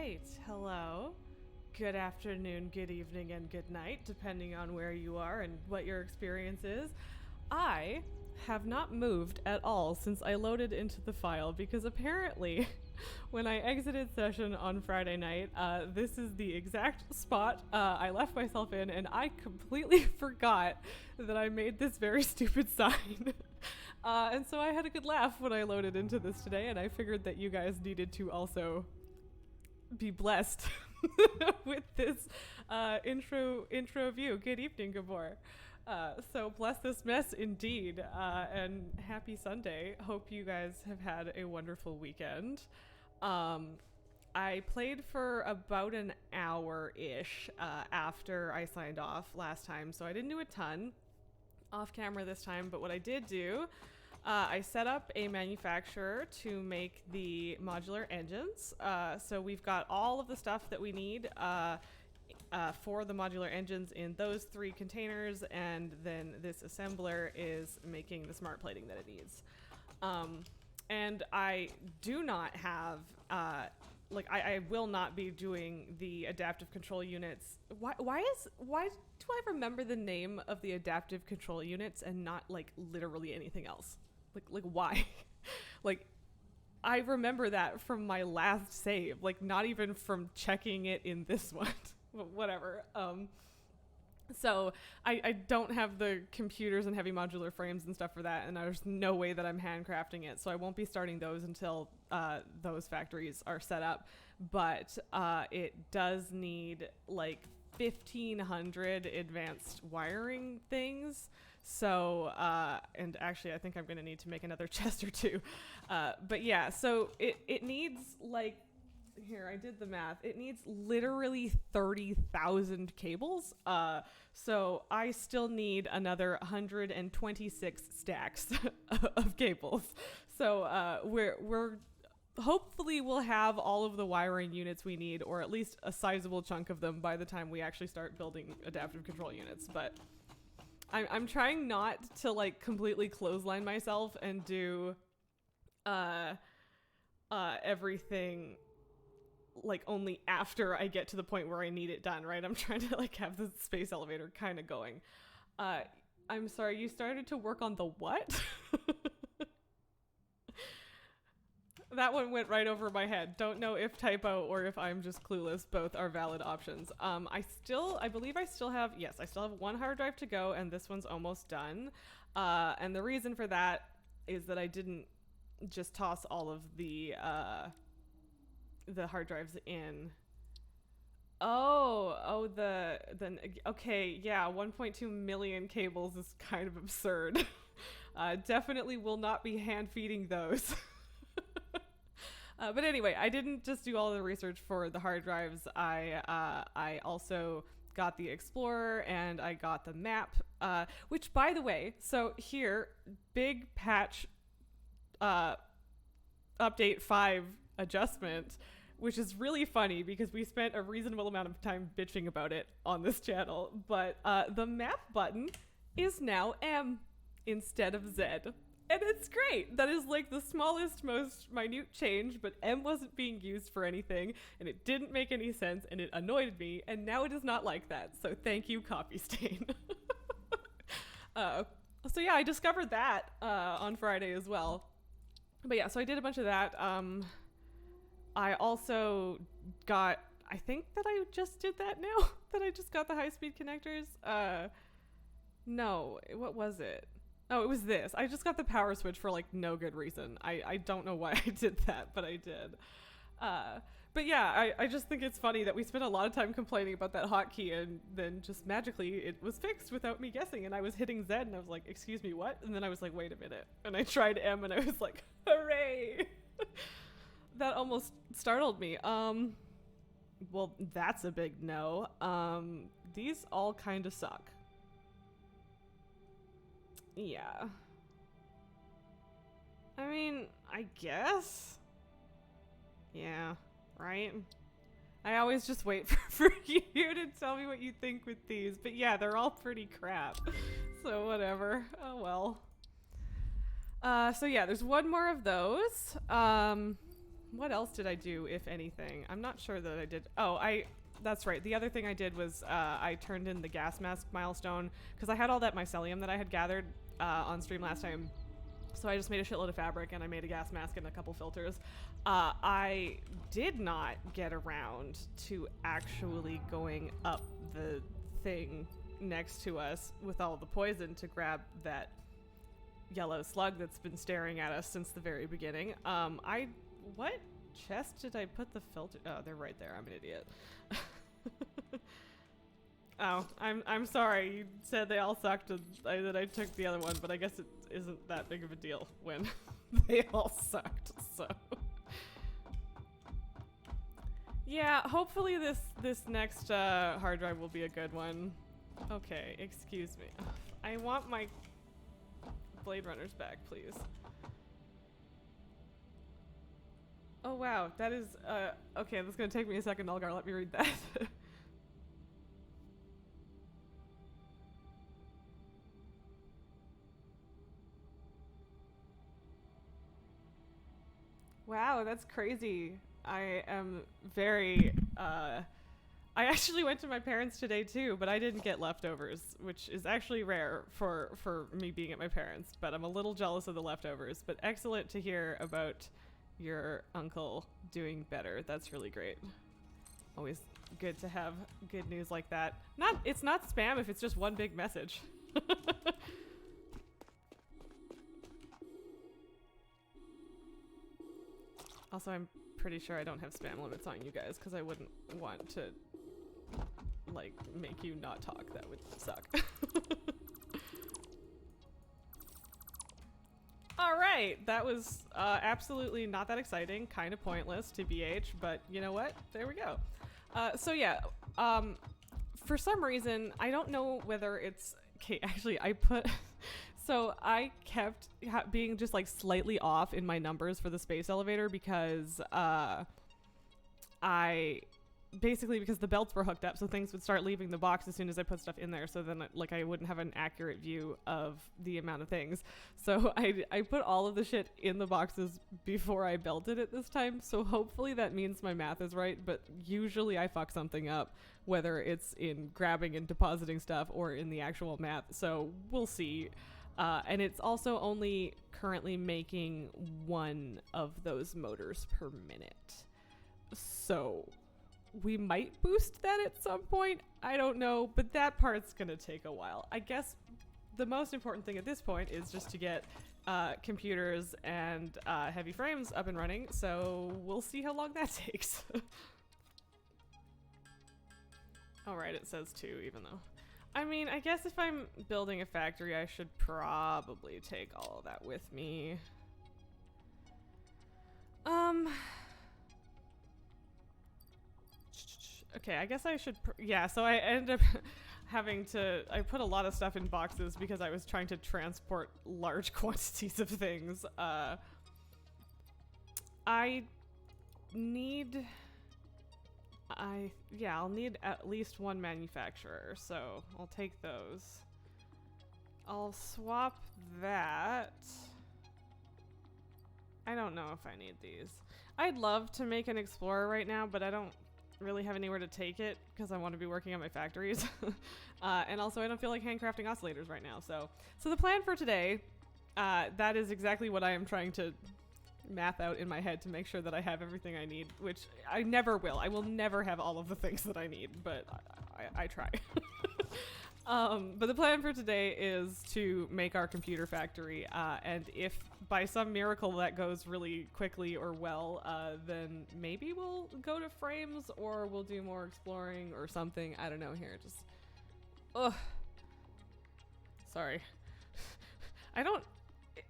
right. Hello. Good afternoon, good evening, and good night, depending on where you are and what your experience is. I have not moved at all since I loaded into the file because apparently, when I exited session on Friday night, this is the exact spot I left myself in, and I completely forgot that I made this very stupid sign. And so I had a good laugh when I loaded into this today, and I figured that you guys needed to also be blessed with this intro view. Good evening, Gabor. So bless this mess indeed, and happy Sunday. Hope you guys have had a wonderful weekend. I played for about an hour-ish after I signed off last time, so I didn't do a ton off camera this time, but what I did do, I set up a manufacturer to make the modular engines. So we've got all of the stuff that we need for the modular engines in those 3 containers, and then this assembler is making the smart plating that it needs. And I do not have, I will not be doing the adaptive control units. Why do I remember the name of the adaptive control units and not like literally anything else? Like why? Like, I remember that from my last save, like not even from checking it in this one. But whatever. So I don't have the computers and heavy modular frames and stuff for that, and there's no way that I'm handcrafting it, so I won't be starting those until those factories are set up. But it does need like 1,500 advanced wiring things. So, and actually I think I'm going to need to make another chest or 2. But yeah, so it needs like, here, I did the math. It needs literally 30,000 cables. So I still need another 126 stacks of cables. So we're hopefully we'll have all of the wiring units we need, or at least a sizable chunk of them by the time we actually start building adaptive control units. But I'm trying not to like completely clothesline myself and do everything like only after I get to the point where I need it done, right? I'm trying to like have the space elevator kind of going. I'm sorry, you started to work on the what? That one went right over my head. Don't know if typo or if I'm just clueless. Both are valid options. I believe I still have 1 hard drive to go, and this one's almost done. And the reason for that is that I didn't just toss all of the hard drives in. Okay, yeah, 1.2 million cables is kind of absurd. Definitely will not be hand feeding those. But anyway, I didn't just do all the research for the hard drives. I also got the Explorer and I got the map, which, by the way, so here, big patch update 5 adjustment, which is really funny because we spent a reasonable amount of time bitching about it on this channel. But the map button is now M instead of Z. And it's great. That is like the smallest, most minute change, but M wasn't being used for anything, and it didn't make any sense, and it annoyed me, and now it is not like that. So thank you, CopyStain. So yeah, I discovered that on Friday as well. But yeah, so I did a bunch of that. I also got, I think that I just did that now, that I just got the high-speed connectors. No, what was it? Oh, it was this. I just got the power switch for like no good reason. I don't know why I did that, but I did. But yeah, I just think it's funny that we spent a lot of time complaining about that hotkey, and then just magically it was fixed without me guessing. And I was hitting Z and I was like, excuse me, what? And then I was like, wait a minute. And I tried M and I was like, hooray. That almost startled me. Well, that's a big no. These all kind of suck. Yeah. I mean, I guess. Yeah, right? I always just wait for you to tell me what you think with these. But yeah, they're all pretty crap. So whatever. Oh well. So yeah, there's one more of those. what else did I do, if anything? I'm not sure that I did. That's right. The other thing I did was I turned in the gas mask milestone because I had all that mycelium that I had gathered on stream last time. So I just made a shitload of fabric and I made a gas mask and a couple filters. I did not get around to actually going up the thing next to us with all the poison to grab that yellow slug that's been staring at us since the very beginning. What chest did I put the filter? Oh, they're right there. I'm an idiot. Oh, I'm sorry. You said they all sucked and that I took the other one, but I guess it isn't that big of a deal when they all sucked. So yeah, hopefully this next hard drive will be a good one. Okay, excuse me. I want my Blade Runners back, please. Oh wow, that is okay, that's gonna take me a second, Elgar. Let me read that. Wow, that's crazy. I am very, I actually went to my parents today too, but I didn't get leftovers, which is actually rare for me being at my parents, but I'm a little jealous of the leftovers. But excellent to hear about your uncle doing better. That's really great. Always good to have good news like that. It's not spam if it's just one big message. Also, I'm pretty sure I don't have spam limits on you guys because I wouldn't want to, like, make you not talk. That would suck. Alright, that was absolutely not that exciting, kind of pointless to BH, but you know what? There we go. So yeah, for some reason, I don't know whether it's... Okay, actually, I put... So I kept being just like slightly off in my numbers for the space elevator because because the belts were hooked up, so things would start leaving the box as soon as I put stuff in there, so then like I wouldn't have an accurate view of the amount of things. So I put all of the shit in the boxes before I belted it this time, so hopefully that means my math is right, but usually I fuck something up, whether it's in grabbing and depositing stuff or in the actual math, so we'll see. And it's also only currently making one of those motors per minute. So we might boost that at some point. I don't know, but that part's going to take a while. I guess the most important thing at this point is just to get computers and heavy frames up and running. So we'll see how long that takes. All right, it says 2 even though. I mean, I guess if I'm building a factory, I should probably take all of that with me. Okay, I guess I should, yeah, so I ended up I put a lot of stuff in boxes because I was trying to transport large quantities of things. I'll need at least one manufacturer, so I'll take those. I'll swap that. I don't know if I need these. I'd love to make an explorer right now, but I don't really have anywhere to take it because I want to be working on my factories. And also I don't feel like handcrafting oscillators right now. So the plan for today, that is exactly what I am trying to math out in my head to make sure that I have everything I need, which I never will. I will never have all of the things that I need, but I try. But the plan for today is to make our computer factory, and if by some miracle that goes really quickly or well, then maybe we'll go to frames or we'll do more exploring or something. I don't know here. Just, ugh. Sorry.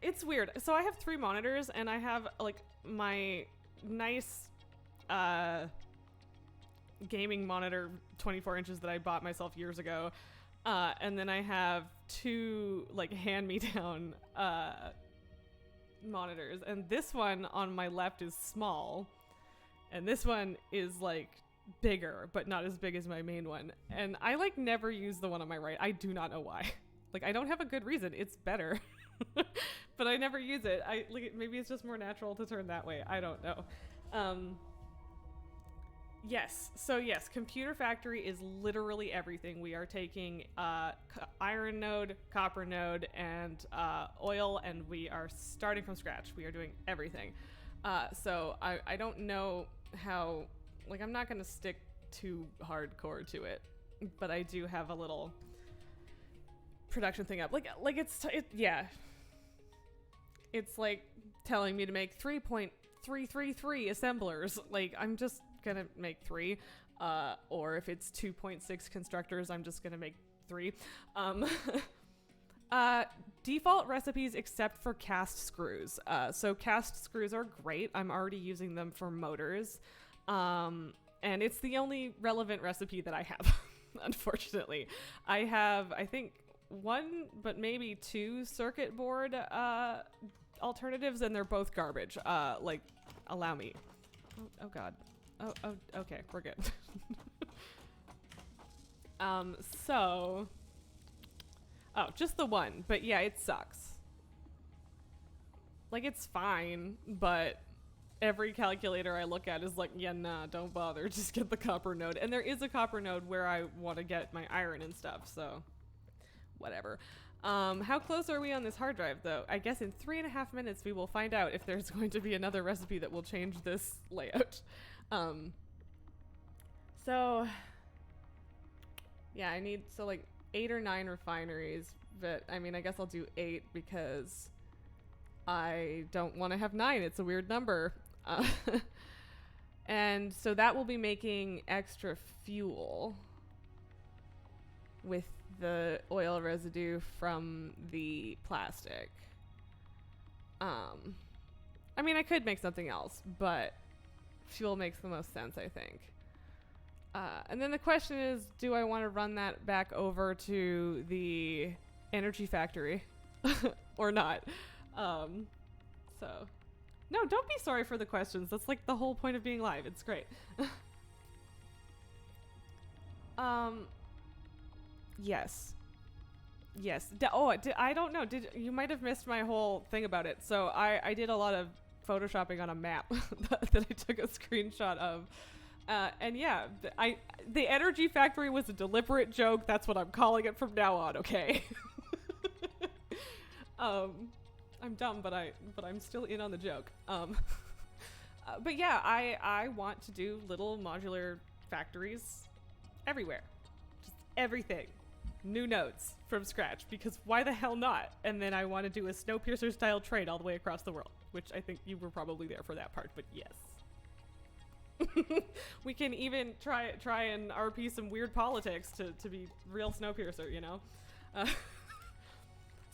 It's weird. So I have 3 monitors and I have like my nice gaming monitor 24 inches that I bought myself years ago. And then I have 2 like hand-me-down monitors. And this one on my left is small. And this one is like bigger, but not as big as my main one. And I like never use the one on my right. I do not know why. Like I don't have a good reason. It's better. But I never use it. Maybe it's just more natural to turn that way. I don't know. Um, yes. So yes, Computer Factory is literally everything. We are taking iron node, copper node, and oil, and we are starting from scratch. We are doing everything. So I don't know how. Like, I'm not gonna stick too hardcore to it, but I do have a little production thing up. Yeah. It's like telling me to make 3.333 assemblers. Like, I'm just gonna make 3. Or if it's 2.6 constructors, I'm just gonna make 3. Default recipes except for cast screws. So cast screws are great. I'm already using them for motors. And it's the only relevant recipe that I have, unfortunately. I have, I think, 1, but maybe 2 circuit board alternatives, and they're both garbage. Like, allow me. Oh God. Oh, okay, we're good. So, oh, just the 1, but yeah, it sucks. Like, it's fine, but every calculator I look at is like, yeah, nah, don't bother, just get the copper node. And there is a copper node where I want to get my iron and stuff, so whatever. How close are we on this hard drive, though? I guess in 3.5 minutes we will find out if there's going to be another recipe that will change this layout. So yeah, I need, so like 8 or 9 refineries, but I mean, I guess I'll do 8 because I don't want to have 9. It's a weird number. And so that will be making extra fuel with the oil residue from the plastic. I mean, I could make something else, but fuel makes the most sense, I think. And then the question is, do I want to run that back over to the energy factory or not? So, no, don't be sorry for the questions. That's like the whole point of being live. It's great. Yes. Yes. I don't know. You might have missed my whole thing about it. So I did a lot of photoshopping on a map that I took a screenshot of. And yeah, the energy factory was a deliberate joke. That's what I'm calling it from now on. Okay. I'm dumb, but I'm still in on the joke. But yeah, I want to do little modular factories everywhere. Just everything. New nodes from scratch, because why the hell not? And then I want to do a Snowpiercer style trade all the way across the world, which I think you were probably there for that part, but yes. We can even try and RP some weird politics to be real Snowpiercer, you know?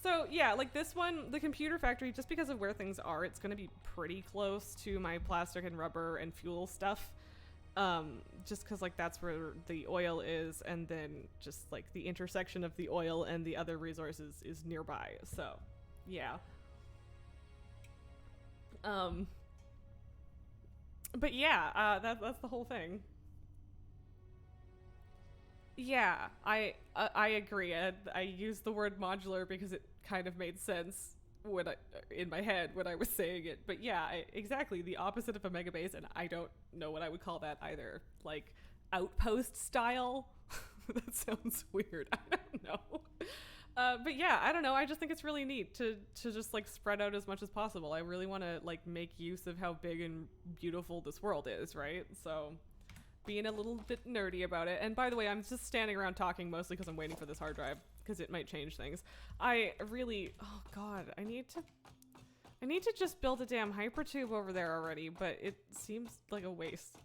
So yeah, like this one, the computer factory, just because of where things are, it's going to be pretty close to my plastic and rubber and fuel stuff. Just because like that's where the oil is, and then just like the intersection of the oil and the other resources is nearby. So yeah. But yeah, that's the whole thing. Yeah, I agree. I used the word modular because it kind of made sense when in my head when I was saying it. But yeah, exactly the opposite of a mega base, and I don't know what I would call that either. Like outpost style. That sounds weird. I don't know. But yeah, I don't know. I just think it's really neat to just like spread out as much as possible. I really want to like make use of how big and beautiful this world is, right? So being a little bit nerdy about it. And by the way, I'm just standing around talking mostly because I'm waiting for this hard drive because it might change things. I really, oh God, I need to just build a damn hypertube over there already, but it seems like a waste.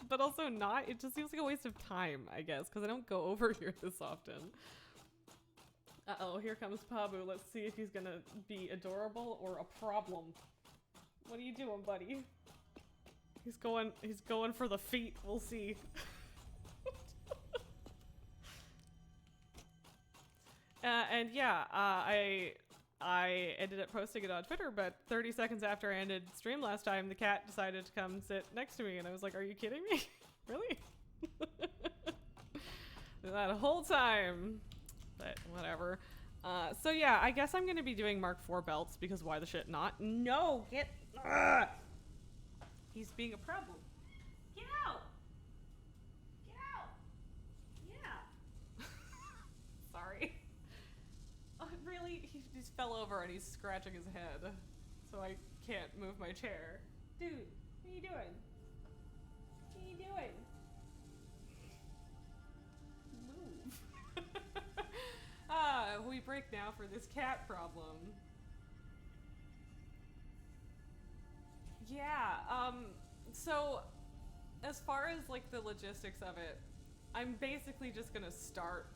But also not. It just seems like a waste of time, I guess, because I don't go over here this often. Uh-oh, here comes Pabu. Let's see if he's gonna be adorable or a problem. What are you doing, buddy? He's going for the feet. We'll see. And yeah, I ended up posting it on Twitter, but 30 seconds after I ended stream last time, the cat decided to come sit next to me, and I was like, are you kidding me? Really? That whole time. But whatever. So yeah, I guess I'm gonna be doing Mark IV belts because why the shit not? No, get. He's being a problem. Get out! Get out! Yeah. Sorry. Oh, really? He just fell over and he's scratching his head. So I can't move my chair. Dude, what are you doing? What are you doing? Move. We break now for this cat problem. Yeah, so as far as like the logistics of it, I'm basically just gonna start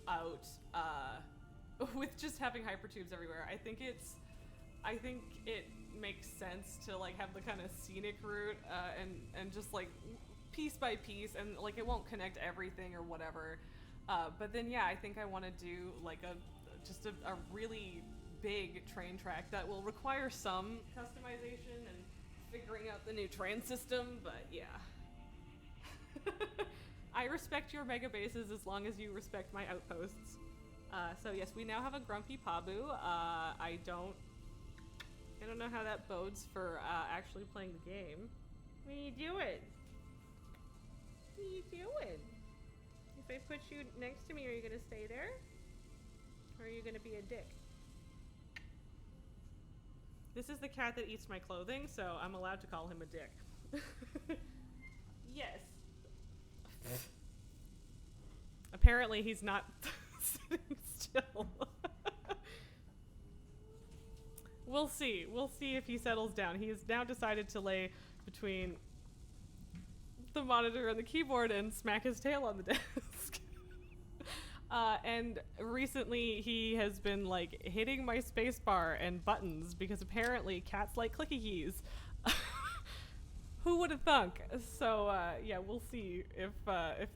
out with just having hypertubes everywhere. I think it makes sense to like have the kind of scenic route and just like piece by piece, and like it won't connect everything or whatever. But then yeah, I think I want to do like a really big train track that will require some customization and figuring out the new train system, but yeah. I respect your mega bases as long as you respect my outposts. So yes, we now have a grumpy Pabu. I don't know how that bodes for actually playing the game. What are you doing? What are you doing? If I put you next to me, are you gonna stay there? Or are you gonna be a dick? This is the cat that eats my clothing, so I'm allowed to call him a dick. Yes. Apparently he's not sitting still. We'll see. We'll see if he settles down. He has now decided to lay between the monitor and the keyboard and smack his tail on the desk. And recently he has been like hitting my spacebar and buttons because apparently cats like clicky keys. Who would have thunk? So yeah, we'll see if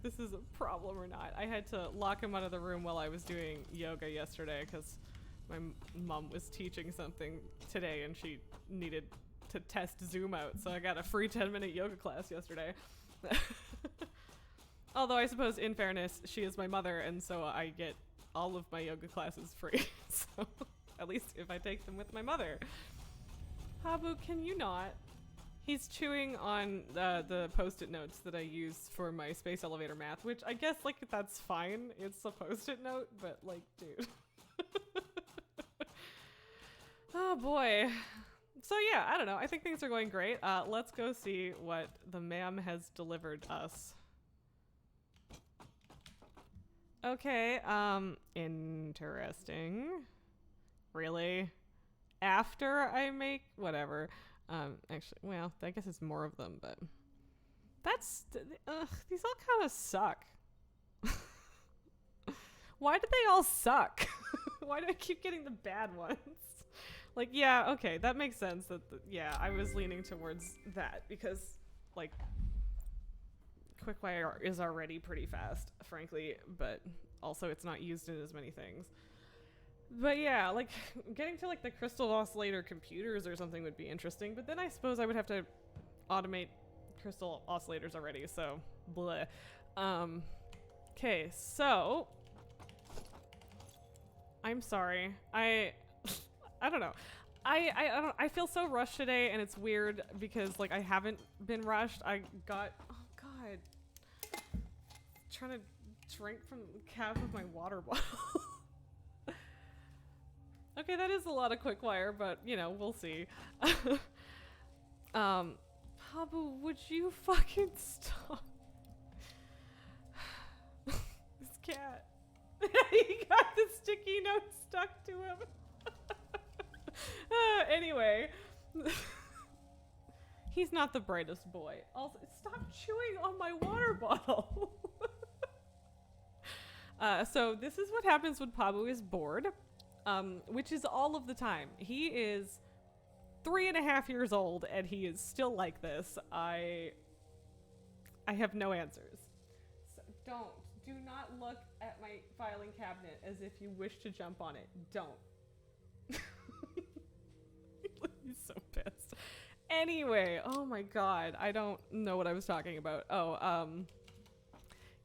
this is a problem or not. I had to lock him out of the room while I was doing yoga yesterday because my mom was teaching something today and she needed to test Zoom out, so I got a free 10-minute yoga class yesterday. Although I suppose, in fairness, she is my mother, and so I get all of my yoga classes free. So, at least if I take them with my mother. Habu, can you not? He's chewing on the post-it notes that I use for my space elevator math, which I guess, like, that's fine. It's a post-it note, but, like, dude. Oh, boy. So, yeah, I don't know. I think things are going great. Let's go see what the ma'am has delivered us. Okay, interesting. Really? After I make whatever. Actually, well, I guess it's more of them, but these all kind of suck. Why do they all suck? Why do I keep getting the bad ones? Like, yeah, okay, that makes sense that, yeah, I was leaning towards that because, like, Quickwire is already pretty fast, frankly, but also it's not used in as many things. But yeah, like, getting to, like, the crystal oscillator computers or something would be interesting, but then I suppose I would have to automate crystal oscillators already, so, bleh. Okay, so, I'm sorry. I don't know. I feel so rushed today, and it's weird because, like, I haven't been rushed. I got, oh god, trying to drink from the cap of my water bottle. Okay, that is a lot of Quickwire, but, you know, we'll see. Pabu, would you fucking stop? This cat. He got the sticky note stuck to him. Anyway. He's not the brightest boy. Also, stop chewing on my water bottle. So this is what happens when Pabu is bored. Which is all of the time. He is 3.5 years old and he is still like this. I have no answers. So do not look at my filing cabinet as if you wish to jump on it. Don't. He's so pissed. Anyway, oh my god, I don't know what I was talking about.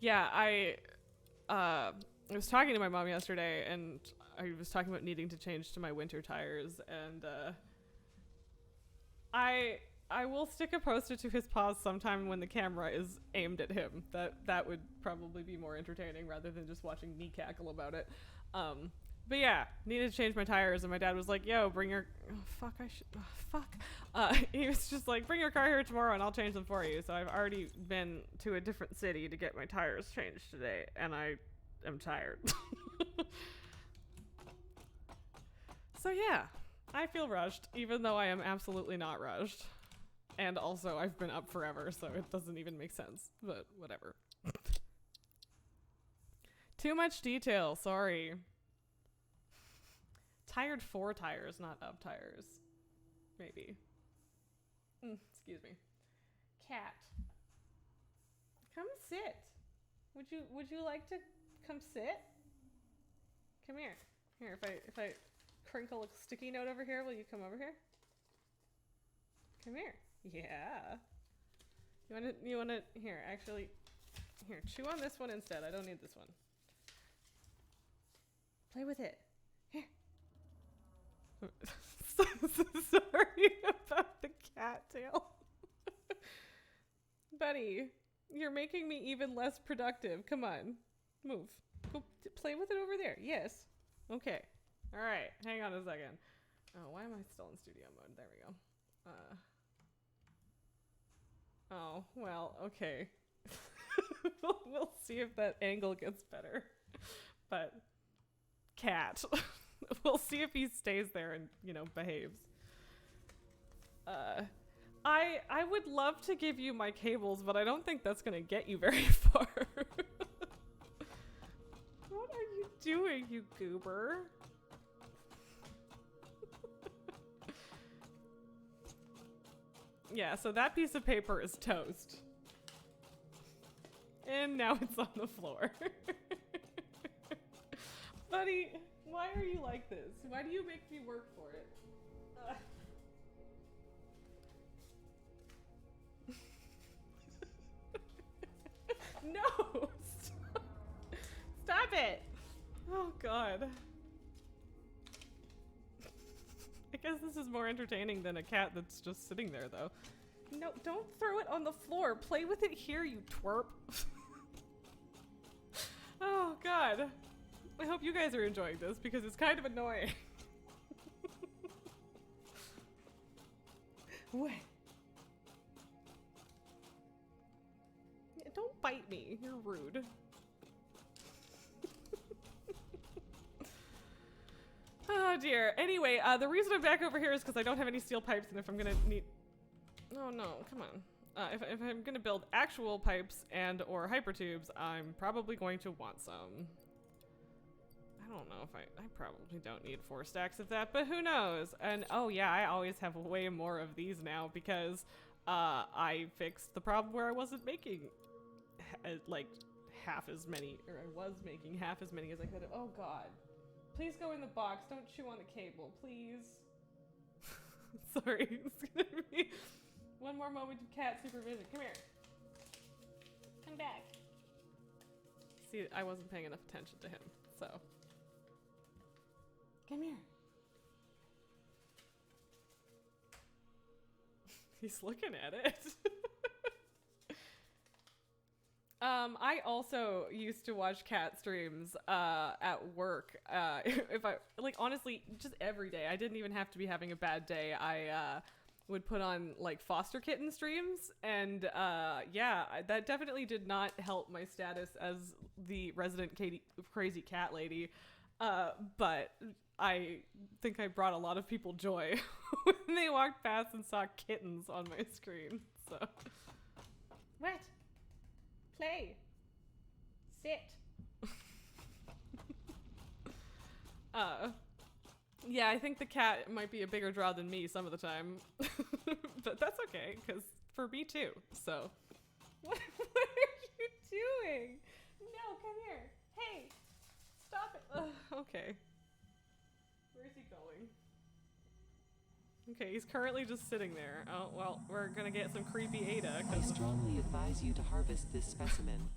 Yeah, I was talking to my mom yesterday and I was talking about needing to change to my winter tires, and I I will stick a poster to his paws sometime when the camera is aimed at him. That would probably be more entertaining rather than just watching me cackle about it. But yeah, needed to change my tires, and my dad was like, "Yo, bring your fuck." He was just like, "Bring your car here tomorrow, and I'll change them for you." So I've already been to a different city to get my tires changed today, and I am tired. So yeah, I feel rushed, even though I am absolutely not rushed. And also, I've been up forever, so it doesn't even make sense. But whatever. Too much detail, sorry. Tired 4 tires, not up tires. Maybe. Excuse me. Cat. Come sit. Would you like to come sit? Come here. Here, if I crinkle a sticky note over here, will you come over here? Come here. Yeah. You wanna here, actually here, chew on this one instead. I don't need this one. Play with it. Here. So sorry about the cat tail. Buddy, you're making me even less productive. Come on. Move. Go play with it over there. Yes. Okay. All right. Hang on a second. Oh, why am I still in studio mode? There we go. Oh, well, okay. We'll see if that angle gets better. But cat. We'll see if he stays there and, behaves. I would love to give you my cables, but I don't think that's gonna get you very far. What are you doing, you goober? Yeah, so that piece of paper is toast. And now it's on the floor. Buddy, why are you like this? Why do you make me work for it? No! Stop it! Oh, God. I guess this is more entertaining than a cat that's just sitting there, though. No, don't throw it on the floor. Play with it here, you twerp. Oh, God. I hope you guys are enjoying this because it's kind of annoying. What? Yeah, don't bite me. You're rude. Oh dear. Anyway, the reason I'm back over here is because I don't have any steel pipes, and if I'm gonna need... Oh no, come on. If I'm gonna build actual pipes and or hypertubes, I'm probably going to want some. I don't know if I probably don't need 4 stacks of that, but who knows? And oh yeah, I always have way more of these now because I fixed the problem where I wasn't making like half as many, or I was making half as many as I could have. Oh God. Please go in the box. Don't chew on the cable, please. Sorry, it's gonna be one more moment of cat supervision. Come here. Come back. See, I wasn't paying enough attention to him, so. Come here. He's looking at it. I also used to watch cat streams at work. If I honestly, just every day. I didn't even have to be having a bad day. I would put on like foster kitten streams, and yeah, that definitely did not help my status as the resident crazy cat lady. But I think I brought a lot of people joy when they walked past and saw kittens on my screen. So what? Play. Sit. Yeah, I think the cat might be a bigger draw than me some of the time. But that's okay, because for me too, so. What are you doing? No, come here. Hey, stop it. Ugh, okay. Where's he going? Okay, he's currently just sitting there. Oh, well, we're gonna get some creepy Ada. I strongly advise you to harvest this specimen.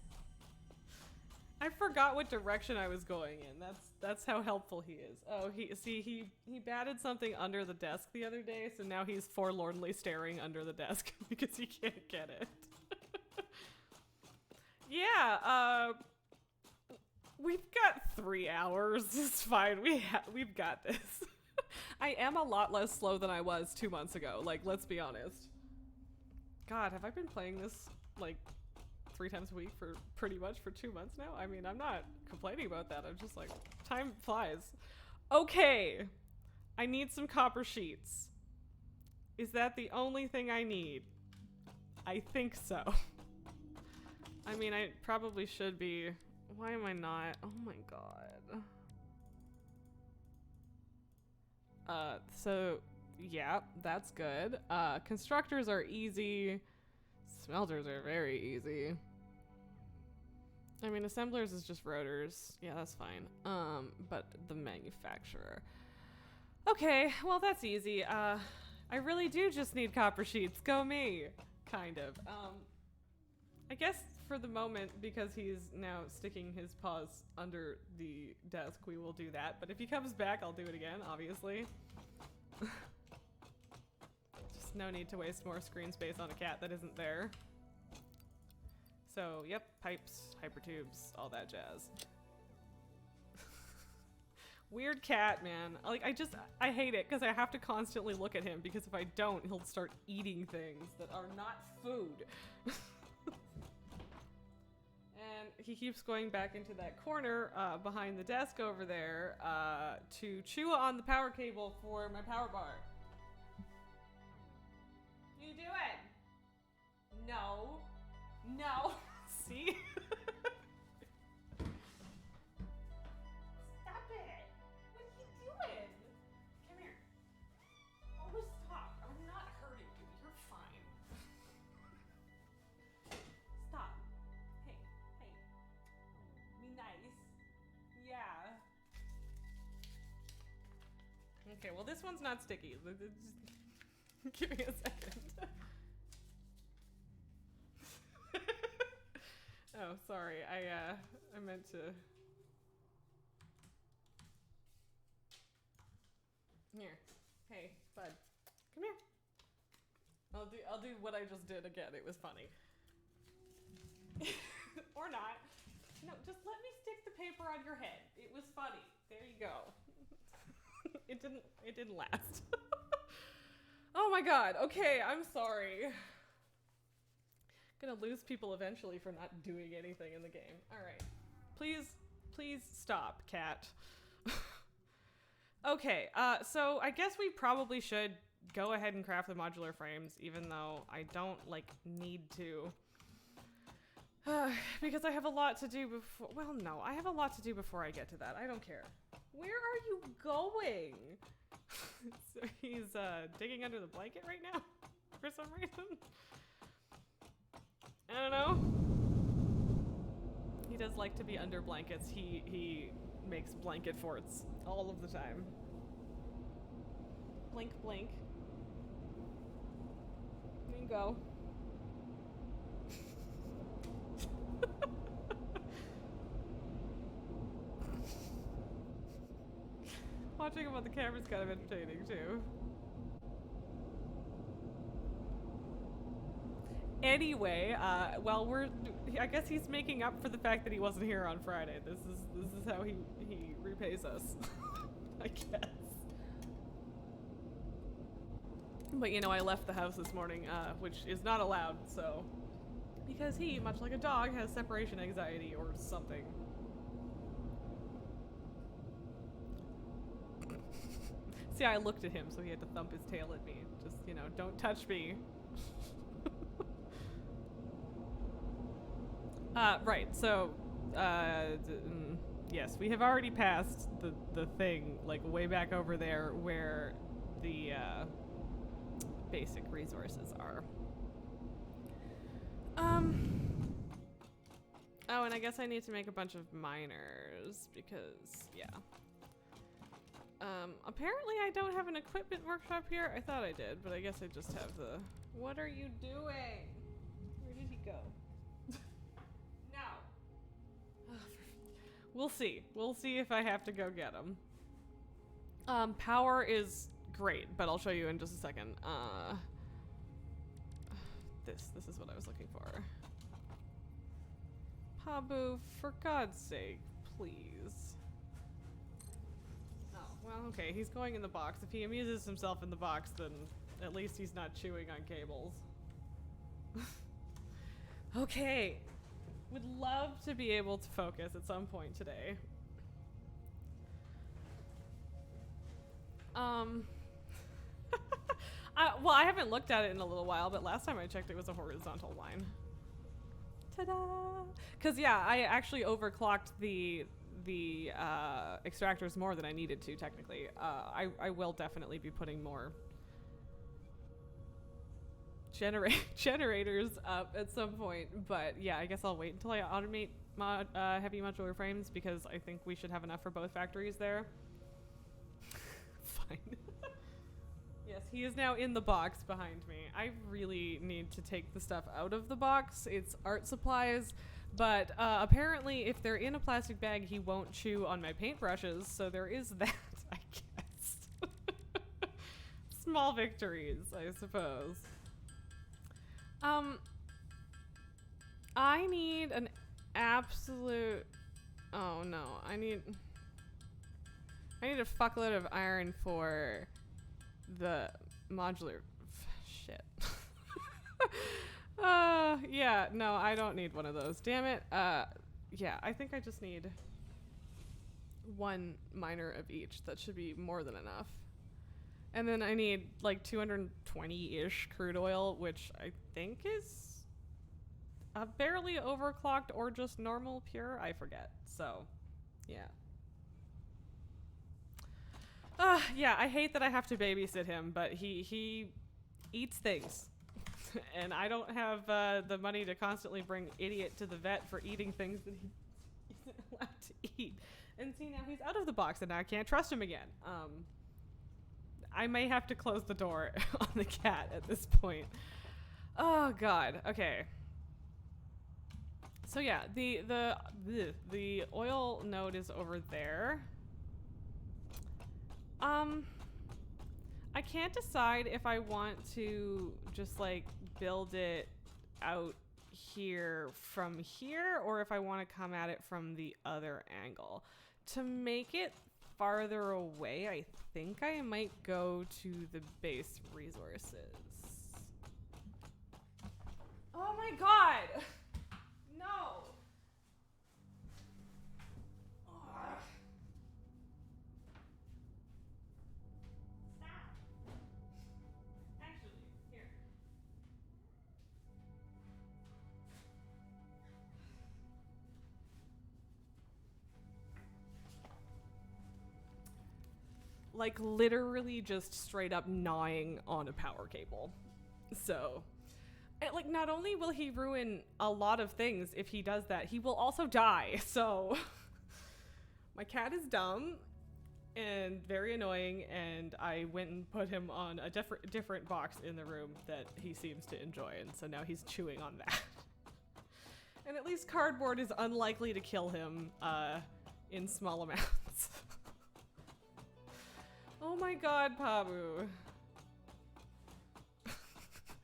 I forgot what direction I was going in. That's how helpful he is. Oh, he batted something under the desk the other day, so now he's forlornly staring under the desk because he can't get it. Yeah, we've got 3 hours. It's fine. We've got this. I am a lot less slow than I was 2 months ago. Like, let's be honest. God, have I been playing this like 3 times a week for pretty much for 2 months now? I mean, I'm not complaining about that. I'm just like, time flies. Okay, I need some copper sheets. Is that the only thing I need? I think so. I mean, I probably should be. Why am I not? Oh my god. So yeah, that's good. Constructors are easy. Smelters are very easy. I mean, assemblers is just rotors. Yeah, that's fine. But the manufacturer. Okay, well that's easy. I really do just need copper sheets. Go me. Kind of. I guess for the moment, because he's now sticking his paws under the desk, we will do that. But if he comes back, I'll do it again, obviously. Just no need to waste more screen space on a cat that isn't there. So, yep, pipes, hypertubes, all that jazz. Weird cat, man. Like, I hate it because I have to constantly look at him because if I don't, he'll start eating things that are not food. And he keeps going back into that corner behind the desk over there to chew on the power cable for my power bar. You doing? No. No. See? Stop it. What are you doing? Come here. Oh, stop. I'm not hurting you. You're fine. Stop. Hey. Be nice. Yeah. Okay, well this one's not sticky. Just give me a second. Oh, sorry. I meant to. Here. Hey, bud. Come here. I'll do what I just did again. It was funny. Or not. No, just let me stick the paper on your head. It was funny. There you go. It didn't last. Oh my god. Okay, I'm sorry. Gonna lose people eventually for not doing anything in the game. Alright. Please stop, cat. Okay, so I guess we probably should go ahead and craft the modular frames, even though I don't, like, need to. Because I have a lot to do before. Well, no, I have a lot to do before I get to that. I don't care. Where are you going? So he's digging under the blanket right now for some reason. I don't know. He does like to be under blankets. He makes blanket forts all of the time. Blink, blink. There you go. Watching him on the camera's kind of entertaining too. Anyway, well, I guess he's making up for the fact that he wasn't here on Friday. This is how he repays us, I guess. But you know, I left the house this morning, which is not allowed, so because he, much like a dog, has separation anxiety or something. See, I looked at him, so he had to thump his tail at me. Just, you know, don't touch me. Right, so, yes, we have already passed the thing, like, way back over there where the, basic resources are. Oh, and I guess I need to make a bunch of miners, because, yeah. Apparently I don't have an equipment workshop here. I thought I did, but I guess I just have the... What are you doing? Where did he go? No. Oh, We'll see. We'll see if I have to go get him. Power is great, but I'll show you in just a second. This is what I was looking for. Pabu, for God's sake, please. Oh, well, okay, he's going in the box. If he amuses himself in the box, then at least he's not chewing on cables. Okay. Would love to be able to focus at some point today. Well, I haven't looked at it in a little while, but last time I checked it was a horizontal line. Ta-da! Because yeah, I actually overclocked the extractors more than I needed to, technically. I will definitely be putting more generators up at some point, but yeah, I guess I'll wait until I automate heavy modular frames, because I think we should have enough for both factories there. Fine. Yes, he is now in the box behind me. I really need to take the stuff out of the box. It's art supplies, but apparently if they're in a plastic bag, he won't chew on my paintbrushes, so there is that, I guess. Small victories, I suppose. I need an absolute... Oh no, I need a fuckload of iron for the modular... Shit. Yeah, no, I don't need one of those. Damn it. Yeah, I think I just need one miner of each. That should be more than enough. And then I need like 220-ish crude oil, which I think is barely overclocked or just normal pure. I forget. So, yeah. Yeah, I hate that I have to babysit him, but he eats things. And I don't have the money to constantly bring idiot to the vet for eating things that he isn't allowed to eat. And see, now he's out of the box and I can't trust him again. I may have to close the door on the cat at this point. Oh God. Okay. So yeah, the oil node is over there. I can't decide if I want to just like build it out here from here, or if I want to come at it from the other angle. To make it farther away, I think I might go to the base resources. Oh my God! No! Ugh. Stop! Actually, here. Like literally just straight up gnawing on a power cable. So, like, not only will he ruin a lot of things if he does that, he will also die. So my cat is dumb and very annoying, and I went and put him on a different box in the room that he seems to enjoy, and so now he's chewing on that. And at least cardboard is unlikely to kill him in small amounts. Oh my God, Pabu.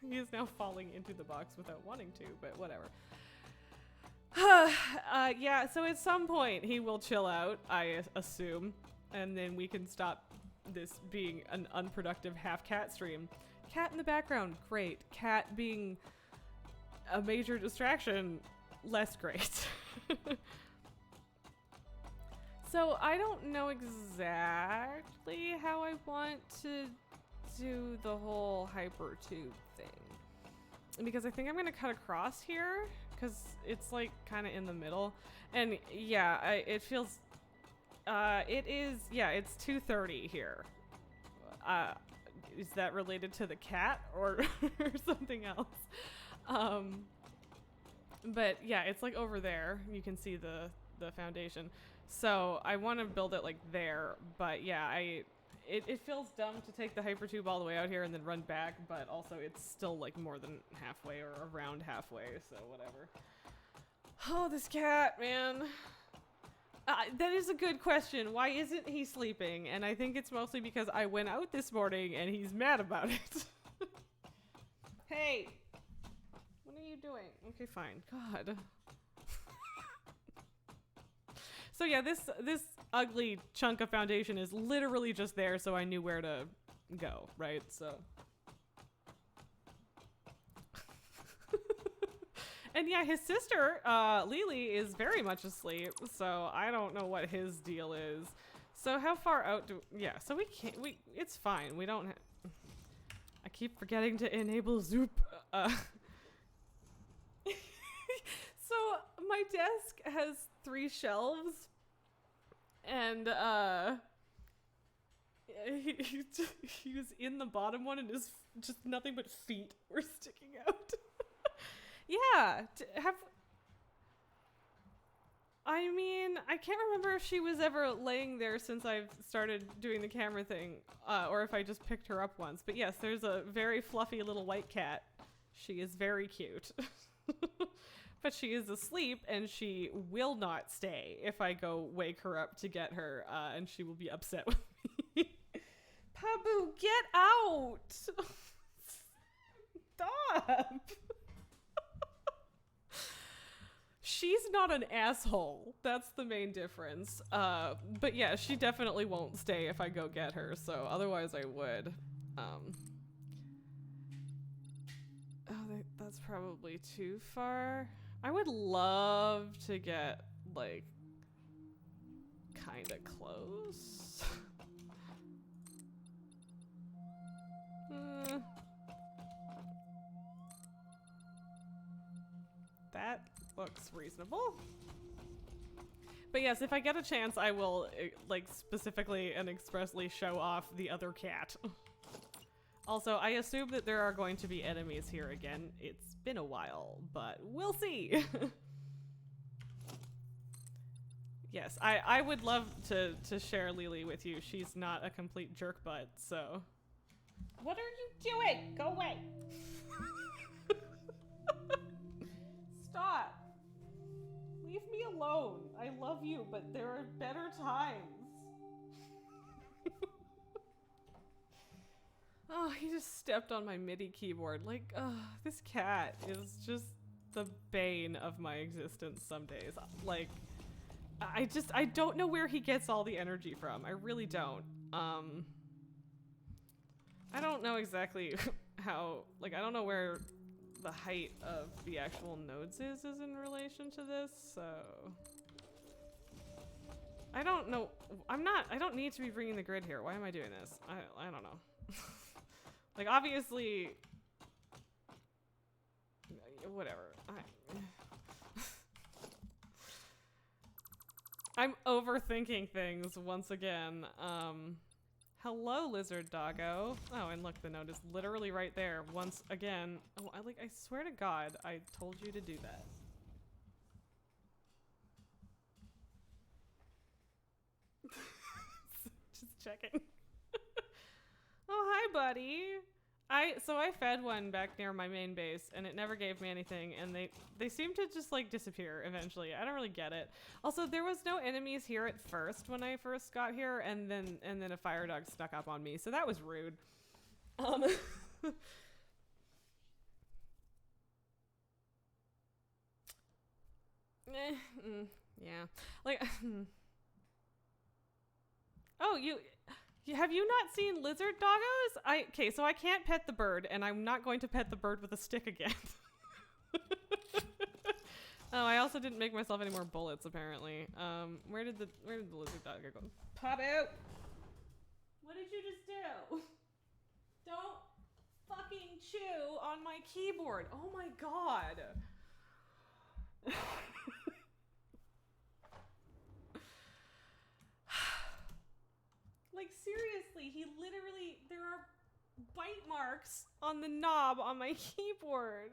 He is now falling into the box without wanting to, but whatever. Yeah, so at some point he will chill out, I assume, and then we can stop this being an unproductive half cat stream. Cat in the background, great. Cat being a major distraction, less great. So I don't know exactly how I want to do the whole hyper tube thing, because I think I'm gonna cut across here because it's like kind of in the middle, and yeah, it feels it is, yeah, it's 2:30 here. Is that related to the cat or or something else? But yeah, it's like over there. You can see the foundation. So I want to build it like there, but yeah, it feels dumb to take the hypertube all the way out here and then run back, but also it's still like more than halfway or around halfway, so whatever. Oh, this cat, man. That is a good question. Why isn't he sleeping? And I think it's mostly because I went out this morning and he's mad about it. Hey! What are you doing? Okay, fine. God. So yeah, this ugly chunk of foundation is literally just there so I knew where to go, right? So. And yeah, his sister, Lily, is very much asleep, so I don't know what his deal is. So how far out do... Yeah, so we can't... It's fine. We don't... I keep forgetting to enable Zoop. So my desk has 3 shelves, and he was in the bottom one, and his just nothing but feet were sticking out. Yeah, I mean, I can't remember if she was ever laying there since I've started doing the camera thing, or if I just picked her up once. But yes, there's a very fluffy little white cat. She is very cute. But she is asleep, and she will not stay if I go wake her up to get her, and she will be upset with me. Pabu, get out! Stop! She's not an asshole. That's the main difference. But yeah, she definitely won't stay if I go get her, so otherwise I would. That's probably too far. I would love to get, like, kinda close. That looks reasonable. But yes, if I get a chance, I will, like, specifically and expressly show off the other cat. Also, I assume that there are going to be enemies here again. It's been a while, but we'll see. Yes, I would love to share Lily with you. She's not a complete jerk butt, so. What are you doing? Go away. Stop. Leave me alone. I love you, but there are better times. Oh, he just stepped on my MIDI keyboard. Like, this cat is just the bane of my existence some days. Like, I don't know where he gets all the energy from. I really don't. I don't know exactly how, like, I don't know where the height of the actual nodes is in relation to this, so. I don't know. I don't need to be bringing the grid here. Why am I doing this? I don't know. Like, obviously, whatever. I'm overthinking things once again. Hello, lizard doggo. Oh, and look, the note is literally right there. Once again. Oh, I swear to God, I told you to do that. Just checking. Oh, hi, buddy. So I fed one back near my main base, and it never gave me anything, and they seem to just, like, disappear eventually. I don't really get it. Also, there was no enemies here at first when I first got here, and then a fire dog snuck up on me, so that was rude. Yeah. Like, oh, have you not seen lizard doggos? Okay, so I can't pet the bird, and I'm not going to pet the bird with a stick again. Oh, I also didn't make myself any more bullets, apparently. Where did the lizard doggo go? Pop out! What did you just do? Don't fucking chew on my keyboard. Oh my God. Like, seriously, there are bite marks on the knob on my keyboard.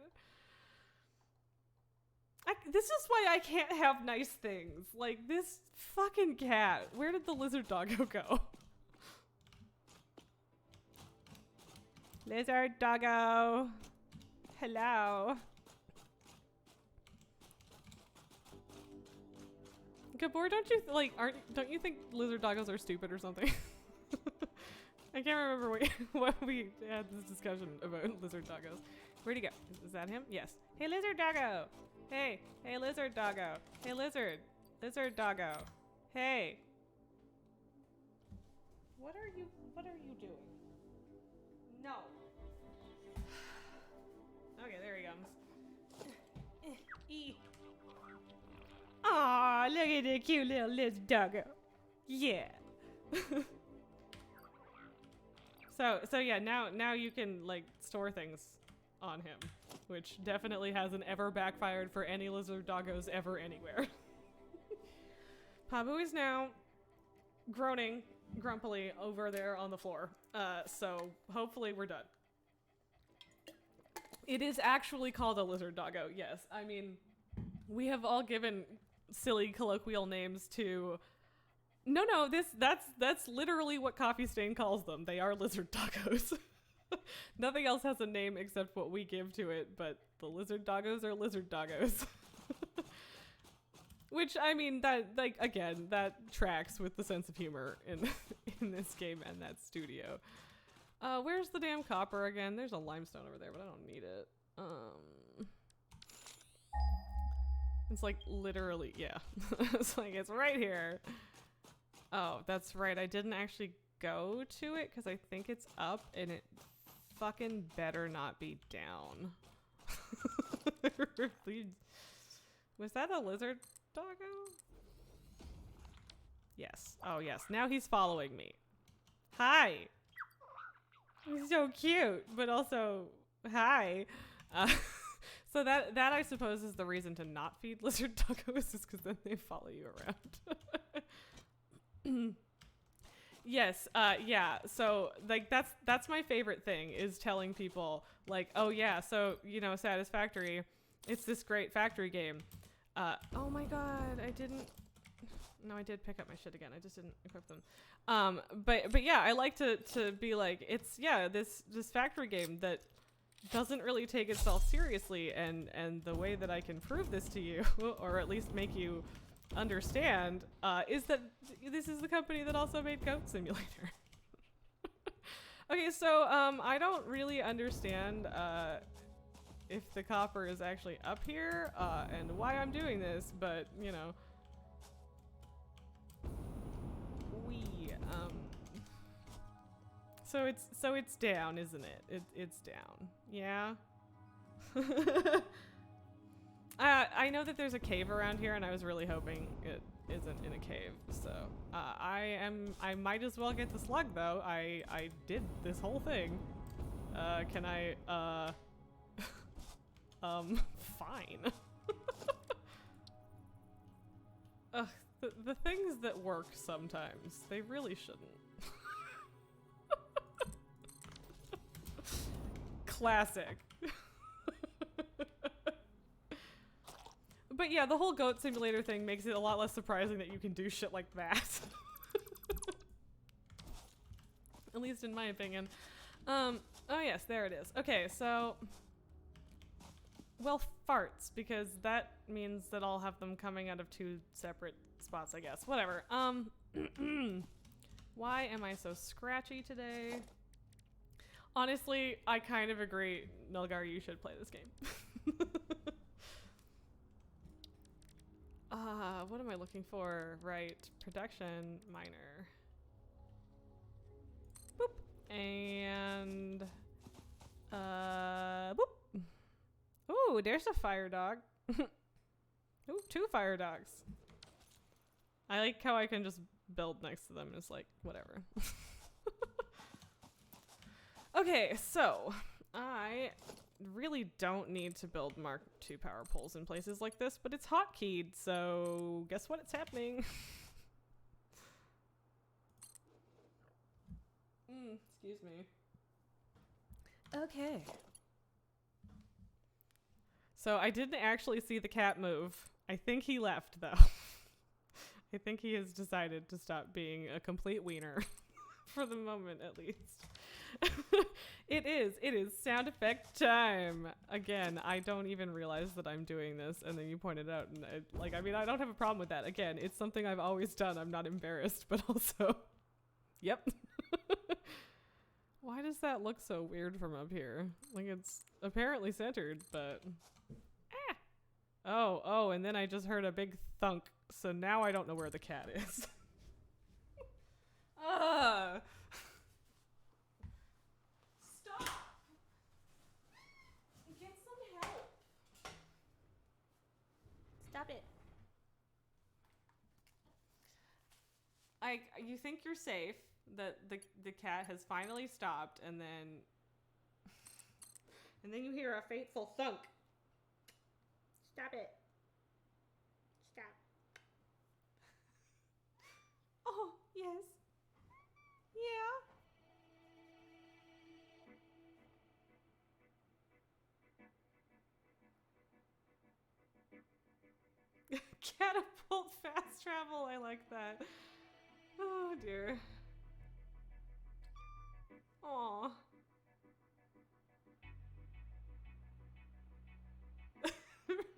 This is why I can't have nice things. Like, this fucking cat. Where did the lizard doggo go? Lizard doggo. Hello. Gabor, don't you don't you think lizard doggos are stupid or something? I can't remember what we had this discussion about lizard doggos. Where'd he go? Is that him? Yes. Hey, lizard doggo. Hey, lizard doggo. Hey, lizard doggo. Hey. What are you doing? No. Okay, there he comes. Aw, look at the cute little lizard doggo. Yeah. So yeah, now you can like store things on him, which definitely hasn't ever backfired for any lizard doggos ever anywhere. Pabu is now groaning grumpily over there on the floor. So hopefully we're done. It is actually called a lizard doggo, yes. I mean, we have all given silly colloquial names to... No, that's literally what Coffee Stain calls them. They are lizard doggos. Nothing else has a name except what we give to it, but the lizard doggos are lizard doggos. Which, I mean, that, like, again, that tracks with the sense of humor in this game and that studio. Where's the damn copper again? There's a limestone over there, but I don't need it. It's like literally, yeah. It's like, it's right here. Oh, that's right. I didn't actually go to it because I think it's up and it fucking better not be down. Was that a lizard doggo? Yes. Oh, yes. Now he's following me. Hi. He's so cute, but also, hi. So that I suppose is the reason to not feed lizard doggos is because then they follow you around. Yes, yeah. So like that's my favorite thing is telling people like, oh yeah, so you know, Satisfactory, it's this great factory game. Oh my god, I did pick up my shit again. I just didn't equip them. But yeah, I like to be like, it's this factory game that doesn't really take itself seriously, and the way that I can prove this to you, or at least make you understand, is that this is the company that also made Goat Simulator. Okay, so I don't really understand if the copper is actually up here and why I'm doing this, but you know, so it's down, isn't it? It's down. Yeah. I know that there's a cave around here, and I was really hoping it isn't in a cave. So I might as well get the slug though. I did this whole thing. Can I fine. Ugh, the things that work sometimes, they really shouldn't. Classic. But yeah, the whole Goat Simulator thing makes it a lot less surprising that you can do shit like that. At least in my opinion. Oh yes, there it is. Okay, so... Well, farts, because that means that I'll have them coming out of two separate spots, I guess. Whatever. Why am I so scratchy today? Honestly, I kind of agree, Nilgar, you should play this game. What am I looking for? Right, production, minor. Boop. And, boop. Ooh, there's a fire dog. Ooh, 2 fire dogs. I like how I can just build next to them. It's like, whatever. Okay, so I really don't need to build Mark II power poles in places like this, but it's hotkeyed, so guess what? It's happening. Excuse me. Okay. So I didn't actually see the cat move. I think he left, though. I think he has decided to stop being a complete wiener. For the moment, at least. It is sound effect time. Again, I don't even realize that I'm doing this, and then you pointed out, and I mean, I don't have a problem with that. Again, it's something I've always done. I'm not embarrassed, but also, yep. Why does that look so weird from up here? Like, it's apparently centered, but ah. Oh, and then I just heard a big thunk, so now I don't know where the cat is. Ah. Stop. Get some help. Stop it. You think you're safe, that the cat has finally stopped, and then you hear a fateful thunk. Stop it. Stop. Oh, yes. Yeah. Catapult fast travel. I like that. Oh dear. Aw.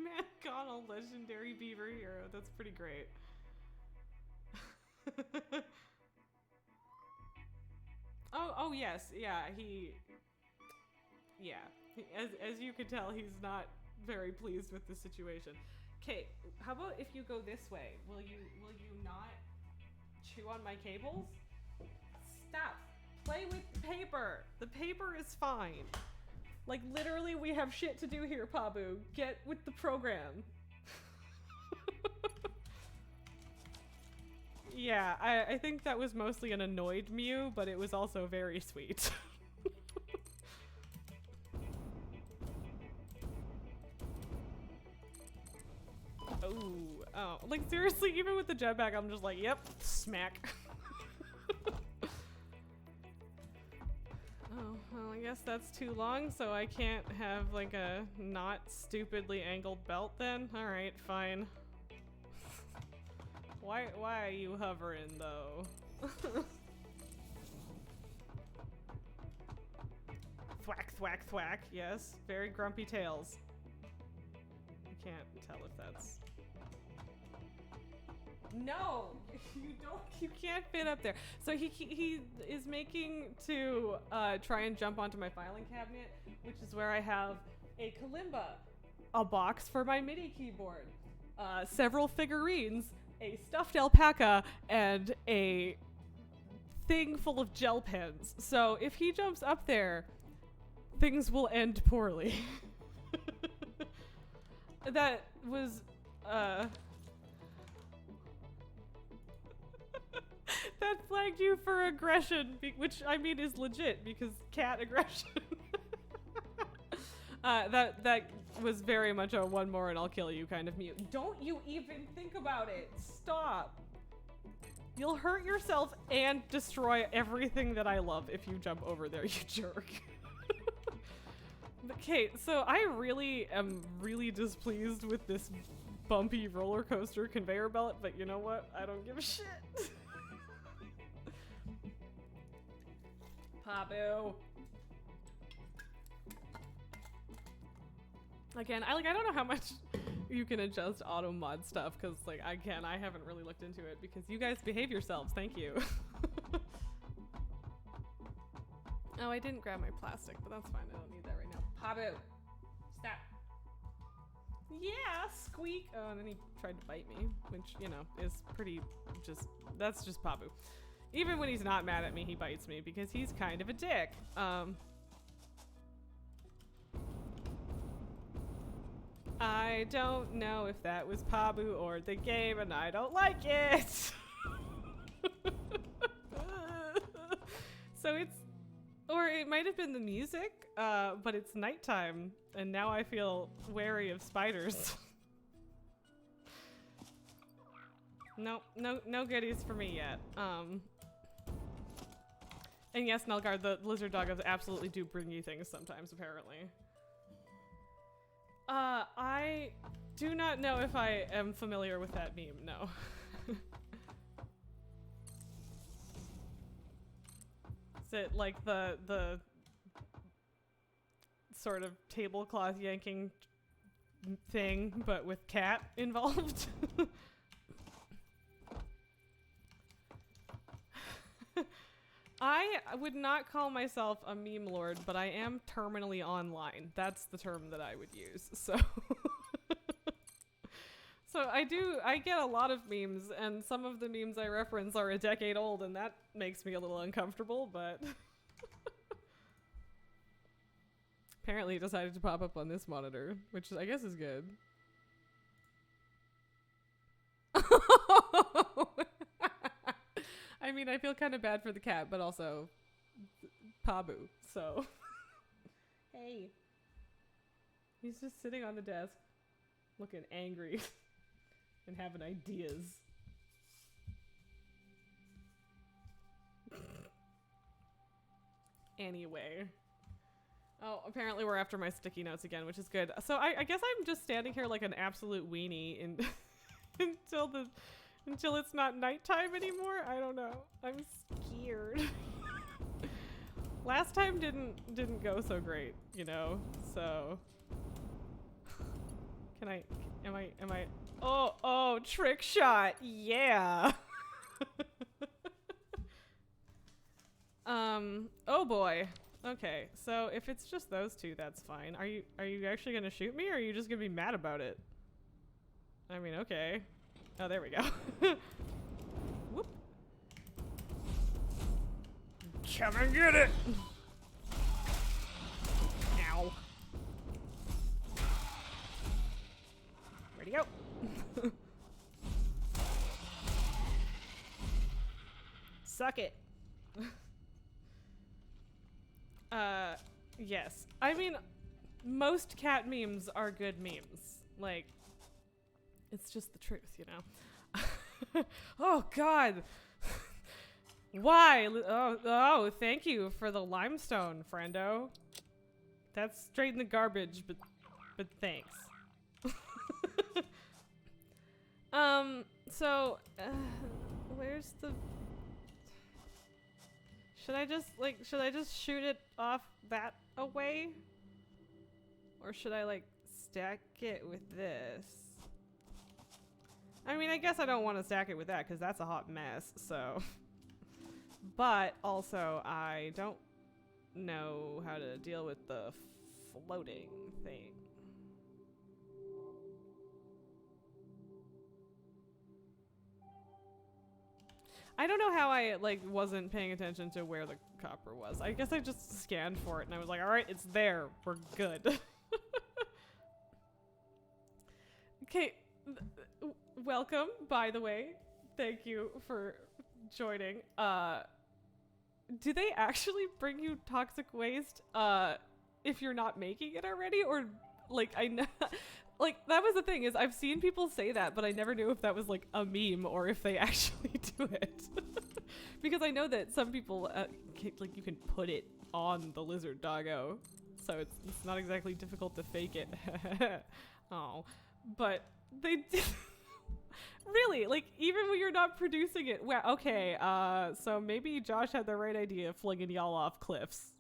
McConnell, legendary beaver hero. That's pretty great. Oh yes, yeah, as you can tell, he's not very pleased with the situation. Okay, how about if you go this way? Will you not chew on my cables? Stop. Play with the paper. The paper is fine. Like, literally, we have shit to do here, Pabu. Get with the program. Yeah, I think that was mostly an annoyed Mew, but it was also very sweet. Oh, like seriously, even with the jetpack, I'm just like, yep, smack. Oh, well, I guess that's too long, so I can't have like a not stupidly angled belt then? Alright, fine. Why are you hovering though? Thwack, thwack, thwack, yes. Very grumpy tails. I can't tell if that's... No! You can't fit up there. So he is making to try and jump onto my filing cabinet, which is where I have a kalimba, a box for my MIDI keyboard, several figurines, a stuffed alpaca, and a thing full of gel pens. So if he jumps up there, things will end poorly. That was that flagged you for aggression, which I mean is legit because cat aggression. That was very much a one more and I'll kill you kind of mute. Don't you even think about it. Stop. You'll hurt yourself and destroy everything that I love if you jump over there, you jerk. Okay, so I really am displeased with this bumpy roller coaster conveyor belt, but you know what? I don't give a shit. Pabu. Again, I don't know how much you can adjust auto mod stuff, because like I haven't really looked into it because you guys behave yourselves. Thank you. Oh, I didn't grab my plastic, but that's fine. I don't need that right now. Pabu, stop. Yeah, squeak. Oh, and then he tried to bite me, which, you know, is pretty that's just Pabu. Even when he's not mad at me, he bites me because he's kind of a dick. I don't know if that was Pabu or the game, and I don't like it. So or it might have been the music, but it's nighttime, and now I feel wary of spiders. No goodies for me yet. And yes, Nelgar, the lizard doggos absolutely do bring you things sometimes, apparently. I do not know if I am familiar with that meme, no. Is it like the sort of tablecloth yanking thing, but with cat involved? I would not call myself a meme lord, but I am terminally online. That's the term that I would use. So so I get a lot of memes, and some of the memes I reference are a decade old, and that makes me a little uncomfortable, but apparently it decided to pop up on this monitor, which I guess is good. I mean, I feel kind of bad for the cat, but also Pabu, so. Hey. He's just sitting on the desk, looking angry and having ideas. Anyway. Oh, apparently we're after my sticky notes again, which is good. So I guess I'm just standing here like an absolute weenie in until it's not nighttime anymore. I don't know. I'm scared. Last time didn't go so great, you know. So am I oh, trick shot. Yeah. Oh boy. Okay. So if it's just those two, that's fine. Are you actually going to shoot me, or are you just going to be mad about it? I mean, okay. Oh, there we go. Whoop. Come and get it! Ow. Where'd he go? Suck it. Yes. I mean, most cat memes are good memes. Like, it's just the truth, you know? Oh, God. Why? Oh, thank you for the limestone, friendo. That's straight in the garbage, but thanks. So, where's the... Should I just shoot it off that away? Or should I, like, stack it with this? I mean, I guess I don't want to stack it with that because that's a hot mess, so. But also, I don't know how to deal with the floating thing. I don't know how I, like, wasn't paying attention to where the copper was. I guess I just scanned for it and I was like, all right, it's there. We're good. Okay. Welcome, by the way. Thank you for joining. Do they actually bring you toxic waste if you're not making it already? Or, like, I know... Like, that was the thing, is I've seen people say that, but I never knew if that was, like, a meme or if they actually do it. Because I know that some people, like, you can put it on the lizard doggo. So it's not exactly difficult to fake it. Oh. But they do... Really, like, even when you're not producing it. Well, okay, so maybe Josh had the right idea flinging y'all off cliffs.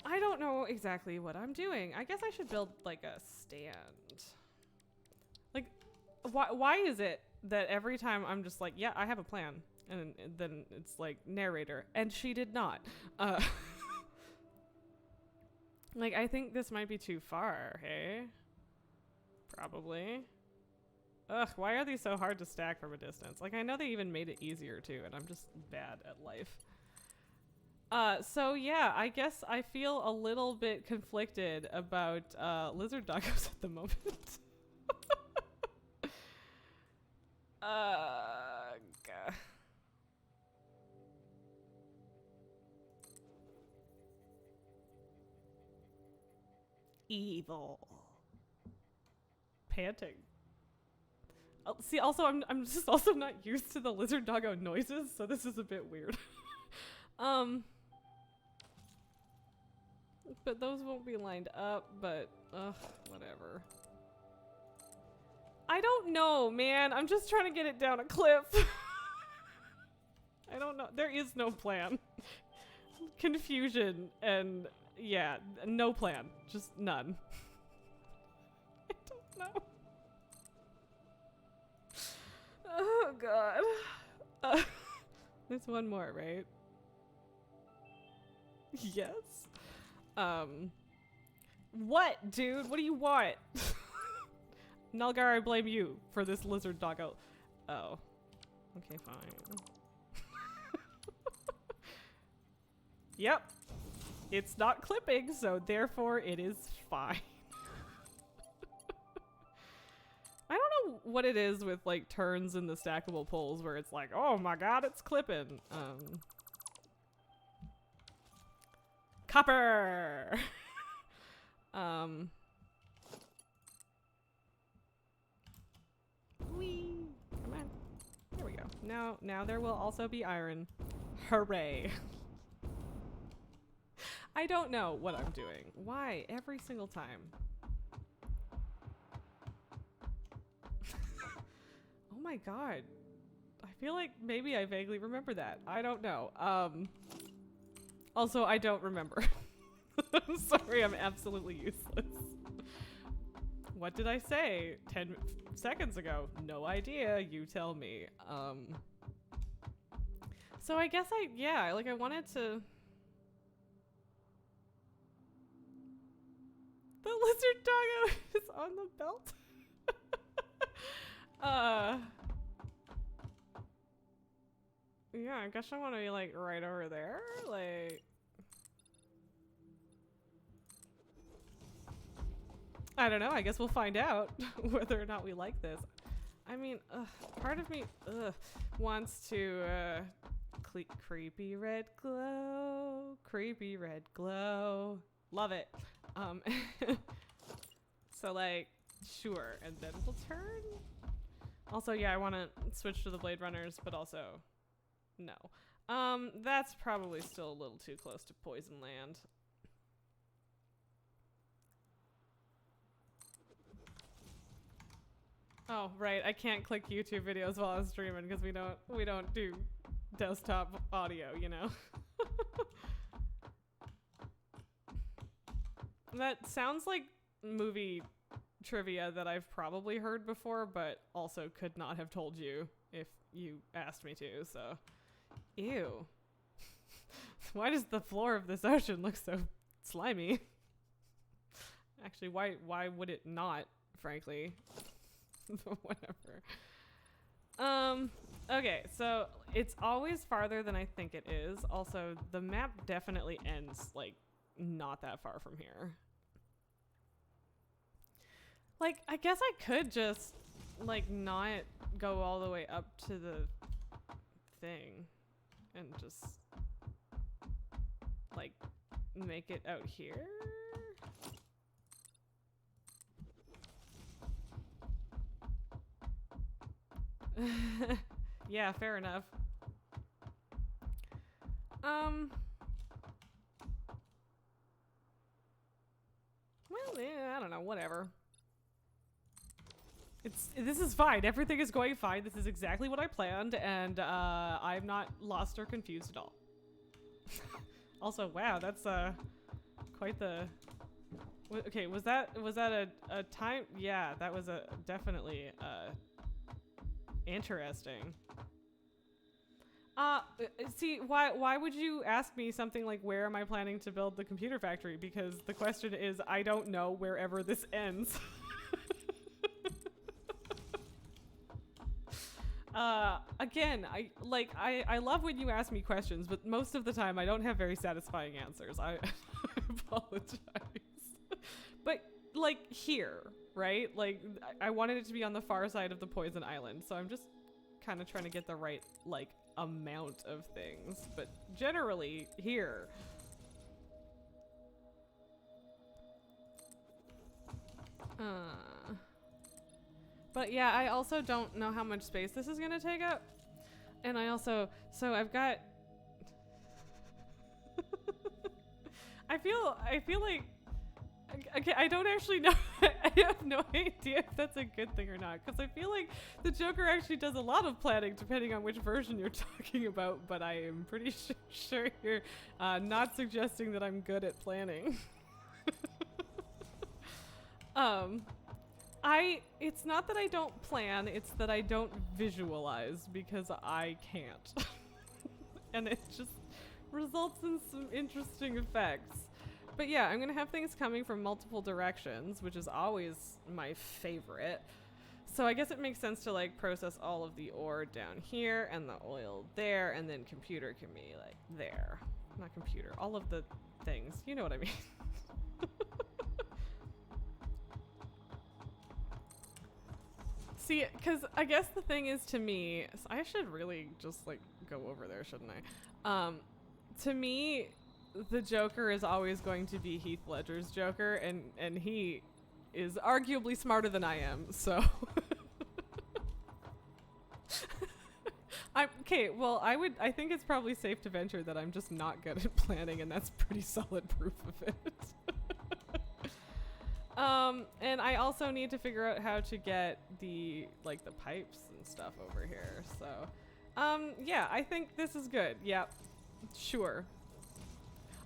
I don't know exactly what I'm doing. I guess I should build, like, a stand. Like, why is it that every time I'm just like, yeah, I have a plan, and then it's like, narrator, and she did not. Like, I think this might be too far, hey? Probably. Ugh, why are these so hard to stack from a distance? Like, I know they even made it easier, too, and I'm just bad at life. So yeah, I guess I feel a little bit conflicted about, lizard doggos at the moment. God. Evil. Panting. See, also, I'm just also not used to the lizard doggo noises, so this is a bit weird. But those won't be lined up, but, whatever. I don't know, man. I'm just trying to get it down a cliff. I don't know. There is no plan. Confusion and yeah, no plan. Just none. I don't know. Oh god. There's one more, right? Yes. What, dude? What do you want? Nalgar, I blame you for this lizard doggo. Oh. Okay, fine. Yep. It's not clipping, so therefore it is fine. I don't know what it is with like turns in the stackable poles where it's like, oh my god, it's clipping. Copper! Whee! Come on. There we go. Now there will also be iron. Hooray. I don't know what I'm doing. Why? Every single time. Oh my god. I feel like maybe I vaguely remember that. I don't know. Also, I don't remember. I'm sorry, I'm absolutely useless. What did I say 10 seconds ago? No idea, you tell me. So I guess I wanted to... The lizard doggo is on the belt. Yeah, I guess I want to be like right over there, like... I don't know, I guess we'll find out whether or not we like this. I mean, part of me, wants to, creepy red glow, creepy red glow. Love it. So like, sure, and then we'll turn. Also, yeah, I want to switch to the Blade Runners, but also, no. That's probably still a little too close to Poison Land. Oh, right, I can't click YouTube videos while I'm streaming because we don't do desktop audio, you know? That sounds like movie trivia that I've probably heard before, but also could not have told you if you asked me to, so. Ew. Why does the floor of this ocean look so slimy? Actually, why would it not, frankly? Whatever. Okay, so it's always farther than I think it is. Also, the map definitely ends, like, not that far from here. Like, I guess I could just, like, not go all the way up to the thing and just, like, make it out here? Yeah, fair enough. Well, yeah, I don't know, whatever. This is fine. Everything is going fine. This is exactly what I planned, and I'm not lost or confused at all. Also, wow, that's quite the... Okay, was that a time? Yeah, that was definitely interesting. See, why would you ask me something like, where am I planning to build the computer factory? Because the question is, I don't know wherever this ends. Again, I love when you ask me questions, but most of the time I don't have very satisfying answers. I apologize. But like here, right? Like I wanted it to be on the far side of the Poison Island, so I'm just kind of trying to get the right like amount of things, but generally here. But yeah, I also don't know how much space this is gonna take up. And I also, so I've got, I feel like, okay, I don't actually know I have no idea if that's a good thing or not, because I feel like the Joker actually does a lot of planning depending on which version you're talking about, but I am pretty sure you're not suggesting that I'm good at planning. It's not that I don't plan, it's that I don't visualize because I can't. And it just results in some interesting effects. But yeah, I'm gonna have things coming from multiple directions, which is always my favorite. So I guess it makes sense to like process all of the ore down here and the oil there, and then computer can be like there. Not computer, all of the things. You know what I mean. See, because I guess the thing is to me, so I should really just like go over there, shouldn't I? To me, the Joker is always going to be Heath Ledger's Joker, and he is arguably smarter than I am, so. Okay, well, I think it's probably safe to venture that I'm just not good at planning, and that's pretty solid proof of it. And I also need to figure out how to get the pipes and stuff over here, so. Yeah, I think this is good. Yep. Sure.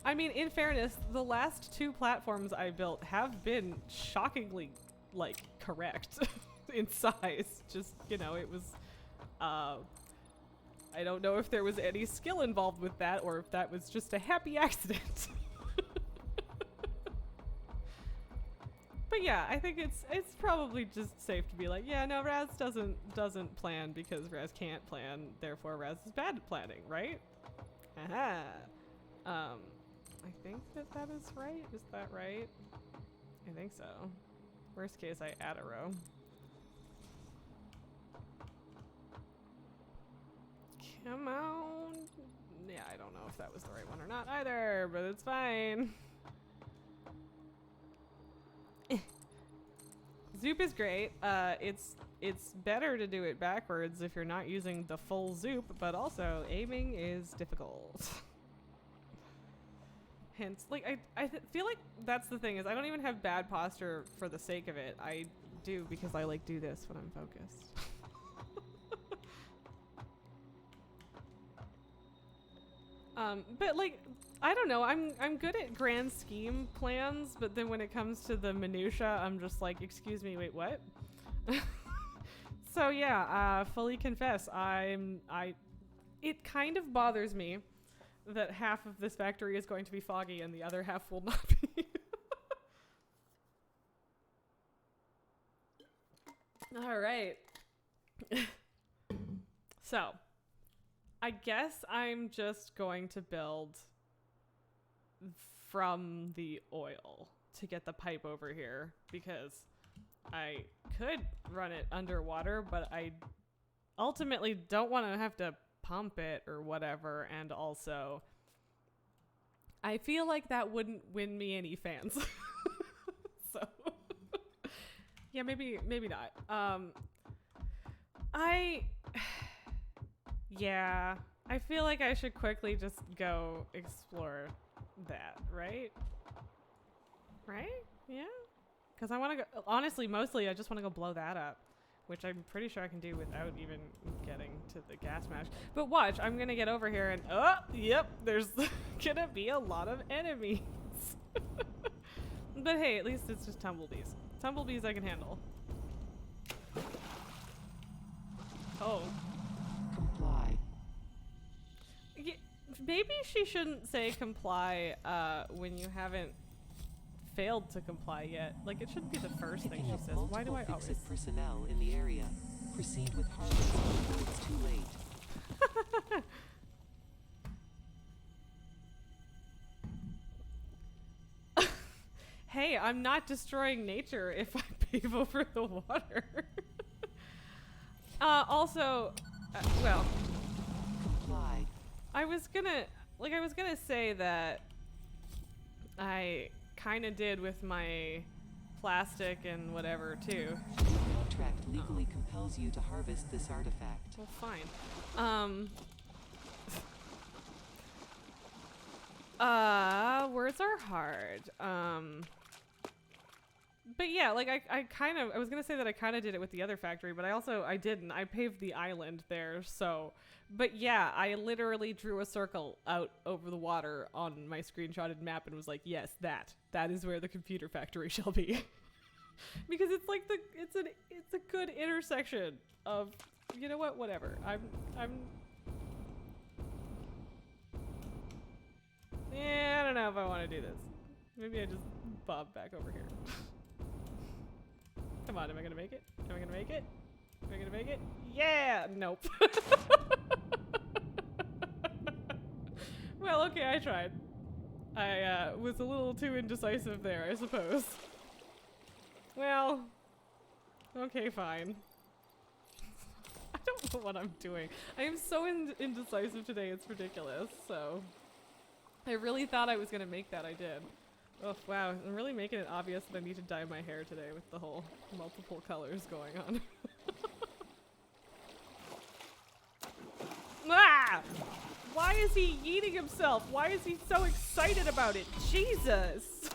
I mean, in fairness, the last 2 platforms I built have been shockingly, like, correct in size. Just, you know, it was, I don't know if there was any skill involved with that or if that was just a happy accident. But yeah, I think it's probably just safe to be like, yeah, no, Raz doesn't plan because Raz can't plan, therefore Raz is bad at planning, right? Aha. I think that is right. Is that right? I think so. Worst case, I add a row. Come on. Yeah, I don't know if that was the right one or not either, but it's fine. Zoop is great. It's better to do it backwards if you're not using the full zoop, but also aiming is difficult. Hence, like, I feel like that's the thing is I don't even have bad posture for the sake of it. I do because I like do this when I'm focused. But like, I don't know, I'm good at grand scheme plans, but then when it comes to the minutia, I'm just like, excuse me, wait, what? So yeah, fully confess, it kind of bothers me that half of this factory is going to be foggy and the other half will not be. All right. So, I guess I'm just going to build from the oil to get the pipe over here because I could run it underwater, but I ultimately don't want to have to pump it or whatever, and also I feel like that wouldn't win me any fans. So yeah, maybe not. Yeah, I feel like I should quickly just go explore that, right? Yeah, because I want to go, honestly, mostly I just want to go blow that up, which I'm pretty sure I can do without even getting to the gas mash. But watch, I'm gonna get over here and, oh, yep, there's gonna be a lot of enemies. But hey, at least it's just tumblebees. Tumblebees I can handle. Oh. Comply. Yeah, maybe she shouldn't say comply when you haven't failed to comply yet. Like, it shouldn't be the first thing she says. Why do I always... personnel in the area. Proceed with harvest before it's too late. Hey, I'm not destroying nature if I pave over the water. Also, well, Comply. I was gonna say that I kind of did with my plastic and whatever too. Your contract legally compels you to harvest this artifact. Well, fine. Words are hard. But yeah, like I was gonna say that I kind of did it with the other factory, but I didn't. I paved the island there, so. But yeah, I literally drew a circle out over the water on my screenshotted map and was like, yes, that is where the computer factory shall be, because it's like it's a good intersection of, you know what, whatever. Yeah, I don't know if I want to do this. Maybe I just bob back over here. Come on, am I gonna make it? Am I gonna make it? Am I gonna make it? Yeah! Nope. Well, okay, I tried. I was a little too indecisive there, I suppose. Well, okay, fine. I don't know what I'm doing. I am so indecisive today, it's ridiculous, so. I really thought I was gonna make that, I did. Oh, wow, I'm really making it obvious that I need to dye my hair today with the whole multiple colors going on. Ah! Why is he eating himself? Why is he so excited about it? Jesus!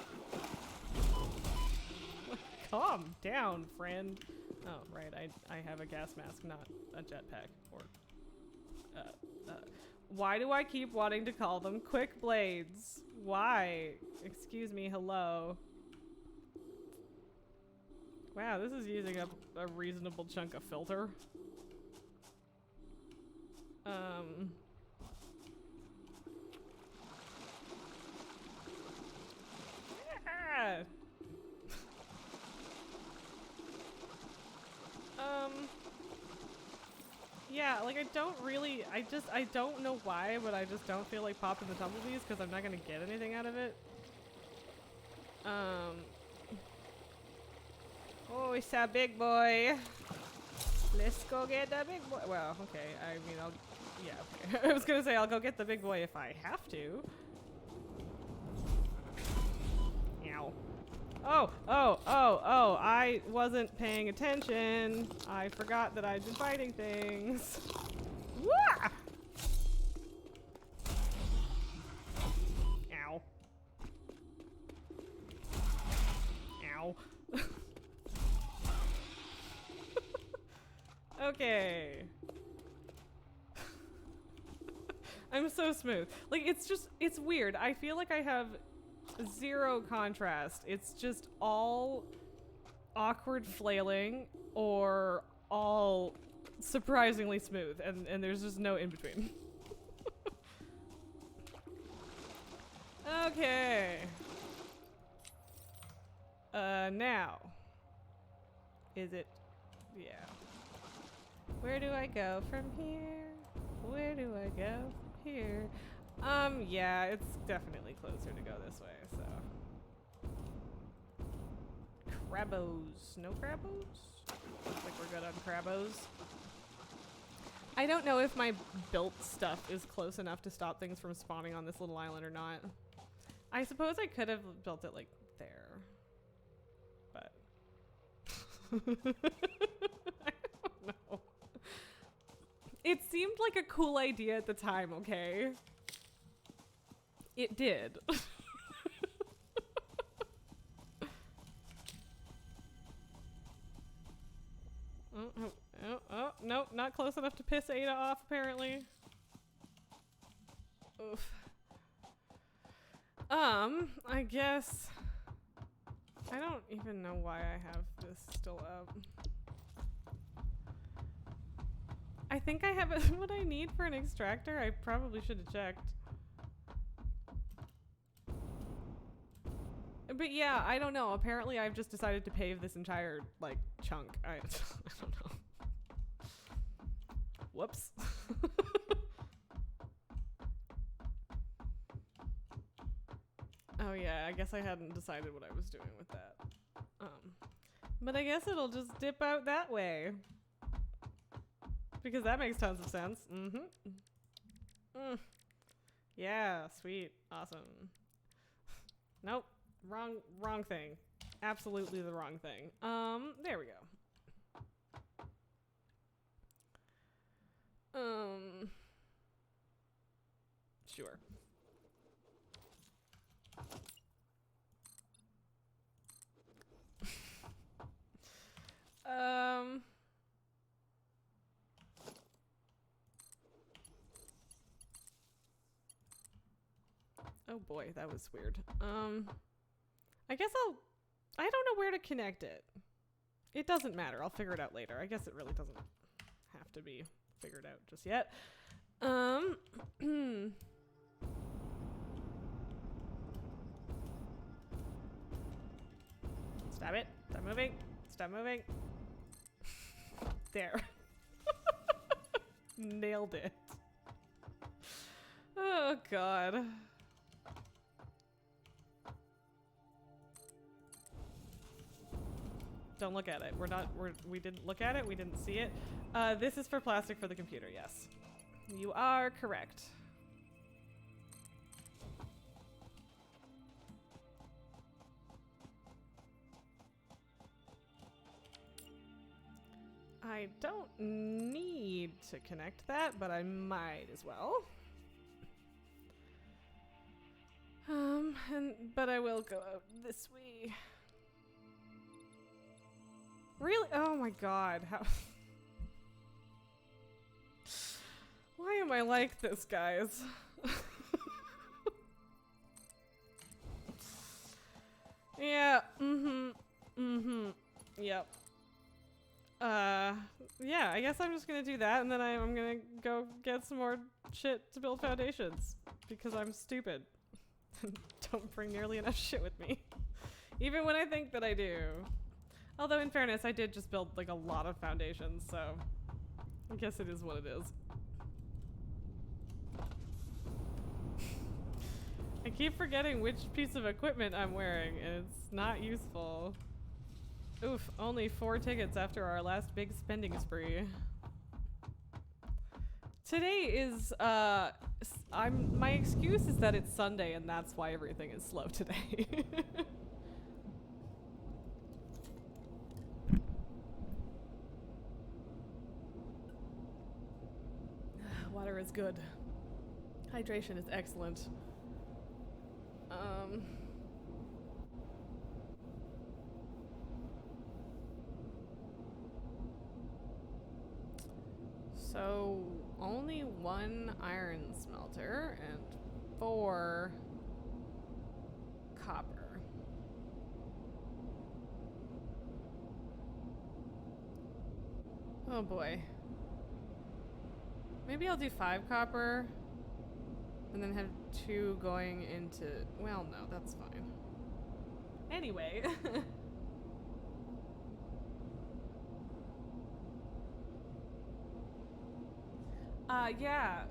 Calm down, friend. Oh, right, I have a gas mask, not a jetpack. Or, why do I keep wanting to call them quick blades? Why? Excuse me, hello. Wow, this is using up a reasonable chunk of filter. Yeah. Yeah, like I don't know why, but I just don't feel like popping the tumblebees because I'm not gonna get anything out of it. Oh, it's a big boy. Let's go get the big boy. Well, okay, I mean, yeah, okay. I was gonna say I'll go get the big boy if I have to. Ow. Oh, I wasn't paying attention. I forgot that I'd been fighting things. Wah! Ow. Ow. Okay. I'm so smooth. Like, it's weird. I feel like I have zero contrast. It's just all awkward flailing or all surprisingly smooth, and there's just no in between. Okay. Now. Is it? Yeah. Where do I go from here? Where do I go from here? Yeah, it's definitely closer to go this way, so. Crabos. No crabos? Looks like we're good on crabos. I don't know if my built stuff is close enough to stop things from spawning on this little island or not. I suppose I could have built it like there. But. I don't know. It seemed like a cool idea at the time, okay? It did. Oh, nope, not close enough to piss Ada off, apparently. Oof. I guess... I don't even know why I have this still up. I think I have what I need for an extractor. I probably should have checked. But yeah, I don't know. Apparently I've just decided to pave this entire, like, chunk. I don't know. Whoops. Oh yeah, I guess I hadn't decided what I was doing with that. But I guess it'll just dip out that way. Because that makes tons of sense. Yeah, sweet. Awesome. Nope. Wrong thing. Absolutely the wrong thing. There we go. Sure. Oh boy, that was weird. I guess I don't know where to connect it. It doesn't matter. I'll figure it out later. I guess it really doesn't have to be figured out just yet. Stop it. Stop moving. Stop moving. There. Nailed it. Oh, God. Don't look at it. We didn't look at it. We didn't see it. This is for plastic for the computer, yes. You are correct. I don't need to connect that, but I might as well. But I will go out this way. Really? Oh my god, how... Why am I like this, guys? Yeah, yep. Yeah, I guess I'm just gonna do that, and then I'm gonna go get some more shit to build foundations. Because I'm stupid. Don't bring nearly enough shit with me. Even when I think that I do. Although, in fairness, I did just build, like, a lot of foundations, so... I guess it is what it is. I keep forgetting which piece of equipment I'm wearing, and it's not useful. Oof, only 4 tickets after our last big spending spree. Today is, my excuse is that it's Sunday, and that's why everything is slow today. Water is good. Hydration is excellent. So only 1 iron smelter and 4 copper. Oh boy. Maybe I'll do 5 copper and then have 2 going into, well, no, that's fine. Anyway. Yeah,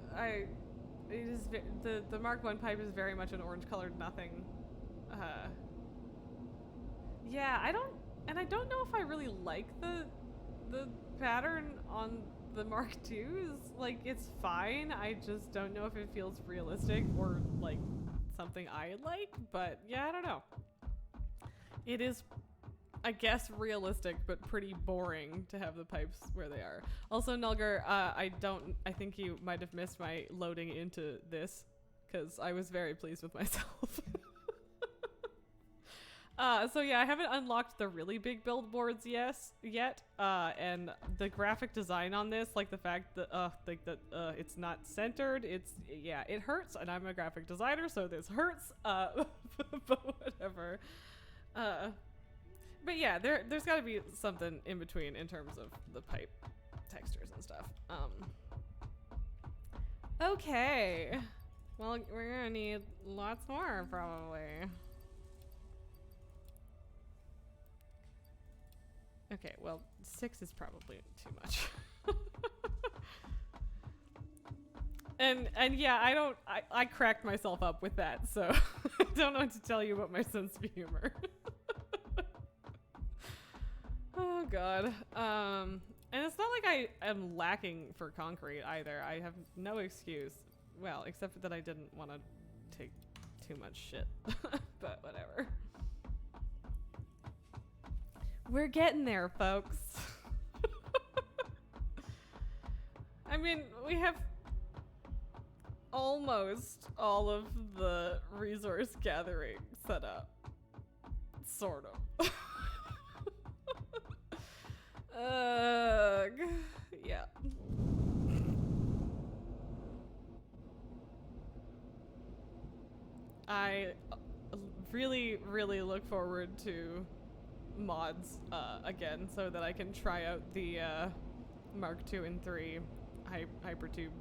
the Mark 1 pipe is very much an orange colored nothing. Yeah, I don't know if I really like the pattern on the Mark IIs. Like, it's fine, I just don't know if it feels realistic or like something I like, but yeah, I don't know. It is, I guess, realistic, but pretty boring to have the pipes where they are. Also, Nulgar, I think you might have missed my loading into this, because I was very pleased with myself. So yeah, I haven't unlocked the really big billboards yet, and the graphic design on this, like the fact that, it's not centered, yeah, it hurts, and I'm a graphic designer, so this hurts, but whatever. But yeah, there's gotta be something in between in terms of the pipe textures and stuff. Okay. Well, we're gonna need lots more, probably. Okay, well, 6 is probably too much. And yeah, I cracked myself up with that, so I don't know what to tell you about my sense of humor. Oh god. And it's not like I am lacking for concrete either. I have no excuse. Well, except that I didn't want to take too much shit. But whatever. We're getting there, folks. I mean, we have almost all of the resource gathering set up. Sort of. Yeah. I really, really look forward to mods again so that I can try out the Mark 2 and 3 hypertube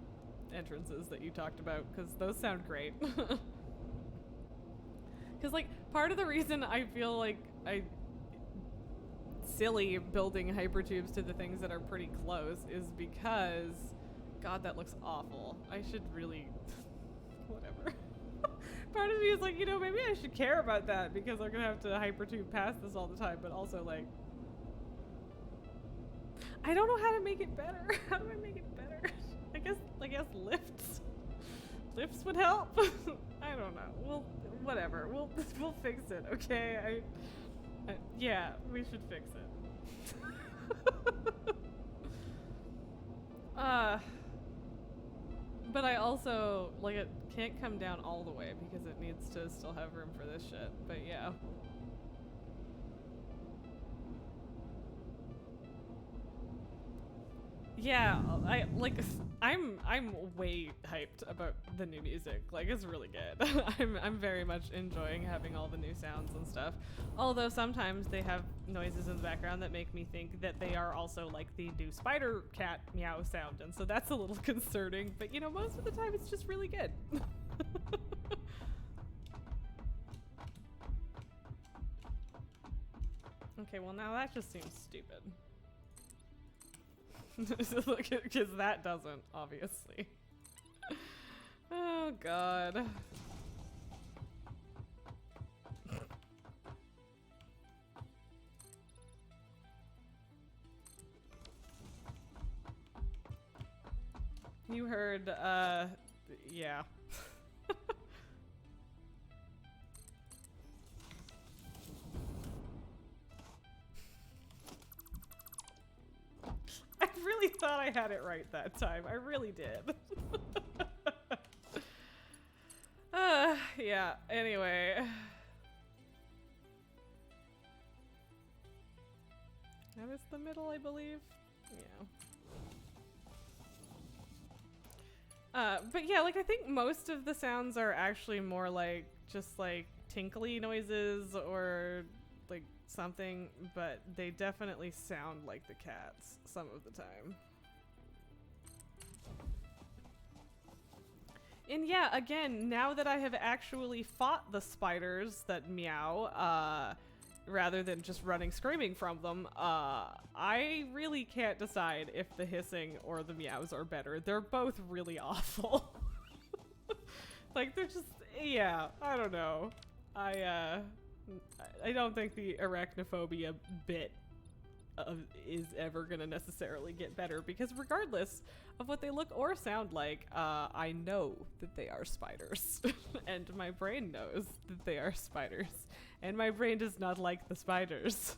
entrances that you talked about, because those sound great. Because, like, part of the reason I feel like silly building hypertubes to the things that are pretty close is because, God, that looks awful. I should really, whatever. Part of me is like, you know, maybe I should care about that because I'm gonna have to hypertube past this all the time, but also, like, I don't know how to make it better. How do I make it better? I guess lifts would help. I don't know. Well, whatever. We'll fix it. Okay. Yeah, we should fix it. But I also, like, it can't come down all the way because it needs to still have room for this shit. But yeah. Yeah, I'm way hyped about the new music. Like, it's really good. I'm very much enjoying having all the new sounds and stuff. Although sometimes they have noises in the background that make me think that they are also like the new spider cat meow sound, and so that's a little concerning. But you know, most of the time it's just really good. Okay, well now that just seems stupid. Because that doesn't, obviously. Oh, God. You heard, yeah. I really thought I had it right that time. I really did. Yeah, anyway. That is the middle, I believe. Yeah. But yeah, like, I think most of the sounds are actually more like, just like tinkly noises or like something, but they definitely sound like the cats some of the time. And yeah, again, now that I have actually fought the spiders that meow, rather than just running screaming from them, I really can't decide if the hissing or the meows are better. They're both really awful. Like, they're just, yeah, I don't know. I don't think the arachnophobia bit is ever gonna necessarily get better, because regardless of what they look or sound like, I know that they are spiders. And my brain knows that they are spiders. And my brain does not like the spiders.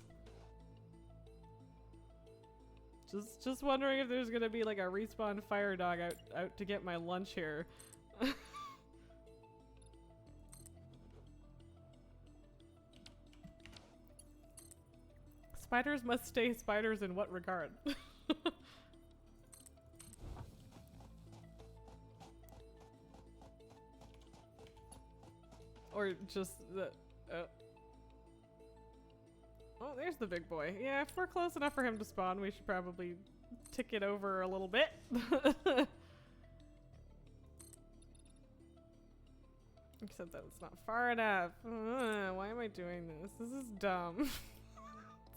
Just wondering if there's gonna be like a respawn fire dog out to get my lunch here. Spiders must stay spiders in what regard? Or just the... Oh, there's the big boy. Yeah, if we're close enough for him to spawn, we should probably tick it over a little bit. Except that it's not far enough. Why am I doing this? This is dumb.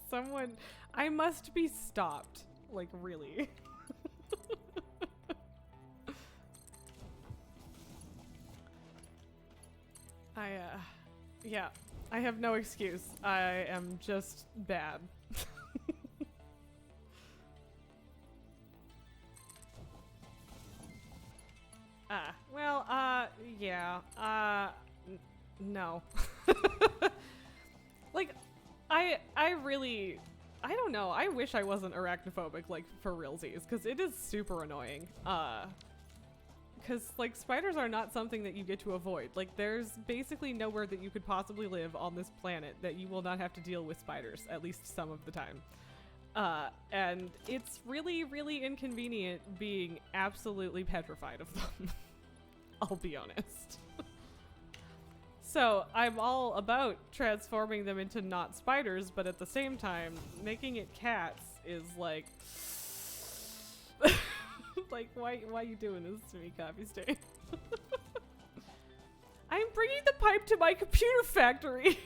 Someone... I must be stopped. Like, really. Yeah. I have no excuse. I am just bad. Yeah. No. Like, I really, I don't know. I wish I wasn't arachnophobic, like, for realsies, because it is super annoying. Because, like, spiders are not something that you get to avoid. Like, there's basically nowhere that you could possibly live on this planet that you will not have to deal with spiders, at least some of the time. And it's really, really inconvenient being absolutely petrified of them. I'll be honest. So I'm all about transforming them into not spiders, but at the same time, making it cats is like, like why you doing this to me, Coffee Stain? I'm bringing the pipe to my computer factory.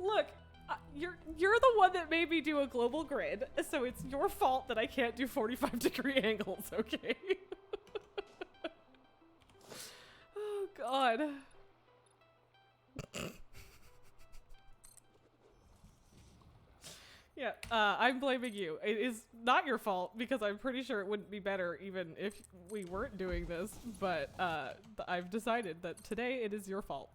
Look, you're the one that made me do a global grid, so it's your fault that I can't do 45-degree angles, okay? Oh God. Yeah, I'm blaming you. It is not your fault because I'm pretty sure it wouldn't be better even if we weren't doing this, but I've decided that today it is your fault.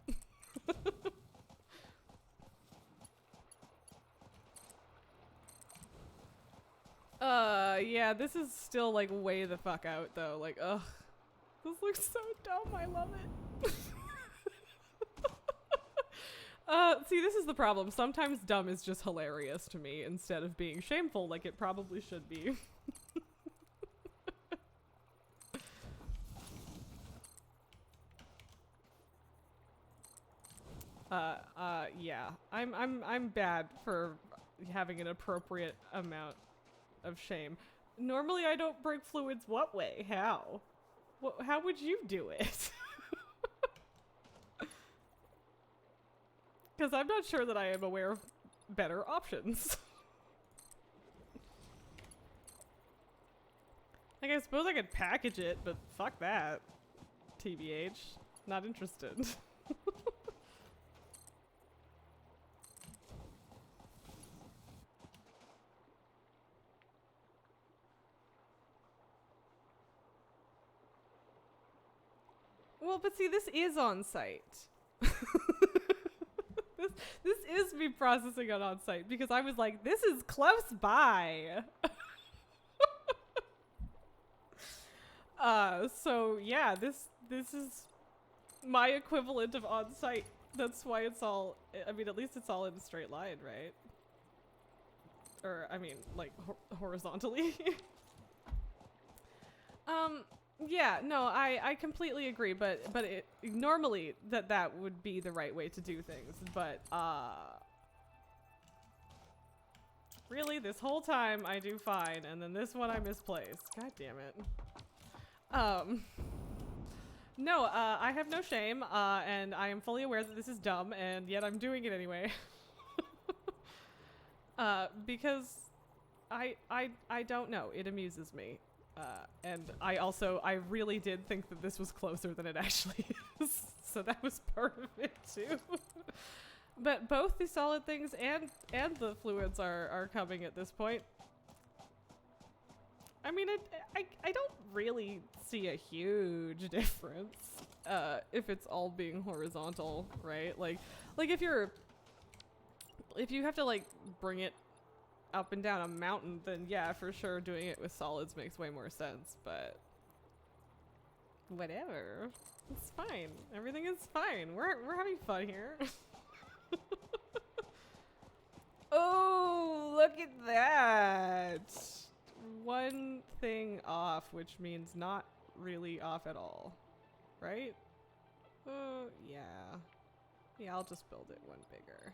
Yeah, this is still like way the fuck out though. Like, ugh. This looks so dumb. I love it. See, this is the problem. Sometimes dumb is just hilarious to me instead of being shameful like it probably should be. Yeah. I'm bad for having an appropriate amount of shame. Normally I don't break fluids what way? How? How would you do it? Because I'm not sure that I am aware of better options. Like, I suppose I could package it, but fuck that. TBH. Not interested. Well, but see, this is on site. This is me processing it on site because I was like, this is close by. So yeah, this is my equivalent of on site. That's why it's all, I mean, at least it's all in a straight line, right? Or, I mean, like, horizontally. Yeah, no, I completely agree, but normally that would be the right way to do things, but really this whole time I do fine, and then this one I misplaced. God damn it. No, I have no shame, and I am fully aware that this is dumb, and yet I'm doing it anyway. Because I don't know, it amuses me. And I really did think that this was closer than it actually is. So that was part of it too. But both the solid things and the fluids are coming at this point. I mean, I don't really see a huge difference, if it's all being horizontal, right? Like if you have to like bring it up and down a mountain, then yeah, for sure doing it with solids makes way more sense, but whatever. It's fine. Everything is fine. We're having fun here. Oh, look at that. One thing off, which means not really off at all, right? Yeah. Yeah, I'll just build it one bigger.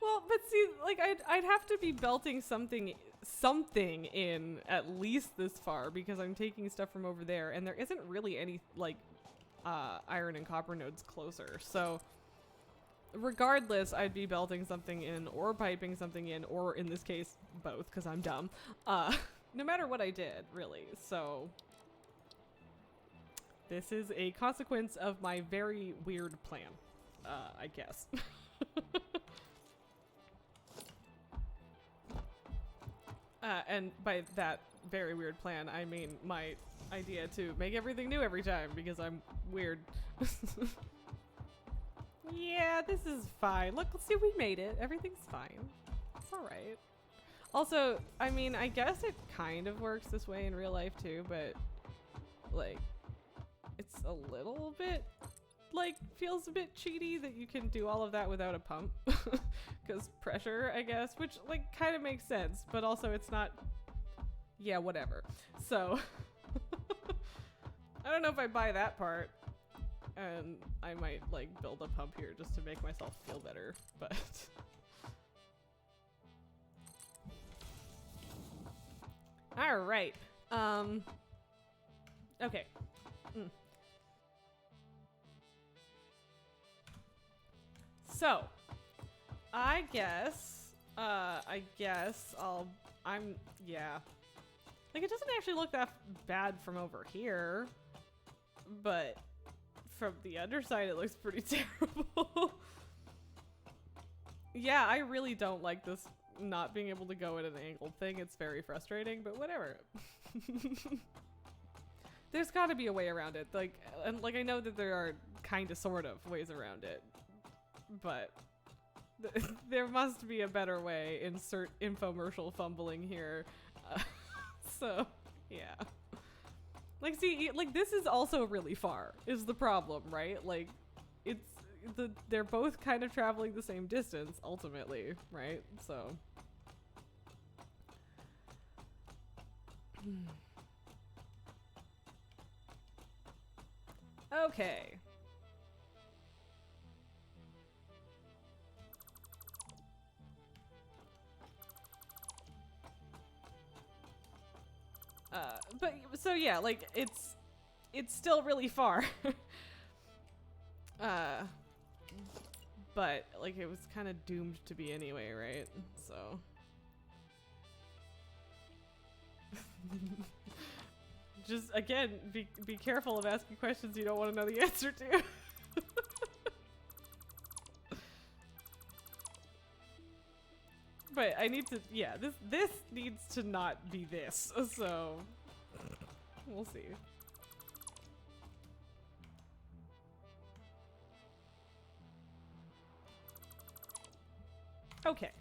Well, but see, like I'd have to be belting something in at least this far because I'm taking stuff from over there, and there isn't really any like iron and copper nodes closer. So regardless, I'd be belting something in or piping something in, or in this case, both, because I'm dumb. No matter what I did, really. So this is a consequence of my very weird plan, I guess. And by that very weird plan, I mean my idea to make everything new every time because I'm weird. Yeah, this is fine. Look, let's see, we made it. Everything's fine. It's alright. Also, I mean, I guess it kind of works this way in real life too, but like, it's a little bit, like, feels a bit cheaty that you can do all of that without a pump. Because pressure, I guess, which like kind of makes sense, but also it's not Yeah, whatever. So, I don't know if I buy that part. And I might, like, build a pump here just to make myself feel better, but... Alright. Okay. So, I guess yeah. Like, it doesn't actually look that bad from over here, but from the underside it looks pretty terrible. Yeah, I really don't like this not being able to go at an angled thing. It's very frustrating, but whatever. There's got to be a way around it. Like, and like I know that there are kind of sort of ways around it, but there must be a better way. Insert infomercial fumbling here. So, yeah. Like, see, like this is also really far is the problem, right? Like, they're both kind of traveling the same distance ultimately, right? So. Okay. But so yeah, like it's still really far. But like it was kind of doomed to be anyway, right? So. Just again, be careful of asking questions you don't want to know the answer to. But I need to, yeah, this needs to not be this, so we'll see. Okay.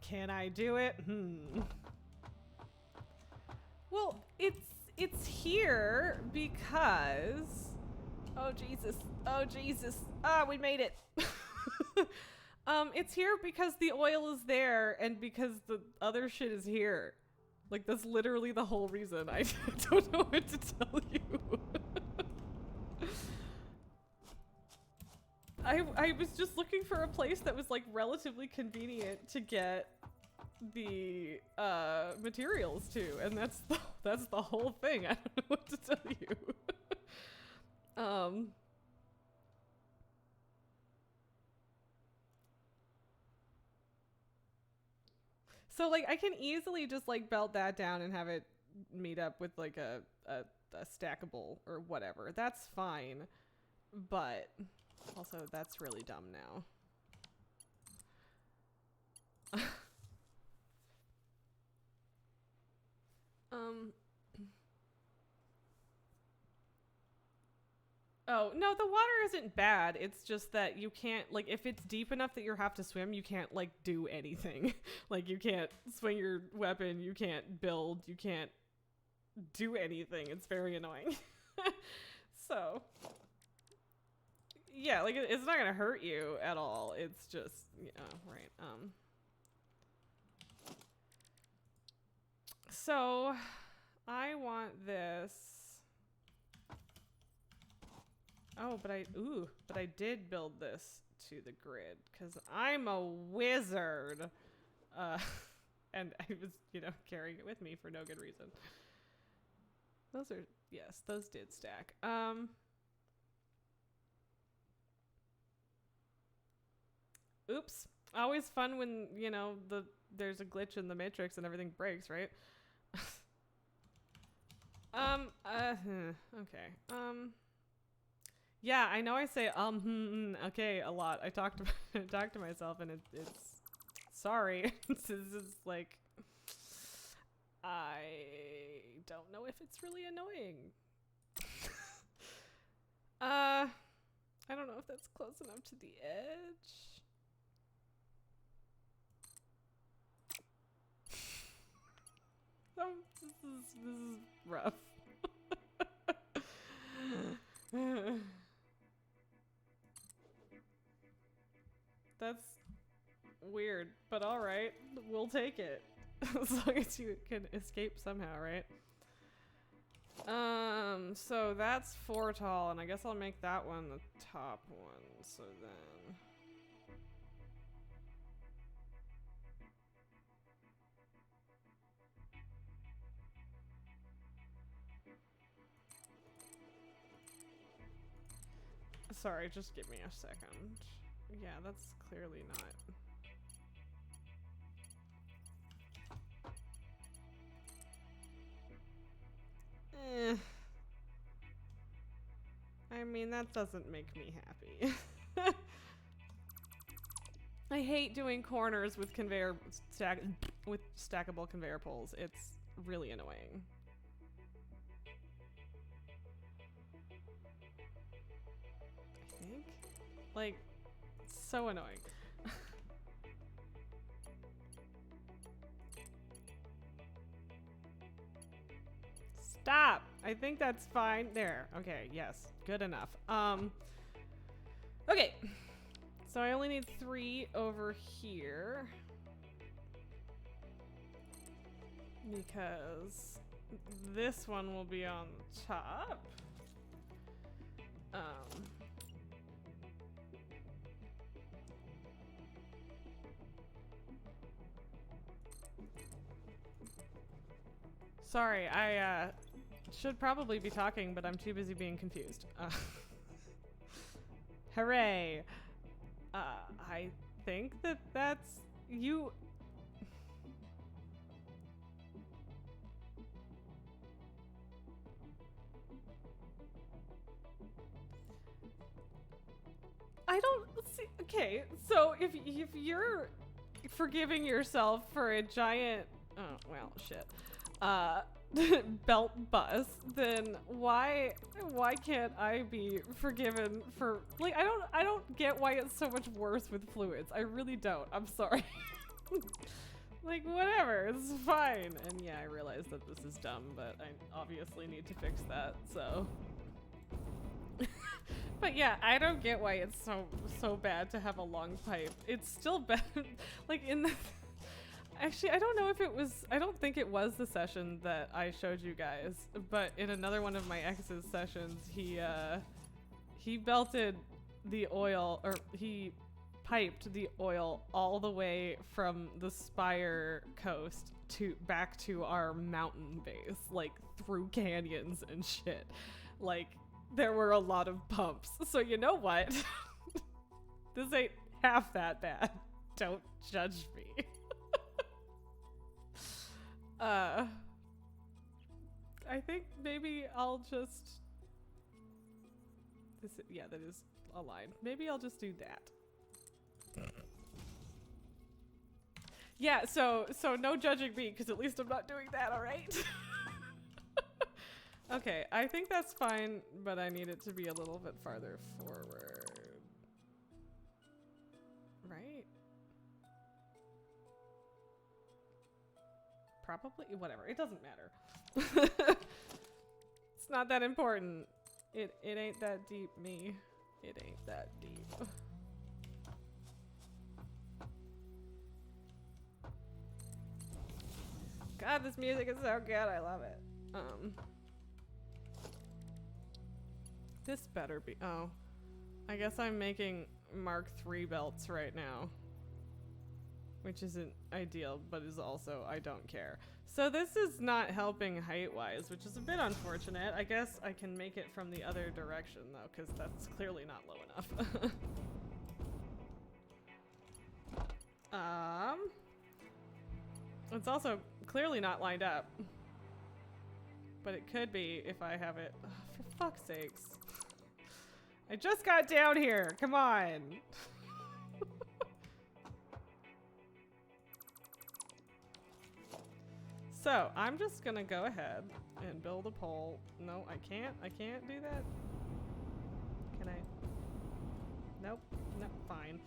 Can I do it? Well, it's here because... Oh, Jesus. Oh, Jesus. Ah, we made it. It's here because the oil is there and because the other shit is here. Like, that's literally the whole reason. I don't know what to tell you. I was just looking for a place that was, like, relatively convenient to get the materials to, and that's the whole thing. I don't know what to tell you. So like I can easily just like belt that down and have it meet up with like a stackable or whatever. That's fine, but also that's really dumb now. Oh, no, the water isn't bad. It's just that you can't, like, if it's deep enough that you have to swim, you can't, like, do anything. Like, you can't swing your weapon, you can't build, you can't do anything. It's very annoying. So, yeah, like, it's not gonna hurt you at all. It's just, right. So, I want this. Oh, but I did build this to the grid because I'm a wizard. And I was, carrying it with me for no good reason. Those did stack. Oops. Always fun when, there's a glitch in the matrix and everything breaks, right? Okay. Yeah, I know I say okay a lot. I talk to myself and it's sorry. This is like I don't know if it's really annoying. I don't know if that's close enough to the edge. This is rough. That's weird, but alright. We'll take it. As long as you can escape somehow, right? So that's 4 tall, and I guess I'll make that one the top one, so then... Sorry, just give me a second. Yeah, that's clearly not... I mean, that doesn't make me happy. I hate doing corners with stackable conveyor poles. It's really annoying. I think? Like, so annoying. Stop! I think that's fine. There. Okay, yes. Good enough. Okay. So I only need 3 over here. Because this one will be on the top. Sorry, I should probably be talking, but I'm too busy being confused. Hooray! I think that's you. I don't see. Okay, so if you're forgiving yourself for a giant, oh well, shit, belt bus, then why can't I be forgiven for, like, I don't get why it's so much worse with fluids. I really don't. I'm sorry. Like, whatever, it's fine. And yeah, I realize that this is dumb, but I obviously need to fix that, so. But yeah, I don't get why it's so bad to have a long pipe. It's still bad. Like, in the... Actually, I don't know if it was... I don't think it was the session that I showed you guys, but in another one of my ex's sessions, he belted the oil, or he piped the oil all the way from the Spire coast back to our mountain base, like through canyons and shit. Like, there were a lot of pumps. So you know what? This ain't half that bad. Don't judge me. I think maybe I'll just... yeah, that is a line. Maybe I'll just do that. Yeah, so no judging me, because at least I'm not doing that, alright? Okay, I think that's fine, but I need it to be a little bit farther forward. Right? Probably? Whatever. It doesn't matter. It's not that important. It ain't that deep, me. It ain't that deep. God, this music is so good. I love it. This better be... Oh. I guess I'm making Mark III belts right now. Which isn't ideal, but is also, I don't care. So this is not helping height-wise, which is a bit unfortunate. I guess I can make it from the other direction, though, because that's clearly not low enough. It's also clearly not lined up. But it could be if I have it... Oh, for fuck's sakes. I just got down here. Come on. So, I'm just gonna go ahead and build a pole. No, I can't. I can't do that. Can I? Nope. Nope. Fine.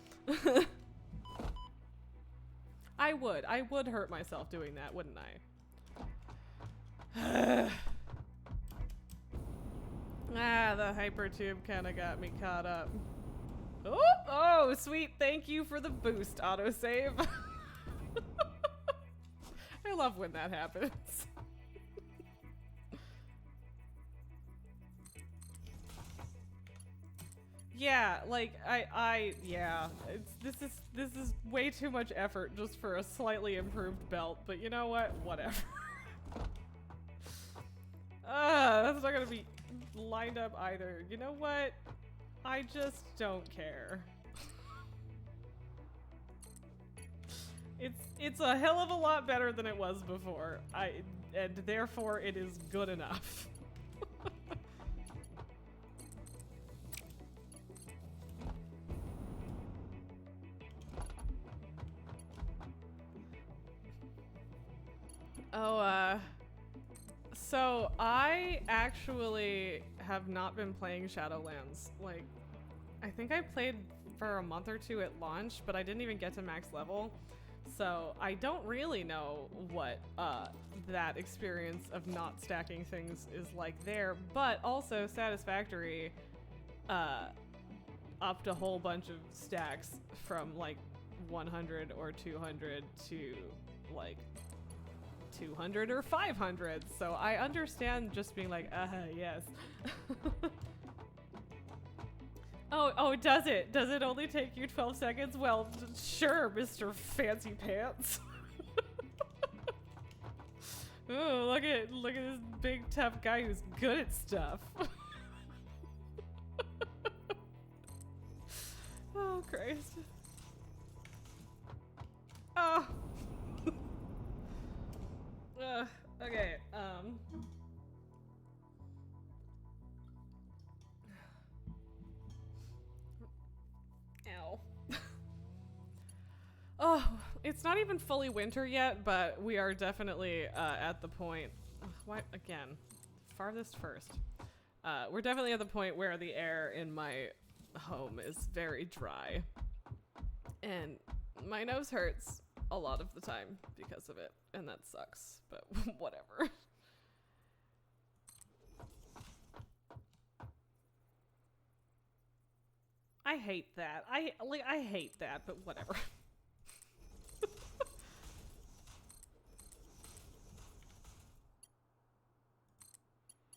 I would hurt myself doing that, wouldn't I? Ah, the hyper tube kind of got me caught up. Oh, sweet. Thank you for the boost, autosave. I love when that happens. Yeah, like yeah, this is way too much effort just for a slightly improved belt, but you know what? Whatever. That's not gonna be lined up either. You know what? I just don't care. It's a hell of a lot better than it was before. And therefore it is good enough. Oh, so I actually have not been playing Shadowlands. Like, I think I played for a month or two at launch, but I didn't even get to max level. So I don't really know what that experience of not stacking things is like there, but also Satisfactory upped a whole bunch of stacks from like 100 or 200 to like 200 or 500. So I understand just being like, yes. Oh, does it? Does it only take you 12 seconds? Well, sure, Mr. Fancy Pants. Oh, look at this big tough guy who's good at stuff. Oh, Christ. Oh. Okay, Ow. Oh, it's not even fully winter yet, but we are definitely at the point. Why again? Farthest first. We're definitely at the point where the air in my home is very dry, and my nose hurts a lot of the time because of it, and that sucks. But whatever. I hate that. I hate that, but whatever.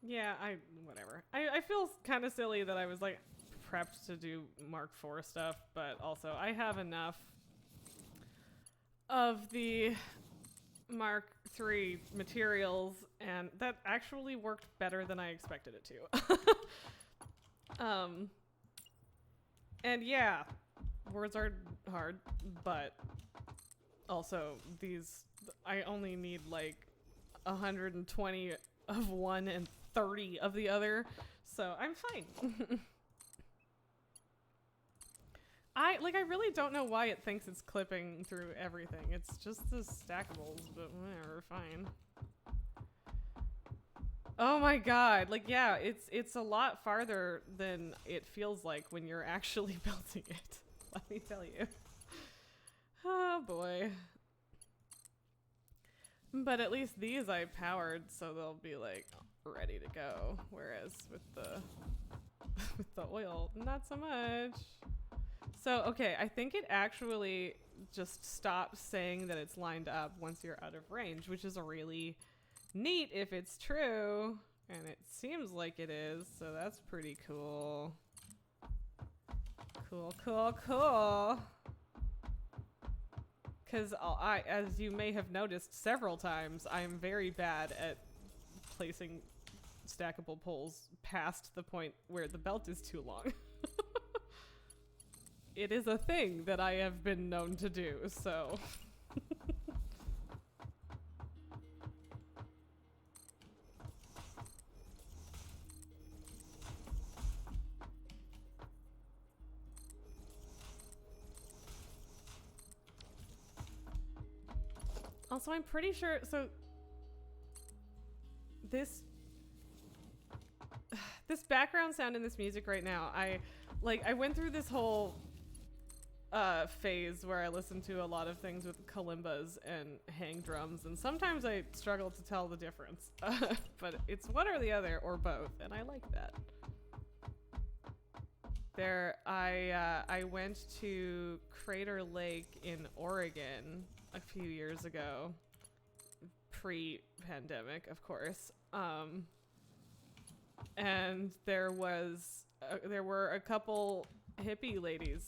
Yeah, whatever. I feel kind of silly that I was like prepped to do Mark IV stuff, but also I have enough of the Mark III materials, and that actually worked better than I expected it to. And yeah, words are hard, but also I only need like 120 of one and 30 of the other, so I'm fine. I really don't know why it thinks it's clipping through everything. It's just the stackables, but whatever, fine. Oh my god, like yeah, it's a lot farther than it feels like when you're actually building it. Let me tell you. Oh boy. But at least these I powered, so they'll be like ready to go. Whereas with the with the oil, not so much. So okay, I think it actually just stops saying that it's lined up once you're out of range, which is a really neat if it's true, and it seems like it is, so that's pretty cool. Cool. Because as you may have noticed several times, I'm very bad at placing stackable poles past the point where the belt is too long. It is a thing that I have been known to do, so... Also, I'm pretty sure, so this background sound in this music right now, I went through this whole phase where I listened to a lot of things with kalimbas and hang drums, and sometimes I struggle to tell the difference, but it's one or the other or both, and I like that. I went to Crater Lake in Oregon a few years ago, pre-pandemic, of course. And there were a couple hippie ladies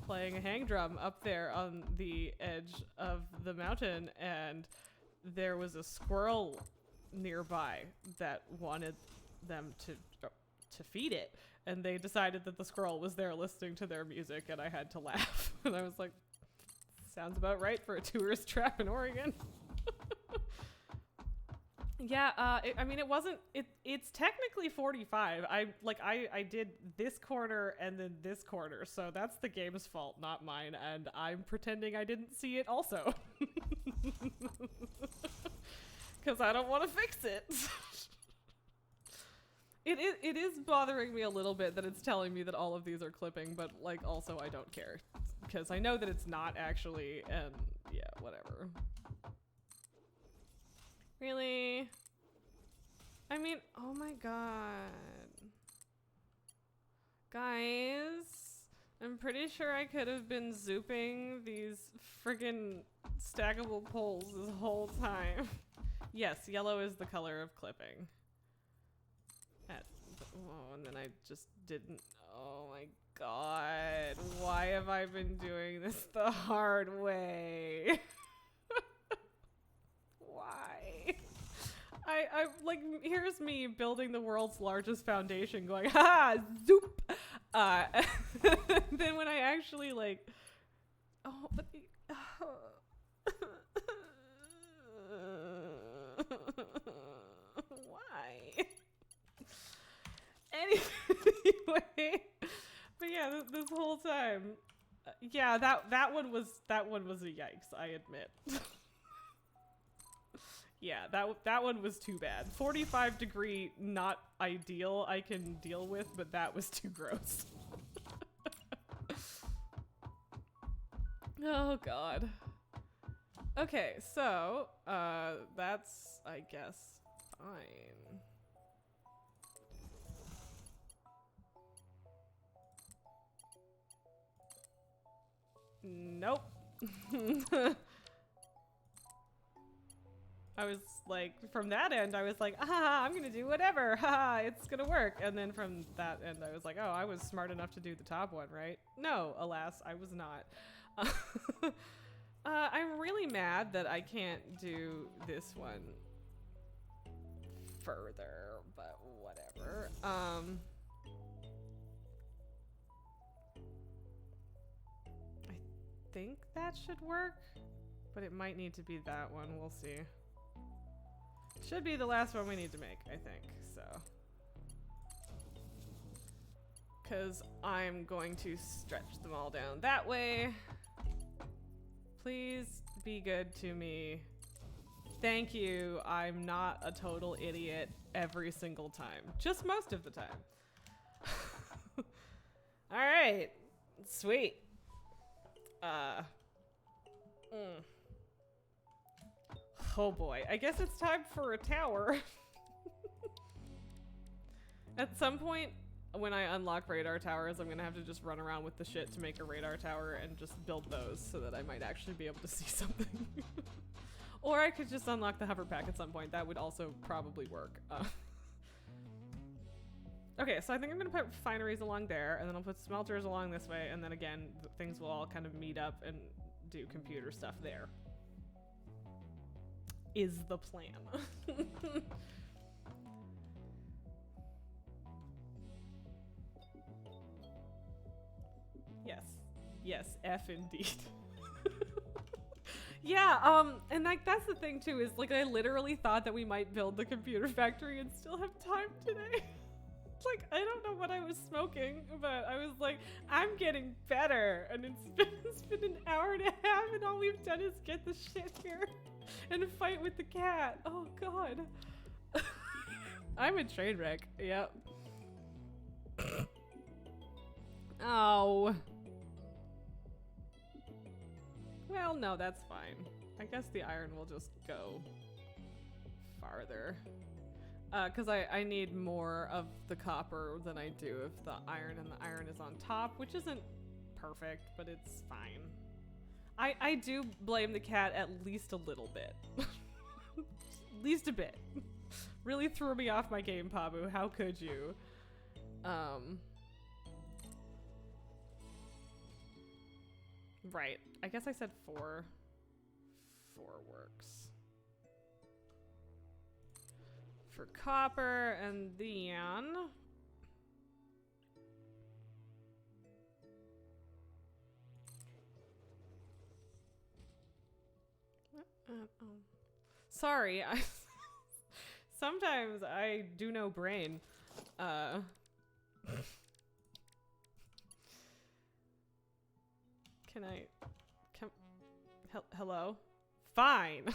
playing a hang drum up there on the edge of the mountain, and there was a squirrel nearby that wanted them to feed it, and they decided that the squirrel was there listening to their music, and I had to laugh. And I was like, sounds about right for a tourist trap in Oregon. Yeah, it's technically 45. I did this corner and then this corner, so that's the game's fault, not mine, and I'm pretending I didn't see it also. Because I don't want to fix it. It is bothering me a little bit that it's telling me that all of these are clipping, but like also I don't care. Because I know that it's not actually, and yeah, whatever. Really? I mean, oh my god. Guys, I'm pretty sure I could have been zooping these friggin' stackable poles this whole time. Yes, yellow is the color of clipping. Oh, and then I just didn't. Oh my god. Why have I been doing this the hard way? Why? I like, here's me building the world's largest foundation going, ha, zoop. Then when I actually like, oh, but why? Anyway, but yeah, this whole time, yeah, that one was a yikes, I admit. Yeah, that one was too bad. 45-degree, not ideal, I can deal with, but that was too gross. Oh god. Okay, so that's, I guess, fine. Nope. I was like, from that end, I was like, ah, I'm gonna do whatever, haha, it's gonna work. And then from that end, I was like, oh, I was smart enough to do the top one, right? No, alas, I was not. I'm really mad that I can't do this one further, but whatever. I think that should work, but it might need to be that one. We'll see. Should be the last one we need to make, I think, so. Because I'm going to stretch them all down that way. Please be good to me. Thank you. I'm not a total idiot every single time. Just most of the time. Alright. Sweet. Oh boy, I guess it's time for a tower. At some point, when I unlock radar towers, I'm gonna have to just run around with the shit to make a radar tower and just build those so that I might actually be able to see something. Or I could just unlock the hover pack at some point. That would also probably work. Okay, so I think I'm gonna put refineries along there, and then I'll put smelters along this way, and then again, things will all kind of meet up and do computer stuff there. Is the plan. Yes. Yes, F indeed. Yeah, and like that's the thing too, is like I literally thought that we might build the computer factory and still have time today. Like, I don't know what I was smoking, but I was like, I'm getting better. And it's been an hour and a half, and all we've done is get the shit here and fight with the cat. Oh god. I'm a train wreck. Yep. Oh. Well, no, that's fine. I guess the iron will just go farther. Because I need more of the copper than I do of the iron, and the iron is on top, which isn't perfect, but it's fine. I do blame the cat at least a little bit. At least a bit. Really threw me off my game, Pabu. How could you? Right. I guess I said 4. 4 works. For copper, and then... Sorry, sometimes I do no brain. Can I come? Hello? Fine.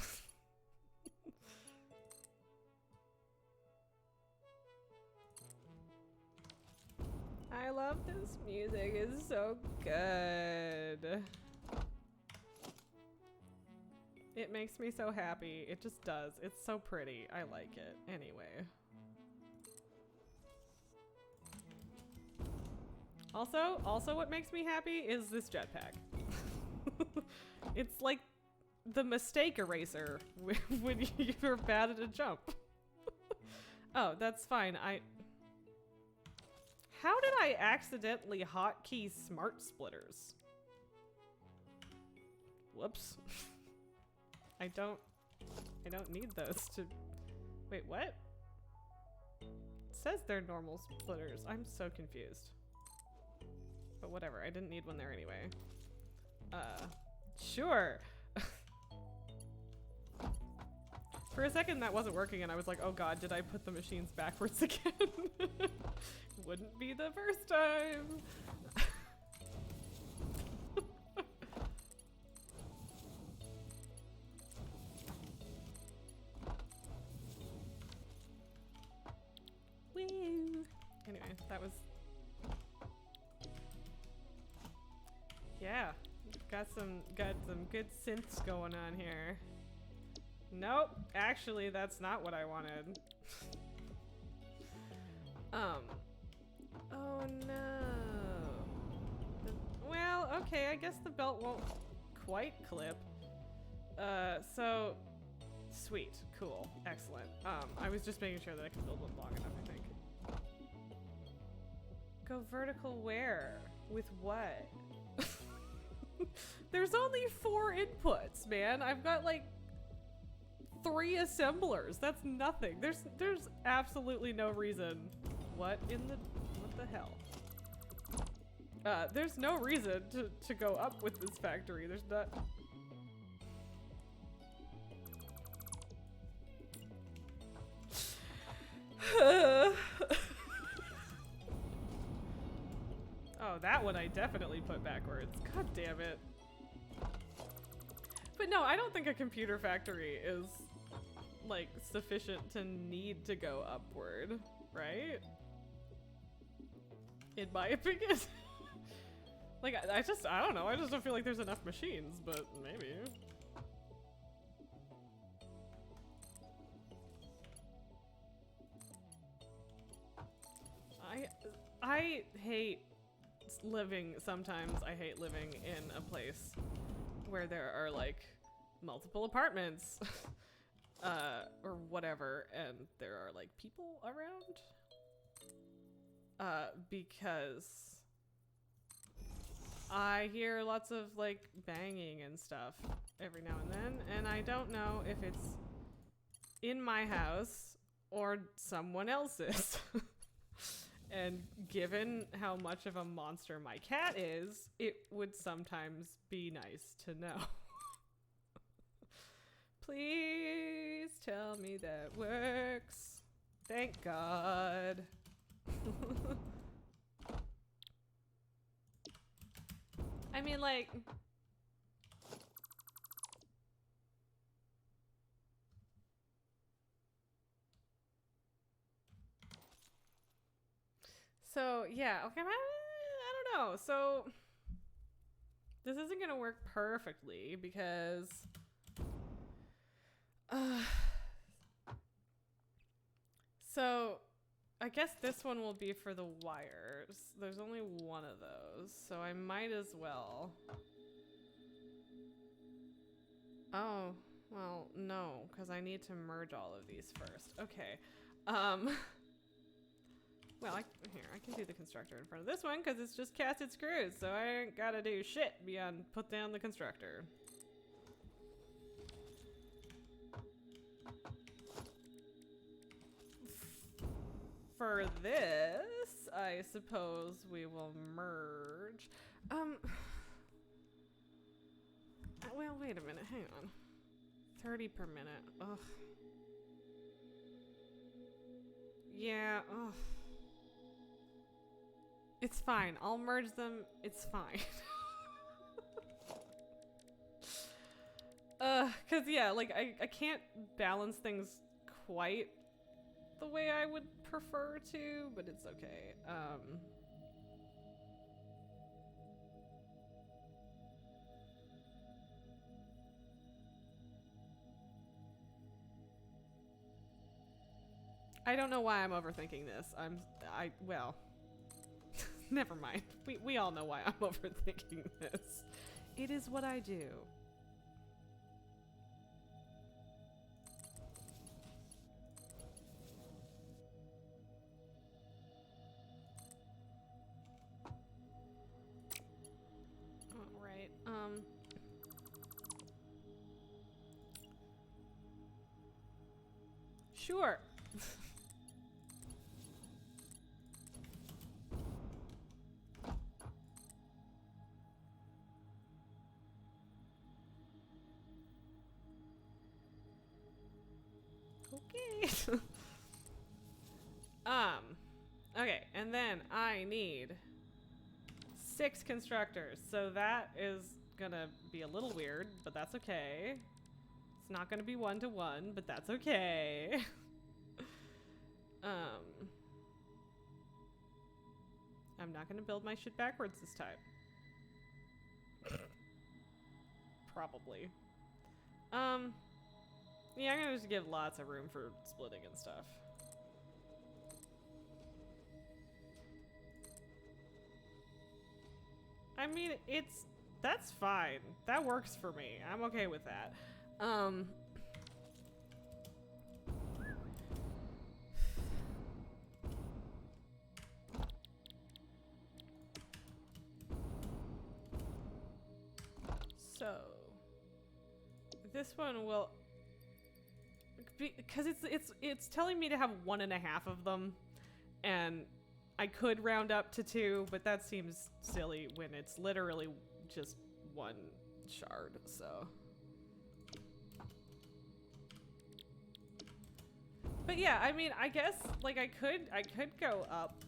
I love this music. It's so good. It makes me so happy. It just does. It's so pretty. I like it. Anyway. Also what makes me happy is this jetpack. It's like the mistake eraser when you're bad at a jump. Oh, that's fine. How did I accidentally hotkey smart splitters? Whoops. I don't need those to... Wait, what? It says they're normal splitters. I'm so confused. But whatever, I didn't need one there anyway. Sure. For a second that wasn't working and I was like, oh god, did I put the machines backwards again? Wouldn't be the first time. Woo. Anyway, that was... Yeah, got some good synths going on here. Nope, actually that's not what I wanted. Oh no. Well, okay, I guess the belt won't quite clip. So sweet, cool, excellent. I was just making sure that I could build one long enough, I think. Go vertical where? With what? There's only 4 inputs, man. I've got like 3 assemblers. That's nothing. There's absolutely no reason. What the hell? There's no reason to go up with this factory. There's not. Oh, that one I definitely put backwards. God damn it. But no, I don't think a computer factory is like sufficient to need to go upward, right? In my opinion. Like, I don't know. I just don't feel like there's enough machines, but maybe. I hate living, sometimes I hate living in a place where there are like multiple apartments or whatever, and there are like people around because I hear lots of like banging and stuff every now and then, and I don't know if it's in my house or someone else's. And given how much of a monster my cat is, it would sometimes be nice to know. Please tell me that works. Thank God. I mean, like... So, yeah, okay, I don't know. So, this isn't gonna work perfectly because... So, I guess this one will be for the wires. There's only one of those, so I might as well. Oh, well, no, because I need to merge all of these first. Okay. Well, I can do the constructor in front of this one because it's just casted screws, so I ain't gotta do shit beyond put down the constructor. For this, I suppose we will merge. Well, wait a minute, hang on. 30 per minute, ugh. Yeah, ugh. It's fine. I'll merge them. It's fine. Cause yeah, like I can't balance things quite the way I would prefer to, but it's okay. I don't know why I'm overthinking this. Well, never mind. We all know why I'm overthinking this. It is what I do. All right. Sure. Okay. Okay, and then I need 6 constructors. So that is gonna be a little weird, but that's okay. It's not gonna be 1-to-1, but that's okay. I'm not gonna build my shit backwards this time. Probably. Yeah, I'm gonna just give lots of room for splitting and stuff. I mean, that's fine. That works for me. I'm okay with that. So this one will, because it's telling me to have 1.5 of them, and I could round up to 2, but that seems silly when it's literally just 1 shard, so. But yeah, I mean, I guess, like, I could go up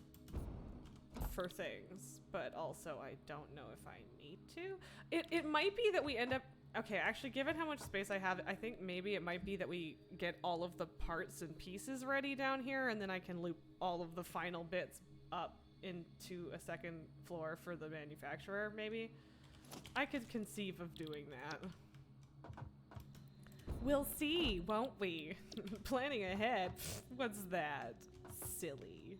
for things, but also I don't know if I need to. It might be that we end up, okay, actually, given how much space I have, I think maybe it might be that we get all of the parts and pieces ready down here, and then I can loop all of the final bits up into a second floor for the manufacturer, maybe. I could conceive of doing that. We'll see, won't we? Planning ahead. What's that? Silly.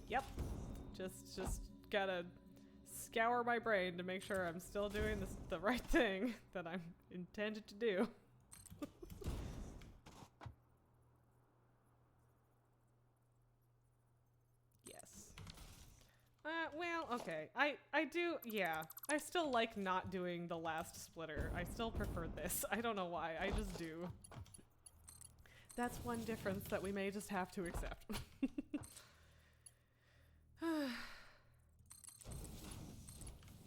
Yep. Just gotta scour my brain to make sure I'm still doing the right thing that I'm intended to do. Yes. Well, okay. I do, yeah. I still like not doing the last splitter. I still prefer this. I don't know why. I just do. That's one difference that we may just have to accept.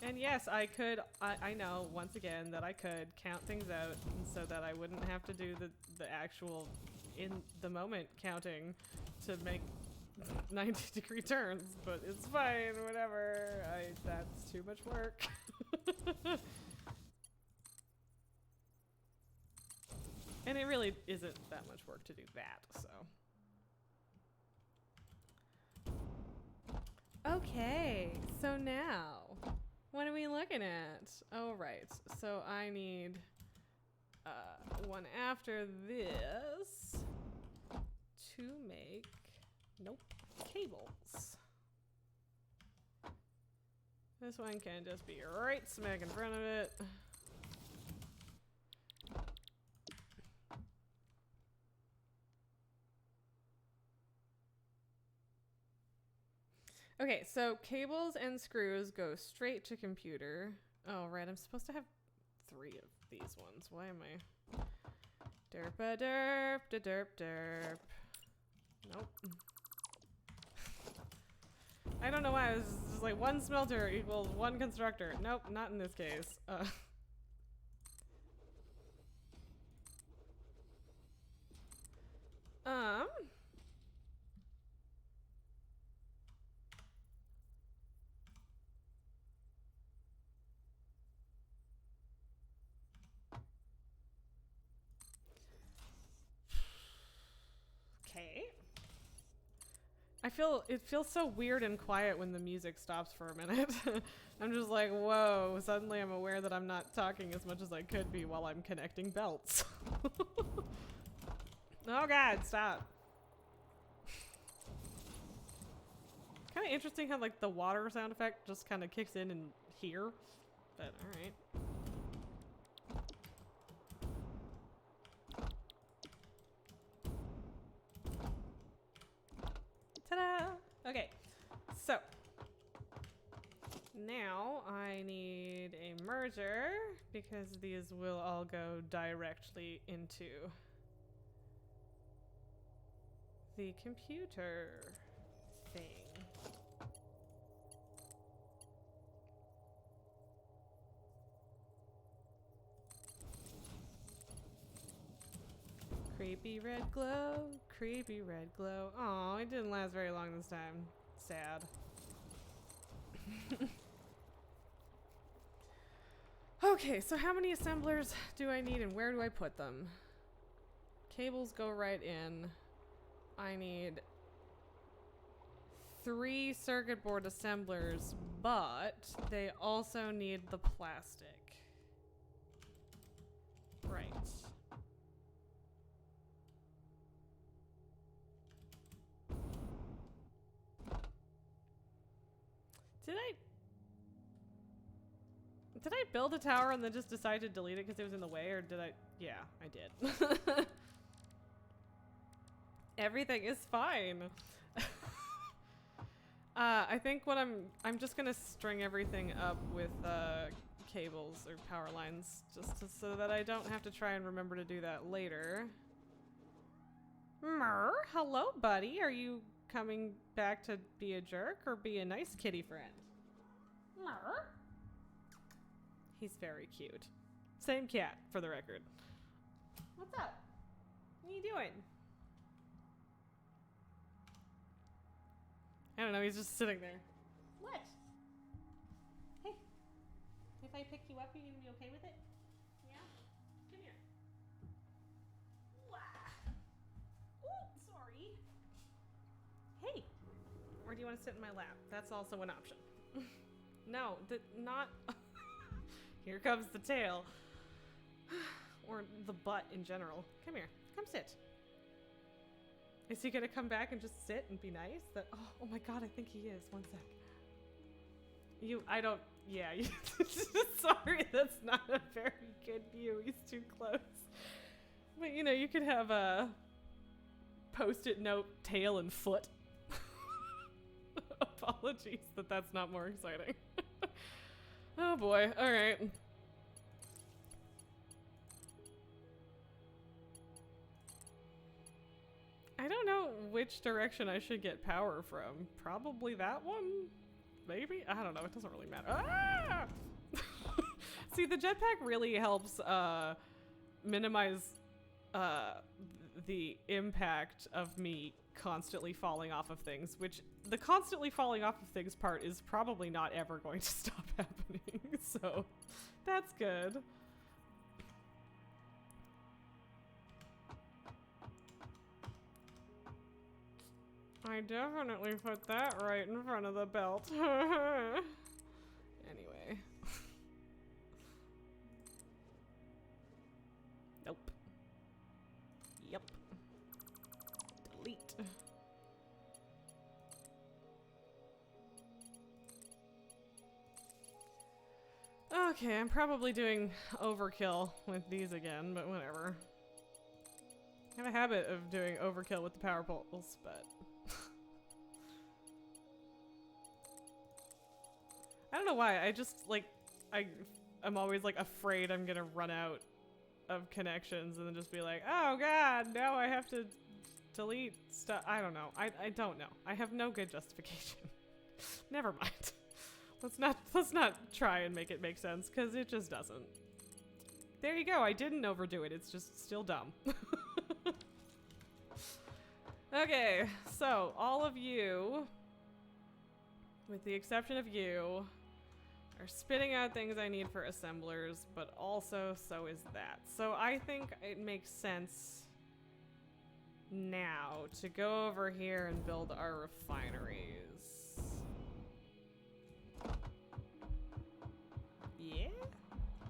And yes, I could, I know, once again, that I could count things out so that I wouldn't have to do the actual in-the-moment counting to make 90-degree turns, but it's fine, whatever. That's too much work. And it really isn't that much work to do that, so. so now, what are we looking at? Oh, right. So I need one after this to make, nope, cables. This one can just be right smack in front of it. Okay, so cables and screws go straight to computer. Oh, right, I'm supposed to have 3 of these ones. Why am I? Derp-a-derp, da-derp-derp. Nope. I don't know why, it was just like 1 smelter equals 1 constructor. Nope, not in this case. Okay. It feels so weird and quiet when the music stops for a minute. I'm just like, whoa, suddenly I'm aware that I'm not talking as much as I could be while I'm connecting belts. Oh god, stop. Kind of interesting how like the water sound effect just kind of kicks in here, but alright. Ta-da! Okay, so now I need a merger because these will all go directly into the computer thing. Creepy red glow, creepy red glow. Aw, it didn't last very long this time. Sad. Okay, so how many assemblers do I need and where do I put them? Cables go right in. I need 3 circuit board assemblers, but they also need the plastic. Right. Did I build a tower and then just decide to delete it because it was in the way, or did I? Yeah, I did. Everything is fine. I think what I'm just gonna string everything up with cables or power lines so that I don't have to try and remember to do that later. Mer, hello, buddy. Are you coming back to be a jerk or be a nice kitty friend? Mer. He's very cute. Same cat, for the record. What's up? What are you doing? I don't know, he's just sitting there. What? Hey, if I pick you up, are you gonna be okay with it? Yeah? Come here. Wah. Ooh, sorry. Hey, or do you want to sit in my lap? That's also an option. No, not... Here comes the tail. Or the butt in general. Come here. Come sit. Is he gonna come back and just sit and be nice? Oh my god, I think he is. One sec. Sorry, that's not a very good view. He's too close. But you know, you could have a post-it note, tail and foot. Apologies that that's not more exciting. Oh boy, alright. I don't know which direction I should get power from. Probably that one? Maybe? I don't know, it doesn't really matter. Ah! See, the jetpack really helps minimize the impact of me constantly falling off of things, which the constantly falling off of things part is probably not ever going to stop happening, so that's good. I definitely put that right in front of the belt. Anyway. Nope. Yep. Delete. Okay, I'm probably doing overkill with these again, but whatever. I have a habit of doing overkill with the power poles, but... I don't know why, I just, like, I'm always, like, afraid I'm gonna run out of connections and then just be like, oh god, now I have to delete stuff. I don't know. I don't know. I have no good justification. Never mind. Let's not try and make it make sense, because it just doesn't. There you go, I didn't overdo it, it's just still dumb. Okay, so all of you, with the exception of you, are spitting out things I need for assemblers, but also so is that. So I think it makes sense now to go over here and build our refineries. Yeah?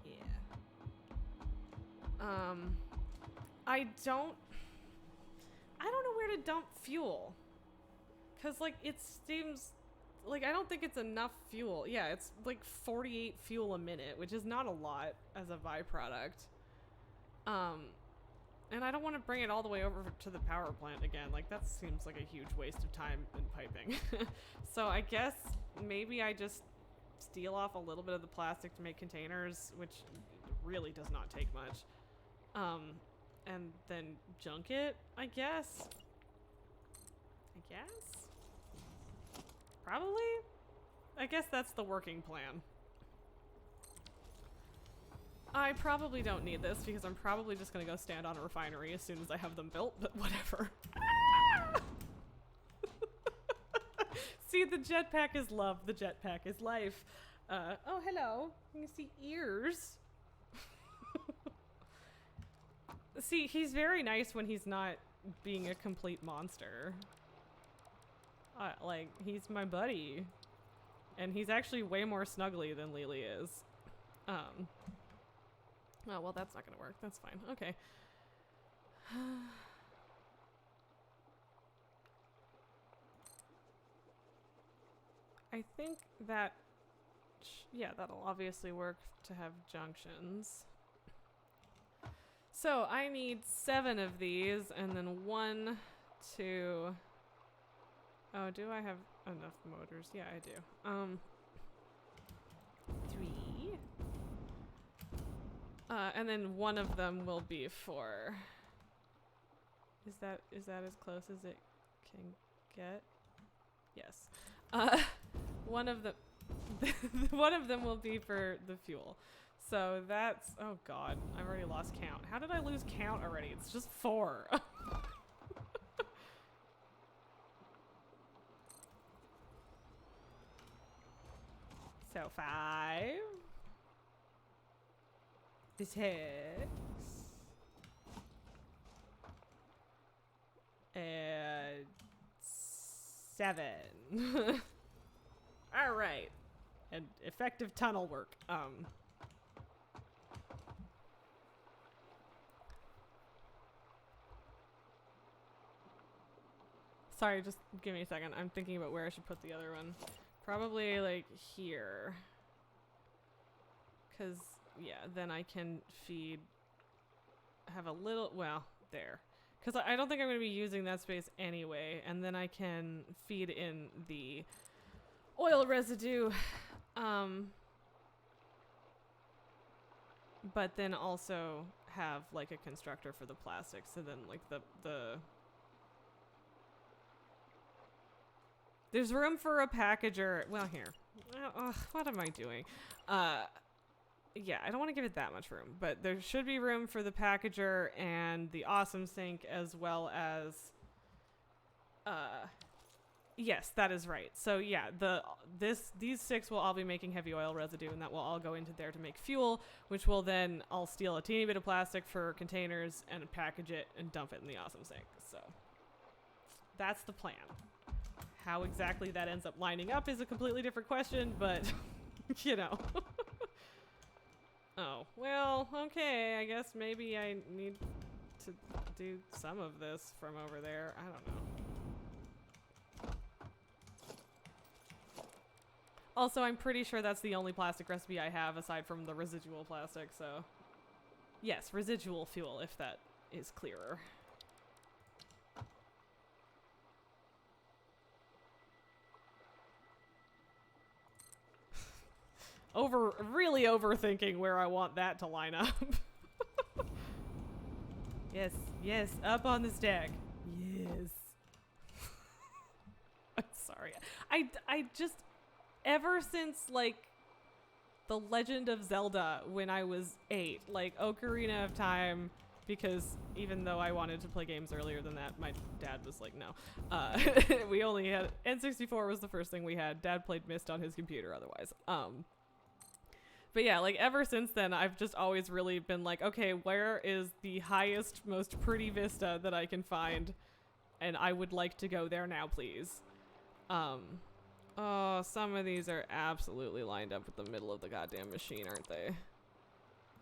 Yeah. I don't know where to dump fuel. 'Cause, like, it seems... Like, I don't think it's enough fuel. Yeah, it's like 48 fuel a minute, which is not a lot as a byproduct. And I don't want to bring it all the way over to the power plant again. Like, that seems like a huge waste of time in piping. So I guess maybe I just steal off a little bit of the plastic to make containers, which really does not take much. And then junk it, I guess. Probably? I guess that's the working plan. I probably don't need this because I'm probably just gonna go stand on a refinery as soon as I have them built, but whatever. See, the jetpack is love, the jetpack is life. Oh, hello. You can see ears. See, he's very nice when he's not being a complete monster. Like, he's my buddy. And he's actually way more snuggly than Lily is. Oh, well, that's not gonna work. That's fine. Okay. I think that... yeah, that'll obviously work to have junctions. So, I need 7 of these, and then 1, 2... Oh, do I have enough motors? Yeah, I do. 3. And then 1 of them will be for... Is that as close as it can get? Yes. 1 of the... one of them will be for the fuel. So that's... Oh god, I've already lost count. How did I lose count already? It's just 4. So 5, 6, and 7. All right, and effective tunnel work. Sorry, just give me a second. I'm thinking about where I should put the other one. Probably like here. 'Cause yeah, then I can feed, have a little, well, there. 'Cause I don't think I'm gonna be using that space anyway, and then I can feed in the oil residue. But then also have like a constructor for the plastic, so then like the there's room for a packager. Well, here. What am I doing? Yeah, I don't want to give it that much room, but there should be room for the packager and the awesome sink, as well as... yes, that is right. So yeah, these 6 will all be making heavy oil residue, and that will all go into there to make fuel, which will then, I'll steal a teeny bit of plastic for containers and package it and dump it in the awesome sink. So that's the plan. How exactly that ends up lining up is a completely different question, but, you know. Oh, well, okay, I guess maybe I need to do some of this from over there. I don't know. Also, I'm pretty sure that's the only plastic recipe I have aside from the residual plastic, so... Yes, residual fuel, if that is clearer. Really overthinking where I want that to line up. Yes, yes, up on the stack. Yes. I'm sorry. I just, ever since, like, The Legend of Zelda when I was 8, like, Ocarina of Time, because even though I wanted to play games earlier than that, my dad was like, no. We only had, N64 was the first thing we had. Dad played Myst on his computer otherwise. But yeah, like ever since then, I've just always really been like, okay, where is the highest, most pretty vista that I can find? And I would like to go there now, please. Oh, some of these are absolutely lined up with the middle of the goddamn machine, aren't they?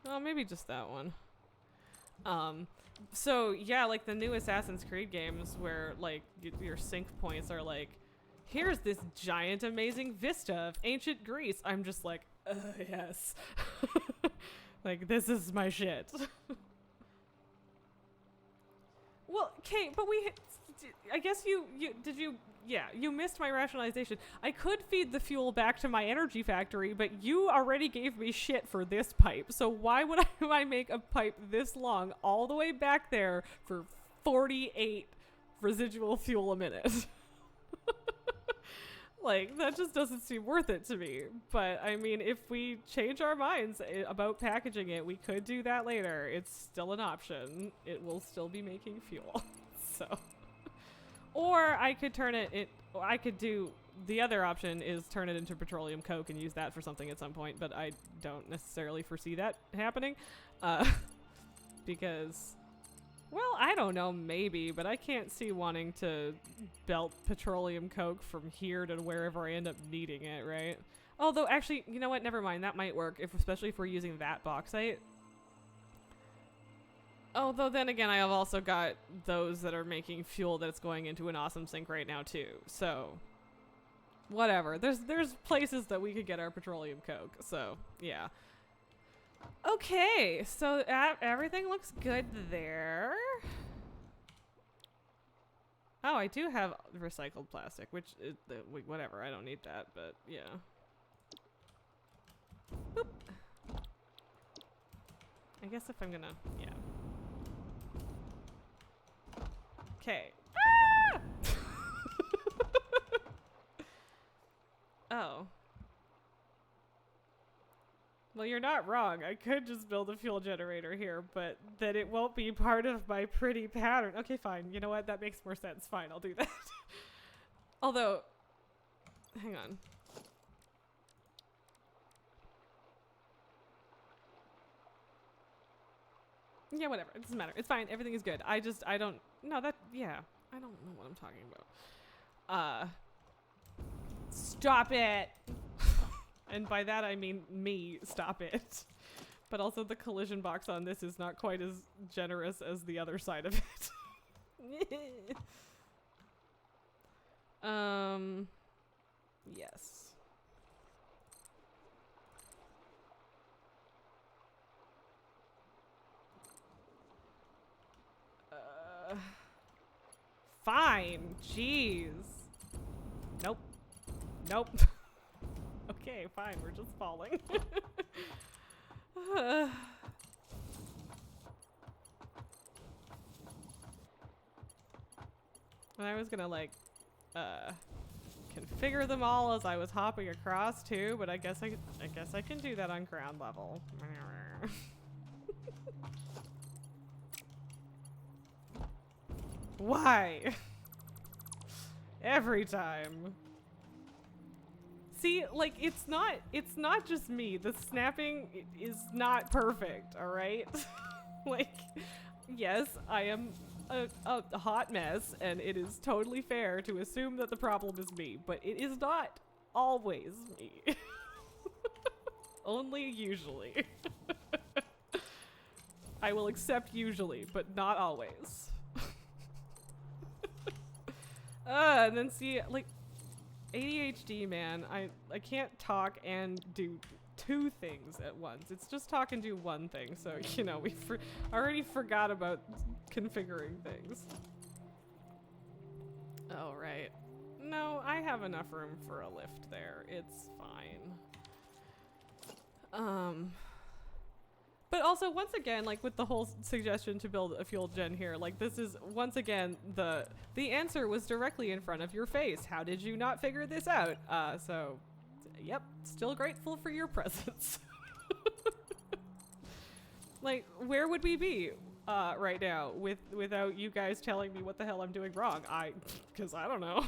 Oh, maybe just that one. So yeah, like the new Assassin's Creed games where like your sync points are like, here's this giant amazing vista of ancient Greece. I'm just like, yes. Like, this is my shit. Well, Kate, but I guess you missed my rationalization. I could feed the fuel back to my energy factory, but you already gave me shit for this pipe. So why would I make a pipe this long all the way back there for 48 residual fuel a minute? Like, that just doesn't seem worth it to me. But, I mean, if we change our minds about packaging it, we could do that later. It's still an option. It will still be making fuel. So. Or I could I could do, the other option is turn it into petroleum coke and use that for something at some point, but I don't necessarily foresee that happening. Because... Well, I don't know, maybe, but I can't see wanting to belt petroleum coke from here to wherever I end up needing it, right? Although, actually, you know what? Never mind. That might work, especially if we're using that bauxite. Although, then again, I have also got those that are making fuel that's going into an awesome sink right now, too. So, whatever. There's places that we could get our petroleum coke, so, yeah. Okay, so everything looks good there. Oh, I do have recycled plastic, which is whatever. I don't need that, but yeah. Boop. I guess if I'm gonna, yeah. Okay. Ah! Oh. Well, you're not wrong. I could just build a fuel generator here, but then it won't be part of my pretty pattern. Okay, fine. You know what? That makes more sense. Fine, I'll do that. Although, hang on. Yeah, whatever. It doesn't matter. It's fine. Everything is good. I don't know what I'm talking about. Stop it! And by that I mean me, stop it. But also the collision box on this is not quite as generous as the other side of it. Yes. Fine. Jeez. Nope. Nope. Okay, fine, we're just falling. And I was gonna like configure them all as I was hopping across too, but I guess I can do that on ground level. Why? Every time. See, like, it's not just me. The snapping is not perfect, all right? Like, yes, I am a hot mess, and it is totally fair to assume that the problem is me, but it is not always me. Only usually. I will accept usually, but not always. And then see, like, ADHD, man, I can't talk and do two things at once. It's just talk and do one thing, so, you know, we already forgot about configuring things. Oh, right. No, I have enough room for a lift there. It's fine. But also, once again, like with the whole suggestion to build a fuel gen here, like this is, once again, the answer was directly in front of your face. How did you not figure this out? So, yep, still grateful for your presence. Like, where would we be right now without you guys telling me what the hell I'm doing wrong? Because I don't know.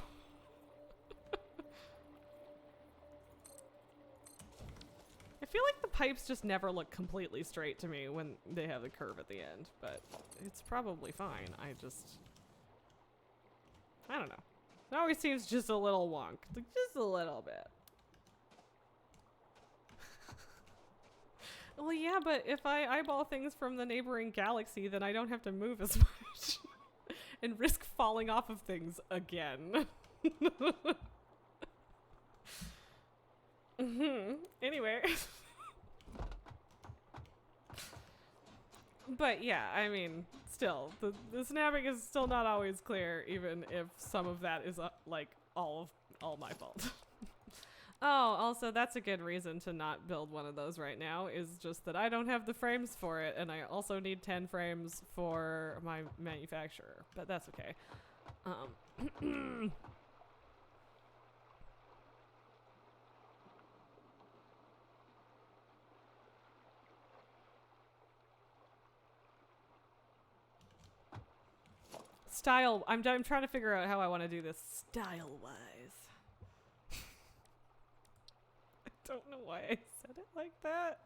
I feel like the pipes just never look completely straight to me when they have the curve at the end, but it's probably fine. I don't know. It always seems just a little wonk. Like, just a little bit. Well, yeah, but if I eyeball things from the neighboring galaxy, then I don't have to move as much. And risk falling off of things again. Anyway. But yeah, I mean, still, the snapping is still not always clear, even if some of that is like all my fault. Oh, also that's a good reason to not build one of those right now, is just that I don't have the frames for it, and I also need 10 frames for my manufacturer, but that's okay. Style, I'm trying to figure out how I want to do this style-wise. I don't know why I said it like that.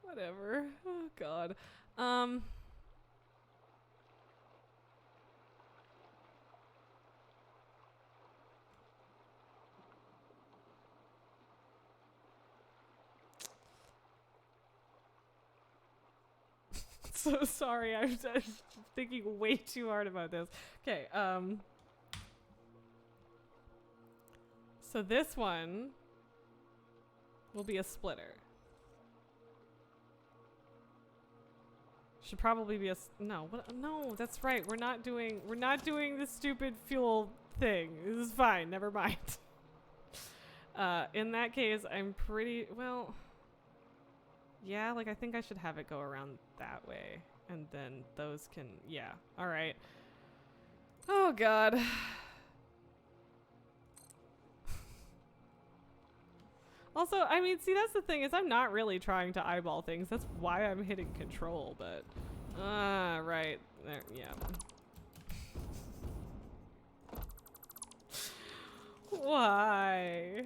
Whatever. Oh, God. So sorry, I'm thinking way too hard about this. Okay, so this one will be a splitter. Should probably be no, what, no, that's right. We're not doing the stupid fuel thing. This is fine, never mind. In that case, I'm pretty, well, yeah, like I think I should have it go around that way. And then those can, yeah, all right. Oh, God. Also, I mean, see, that's the thing, is I'm not really trying to eyeball things. That's why I'm hitting control, but, right, there, yeah. Why?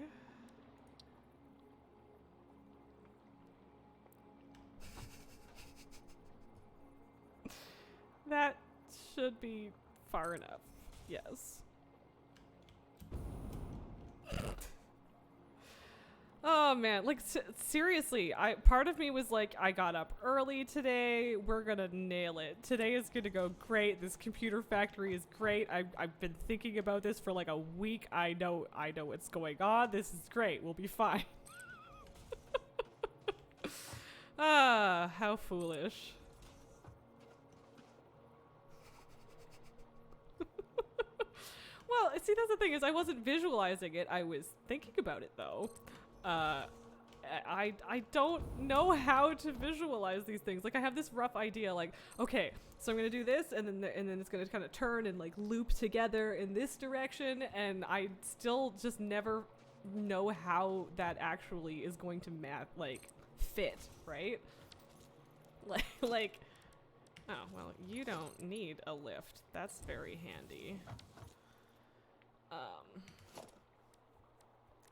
That should be far enough, yes. Oh man, like seriously, part of me was like, I got up early today. We're gonna nail it. Today is gonna go great. This computer factory is great. I've been thinking about this for like a week. I know what's going on. This is great. We'll be fine. Ah, how foolish. Well, see, that's the thing, is I wasn't visualizing it. I was thinking about it though. I don't know how to visualize these things. Like I have this rough idea, like, okay, so I'm gonna do this, and then it's gonna kind of turn and like loop together in this direction, and I still just never know how that actually is going to fit, right? Like, oh well, you don't need a lift. That's very handy.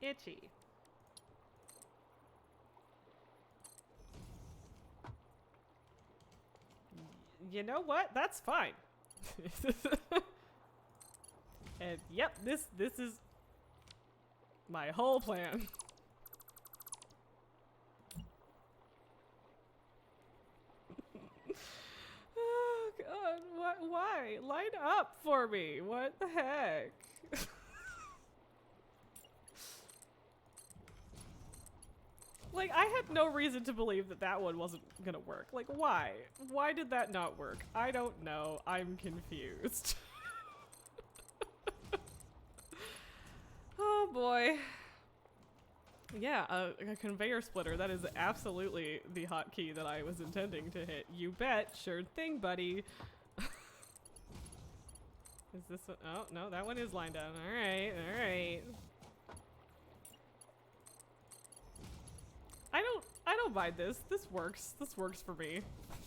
Itchy. You know what? That's fine. And yep, this is my whole plan. Oh god, why? Line up for me. What the heck? Like, I had no reason to believe that that one wasn't gonna work. Like, why? Why did that not work? I don't know. I'm confused. Oh boy. Yeah, a conveyor splitter. That is absolutely the hotkey that I was intending to hit. You bet. Sure thing, buddy. Is this one? Oh, no, that one is lined up. Alright, alright. I don't mind this. This works. This works for me.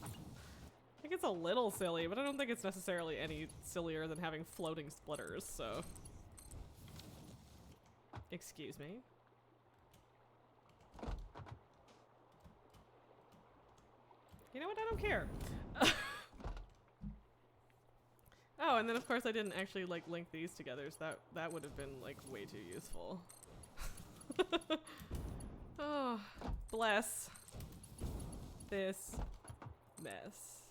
I think it's a little silly, but I don't think it's necessarily any sillier than having floating splitters, so. Excuse me. You know what? I don't care. Oh, and then of course I didn't actually like link these together, so that would have been like way too useful. Oh, bless this mess.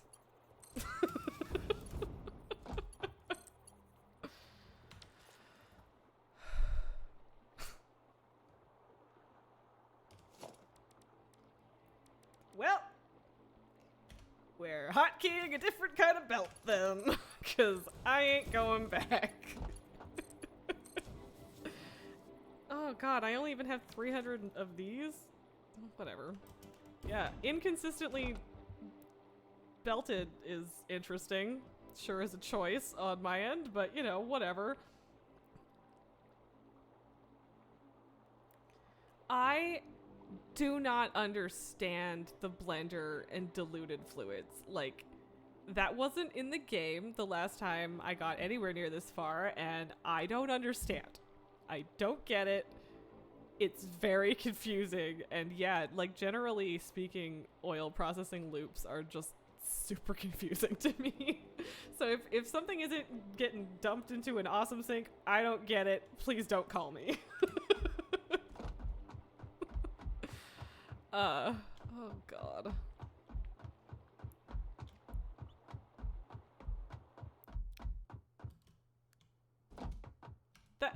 Well, we're hotkeying a different kind of belt then, because I ain't going back. Oh god, I only even have 300 of these? Whatever. Yeah, inconsistently belted is interesting. Sure is a choice on my end, but you know, whatever. I do not understand the blender and diluted fluids. Like, that wasn't in the game the last time I got anywhere near this far, and I don't understand. I don't get it. It's very confusing, and yeah, like, generally speaking, oil processing loops are just super confusing to me. So if something isn't getting dumped into an awesome sink, I don't get it. Please don't call me. Oh god.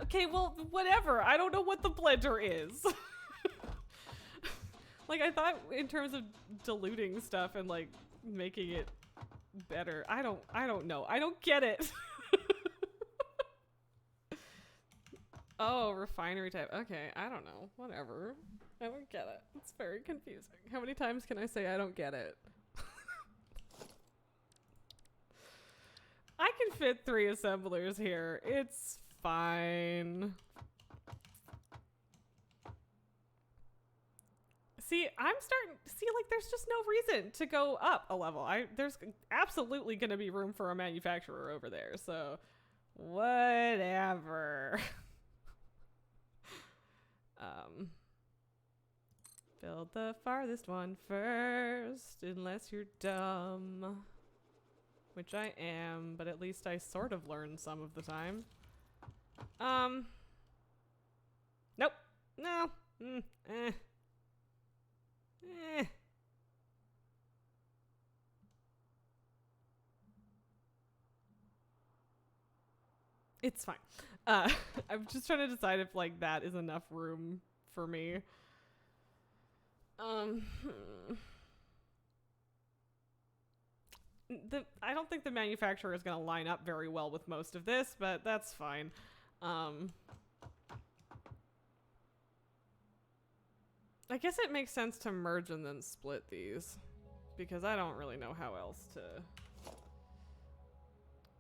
Okay, well, whatever. I don't know what the blender is. Like, I thought in terms of diluting stuff and like making it better. I don't know. I don't get it. Oh, refinery type. Okay, I don't know. Whatever. I don't get it. It's very confusing. How many times can I say I don't get it? I can fit 3 assemblers here. It's fine. See, I'm starting to see, like, there's just no reason to go up a level. There's absolutely going to be room for a manufacturer over there, so whatever. Build the farthest one first, unless you're dumb. Which I am, but at least I sort of learn some of the time. Nope. No. It's fine. I'm just trying to decide if, like, that is enough room for me. I don't think the manufacturer is going to line up very well with most of this, but that's fine. I guess it makes sense to merge and then split these, because I don't really know how else to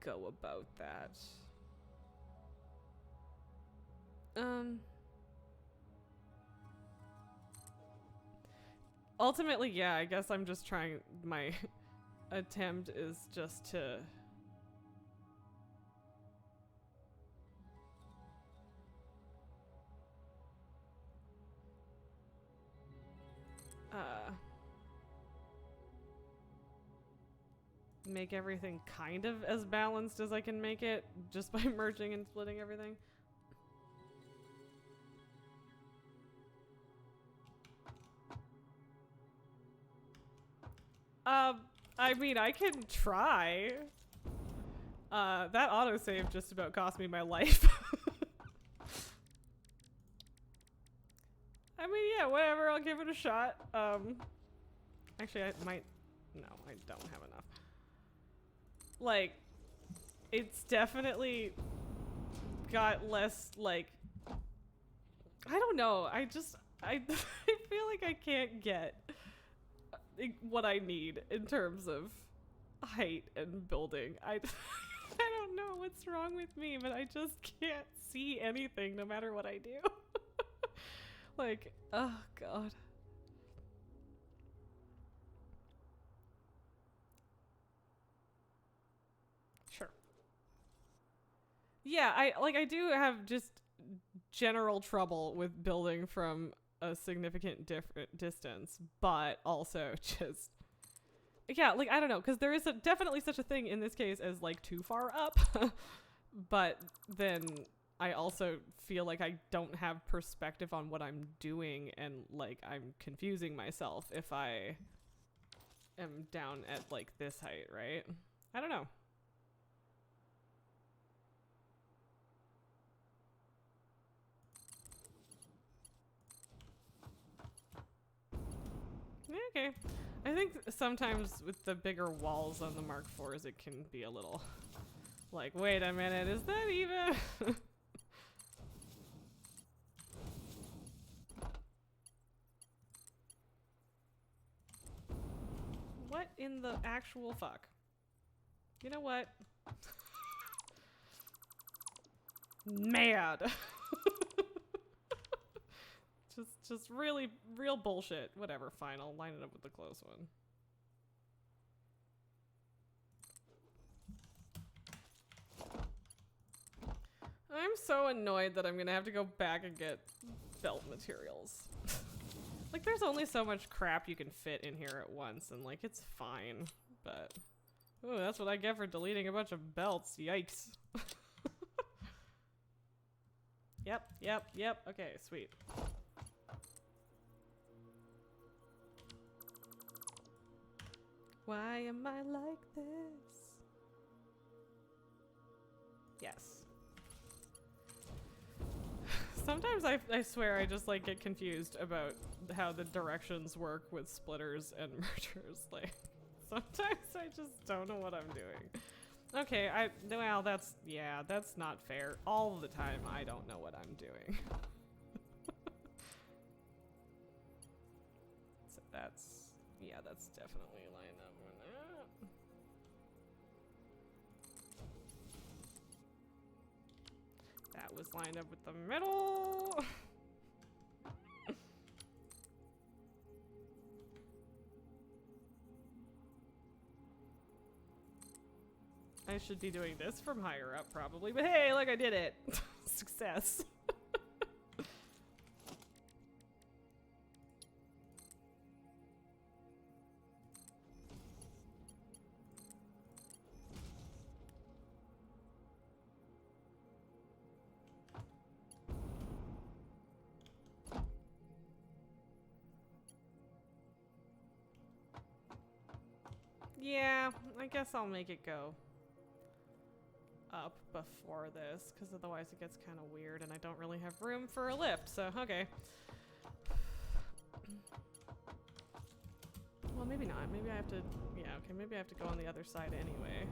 go about that. Ultimately, yeah, I guess I'm just trying, my attempt is just to make everything kind of as balanced as I can make it just by merging and splitting everything. I mean, I can try. That autosave just about cost me my life. I mean, yeah, whatever, I'll give it a shot. Actually, I might... No, I don't have enough. Like, it's definitely got less, like... I don't know, I feel like I can't get what I need in terms of height and building. I don't know what's wrong with me, but I just can't see anything no matter what I do. Like, oh god. Sure. Yeah, I do have just general trouble with building from a significant different distance, but also just yeah, like I don't know, because there is definitely such a thing in this case as like too far up, but then I also feel like I don't have perspective on what I'm doing, and like I'm confusing myself if I am down at like this height, right? I don't know. Okay. I think sometimes with the bigger walls on the Mark IVs, it can be a little like, wait a minute, is that even? What in the actual fuck? You know what? Mad. Just really, real bullshit. Whatever, fine, I'll line it up with the close one. I'm so annoyed that I'm gonna have to go back and get belt materials. Like, there's only so much crap you can fit in here at once, and like, it's fine, but... Ooh, that's what I get for deleting a bunch of belts, yikes. Yep, okay, sweet. Why am I like this? Yes. Sometimes I swear I just like get confused about how the directions work with splitters and mergers. Like, sometimes I just don't know what I'm doing. Okay, well, that's not fair. All the time I don't know what I'm doing. So that's definitely lined up with that. That was lined up with the middle. I should be doing this from higher up probably, but hey, look, I did it. Success. Yeah, I guess I'll make it go up before this, because otherwise it gets kind of weird and I don't really have room for a lift, so okay. Well, maybe not. Maybe I have to, yeah, okay, maybe I have to go on the other side anyway.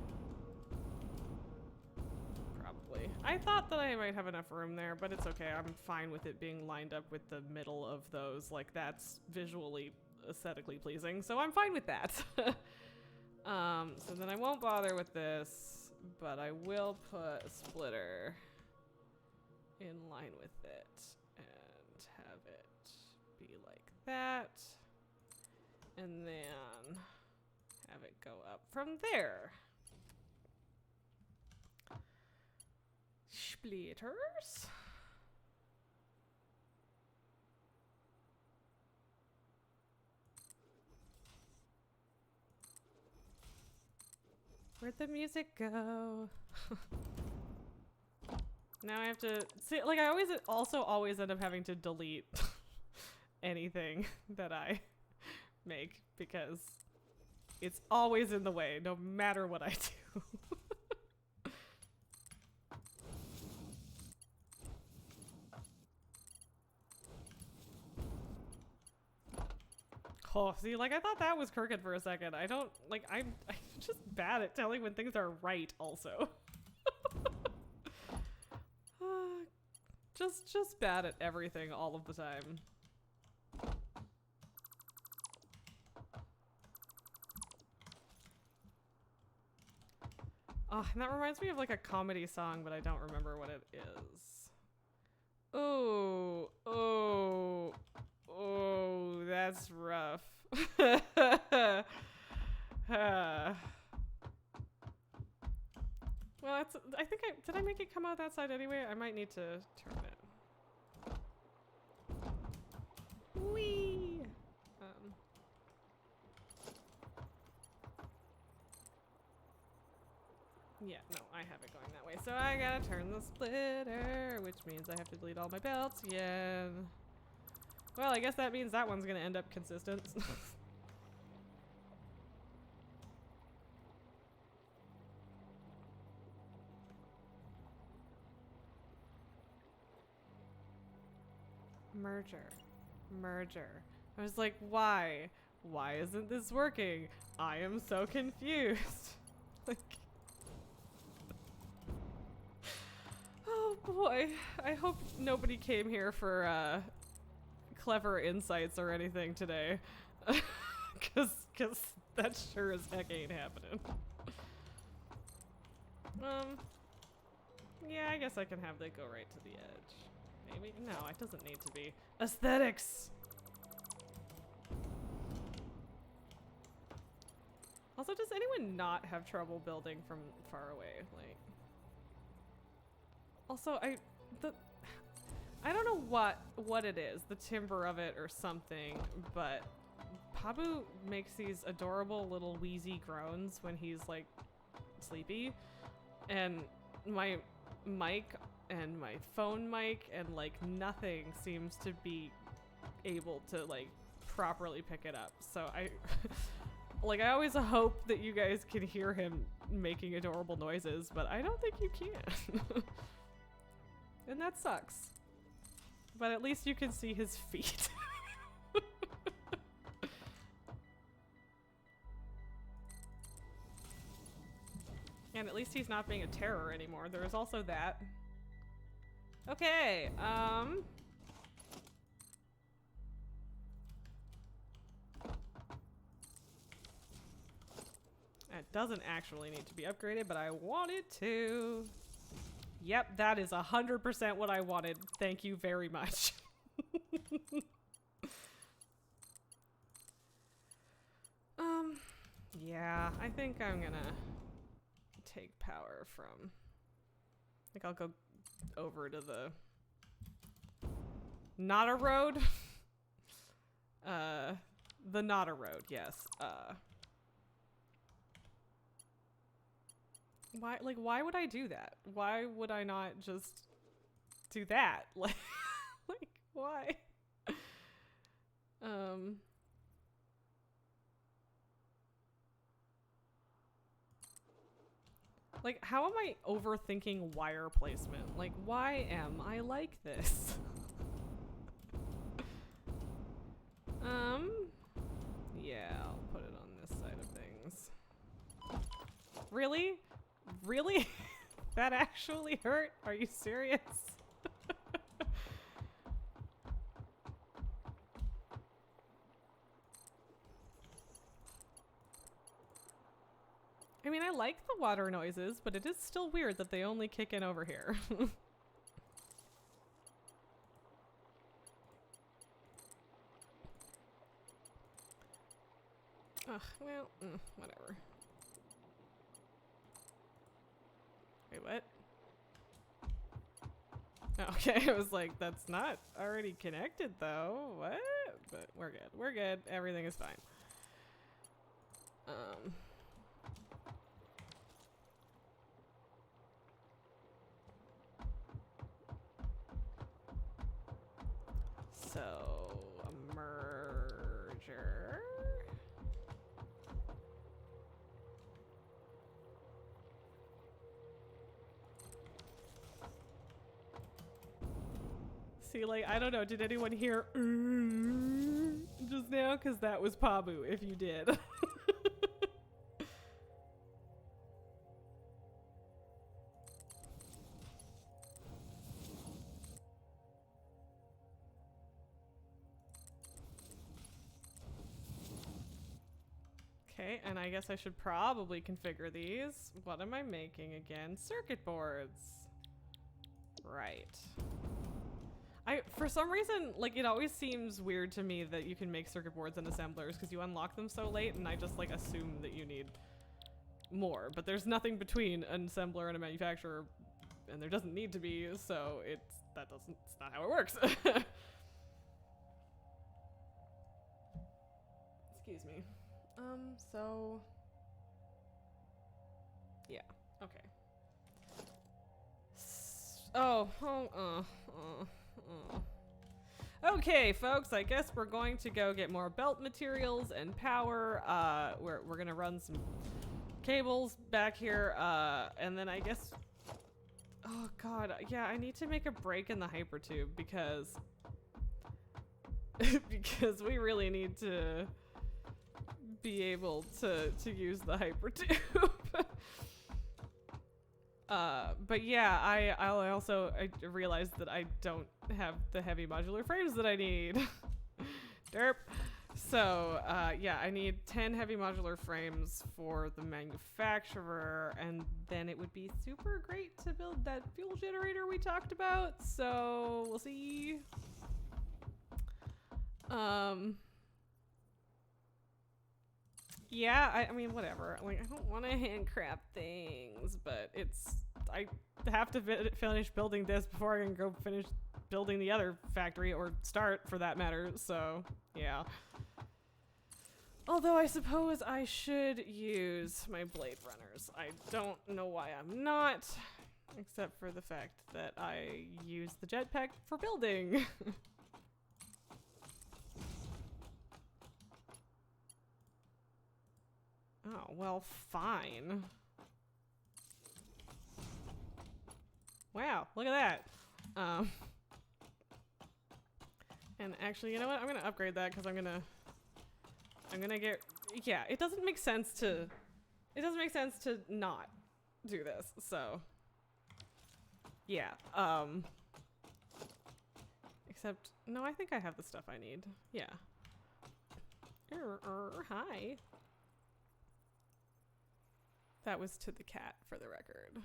Probably. I thought that I might have enough room there, but it's okay. I'm fine with it being lined up with the middle of those. Like, that's visually, aesthetically pleasing, so I'm fine with that. So then I won't bother with this, but I will put a splitter in line with it and have it be like that, and then have it go up from there. Splitters. Where'd the music go? Now I have to see, like, I always end up having to delete anything that I make because it's always in the way, no matter what I do. Oh, see, like, I thought that was crooked for a second. I don't, like, I'm just bad at telling when things are right, also. Just bad at everything all of the time. Oh, and that reminds me of, like, a comedy song, but I don't remember what it is. Oh, oh, oh, that's rough. Well, I think did I make it come out that side anyway? I might need to turn it. Whee! Yeah, no, I have it going that way. So I gotta turn the splitter, which means I have to delete all my belts again. Well, I guess that means that one's gonna end up consistent. Merger. I was like, why? Why isn't this working? I am so confused. Like, oh boy. I hope nobody came here for clever insights or anything today. Cause that sure as heck ain't happening. Yeah, I guess I can have that go right to the edge. Maybe? No, it doesn't need to be. Aesthetics! Also, does anyone not have trouble building from far away? Like, also, I don't know what it is, the timbre of it or something, but Pabu makes these adorable little wheezy groans when he's like sleepy, and my mic and my phone mic and like nothing seems to be able to like properly pick it up. So I like I always hope that you guys can hear him making adorable noises, but I don't think you can. And that sucks. But at least you can see his feet. And at least he's not being a terror anymore. There is also that. Okay, it doesn't actually need to be upgraded, but I want it to. Yep, that is 100% what I wanted. Thank you very much. Yeah, I think I'm gonna take power from, like, I'll go over to the not a road. The not a road, yes. Why would I do that? Why would I not just do that? Like why? Like, how am I overthinking wire placement? Like, why am I like this? Yeah, I'll put it on this side of things. Really? Really? That actually hurt? Are you serious? I mean, I like the water noises, but it is still weird that they only kick in over here. Ugh, well, whatever. Wait, what? Okay, I was like, that's not already connected though. What? But we're good. We're good. Everything is fine. See, like, I don't know, did anyone hear just now? Because that was Pabu, if you did. Okay, and I guess I should probably configure these. What am I making again? Circuit boards. Right. For some reason, like, it always seems weird to me that you can make circuit boards and assemblers because you unlock them so late, and I just, like, assume that you need more. But there's nothing between an assembler and a manufacturer, and there doesn't need to be, so it's not how it works. Excuse me. So... yeah, okay. Okay, folks, I guess we're going to go get more belt materials and power. We're gonna run some cables back here, and then I guess... oh god, yeah, I need to make a break in the hypertube because... because we really need to be able to use the hypertube. But yeah, I realized that I don't have the heavy modular frames that I need. Derp. So, yeah, I need 10 heavy modular frames for the manufacturer, and then it would be super great to build that fuel generator we talked about, so we'll see. Yeah, I mean, whatever. Like, I don't want to handcraft things, but I have to finish building this before I can go finish building the other factory, or start for that matter, so, yeah. Although I suppose I should use my blade runners. I don't know why I'm not, except for the fact that I use the jetpack for building. Oh, well, fine. Wow, look at that. And actually, you know what? I'm gonna upgrade that because I'm gonna get, yeah, it doesn't make sense to not do this, so. Yeah, except, no, I think I have the stuff I need. Yeah. Hi. That was to the cat, for the record.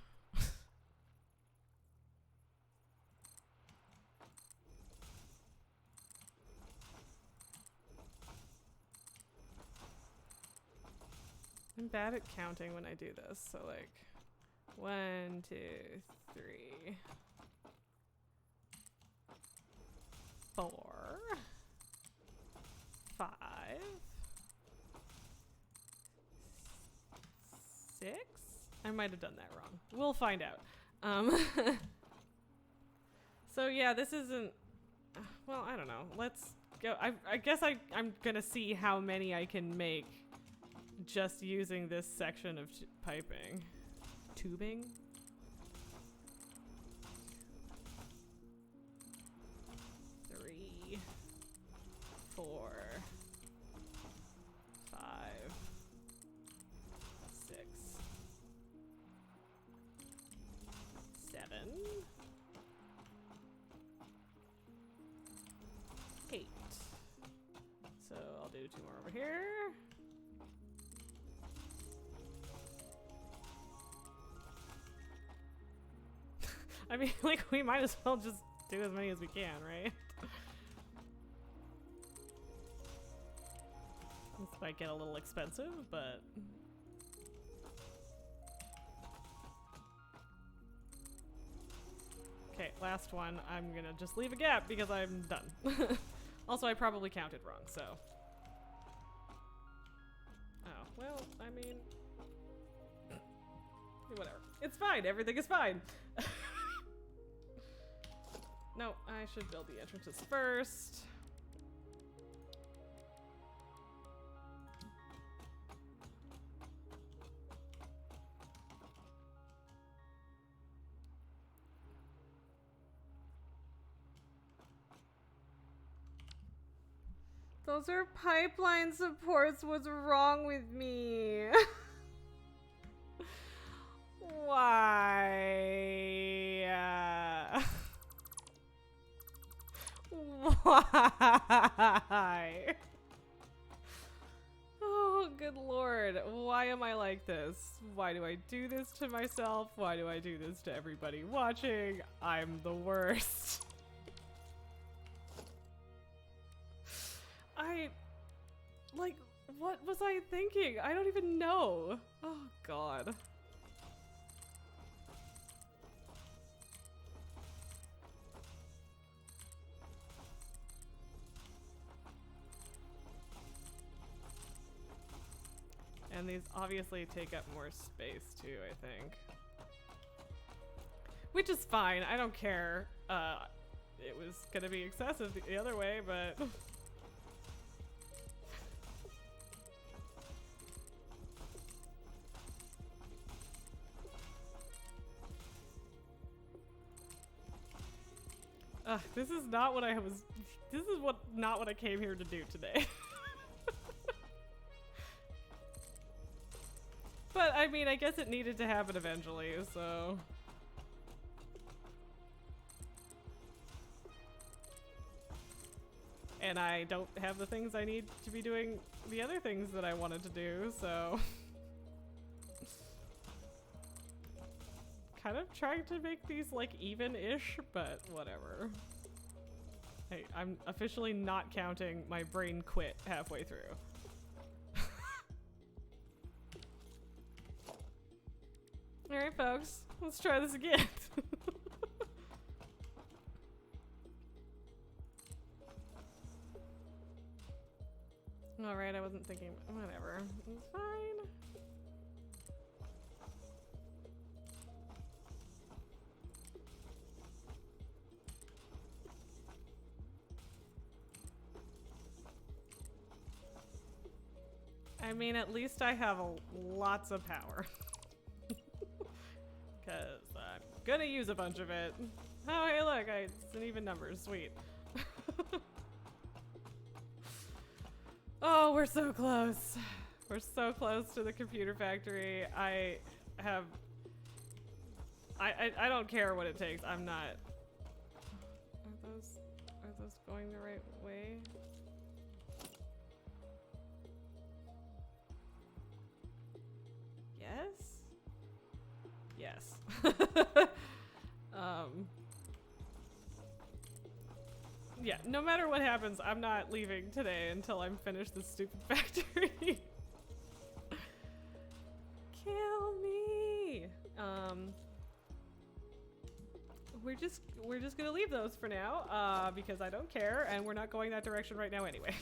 I'm bad at counting when I do this, so like 1, 2, 3, 4, 5, 6. I might have done that wrong. We'll find out. So yeah, this isn't, well, I don't know. Let's go. I guess I'm gonna see how many I can make just using this section of piping. Tubing? 3, 4, 5, 6, 7, 8. So I'll do 2 more over here. I mean, like, we might as well just do as many as we can, right? This might get a little expensive, but... okay, last one. I'm gonna just leave a gap because I'm done. Also, I probably counted wrong, so... oh, well, I mean... whatever. It's fine. Everything is fine. No, I should build the entrances first. Those are pipeline supports. What's wrong with me? Why? Why? Oh, good lord. Why am I like this? Why do I do this to myself? Why do I do this to everybody watching? I'm the worst. Like, what was I thinking? I don't even know. Oh, God. And these obviously take up more space too, I think. Which is fine, I don't care. It was gonna be excessive the other way, but... this is not what I was... This is not what I came here to do today. But, I mean, I guess it needed to happen eventually, so... And I don't have the things I need to be doing the other things that I wanted to do, so... Kind of trying to make these, like, even-ish, but whatever. Hey, I'm officially not counting. My brain quit halfway through. Alright, folks. Let's try this again. Alright, I wasn't thinking. Whatever. It's fine. I mean, at least I have lots of power. Because I'm gonna use a bunch of it. Oh, hey, look, it's an even number. Sweet. Oh, we're so close. We're so close to the computer factory. I don't care what it takes. I'm not. Are those going the right way? Yes? Yes. Yeah, no matter what happens, I'm not leaving today until I'm finished this stupid factory. Kill me. We're just gonna leave those for now, because I don't care, and we're not going that direction right now anyway.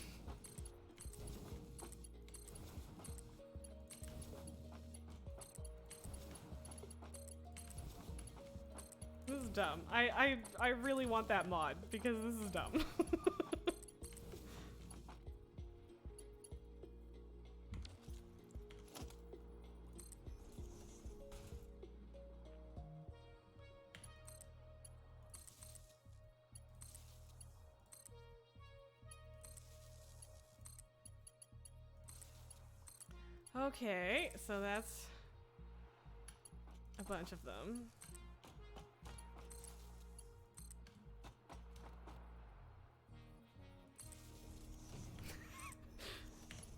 This is dumb. I really want that mod because this is dumb. Okay, so that's a bunch of them.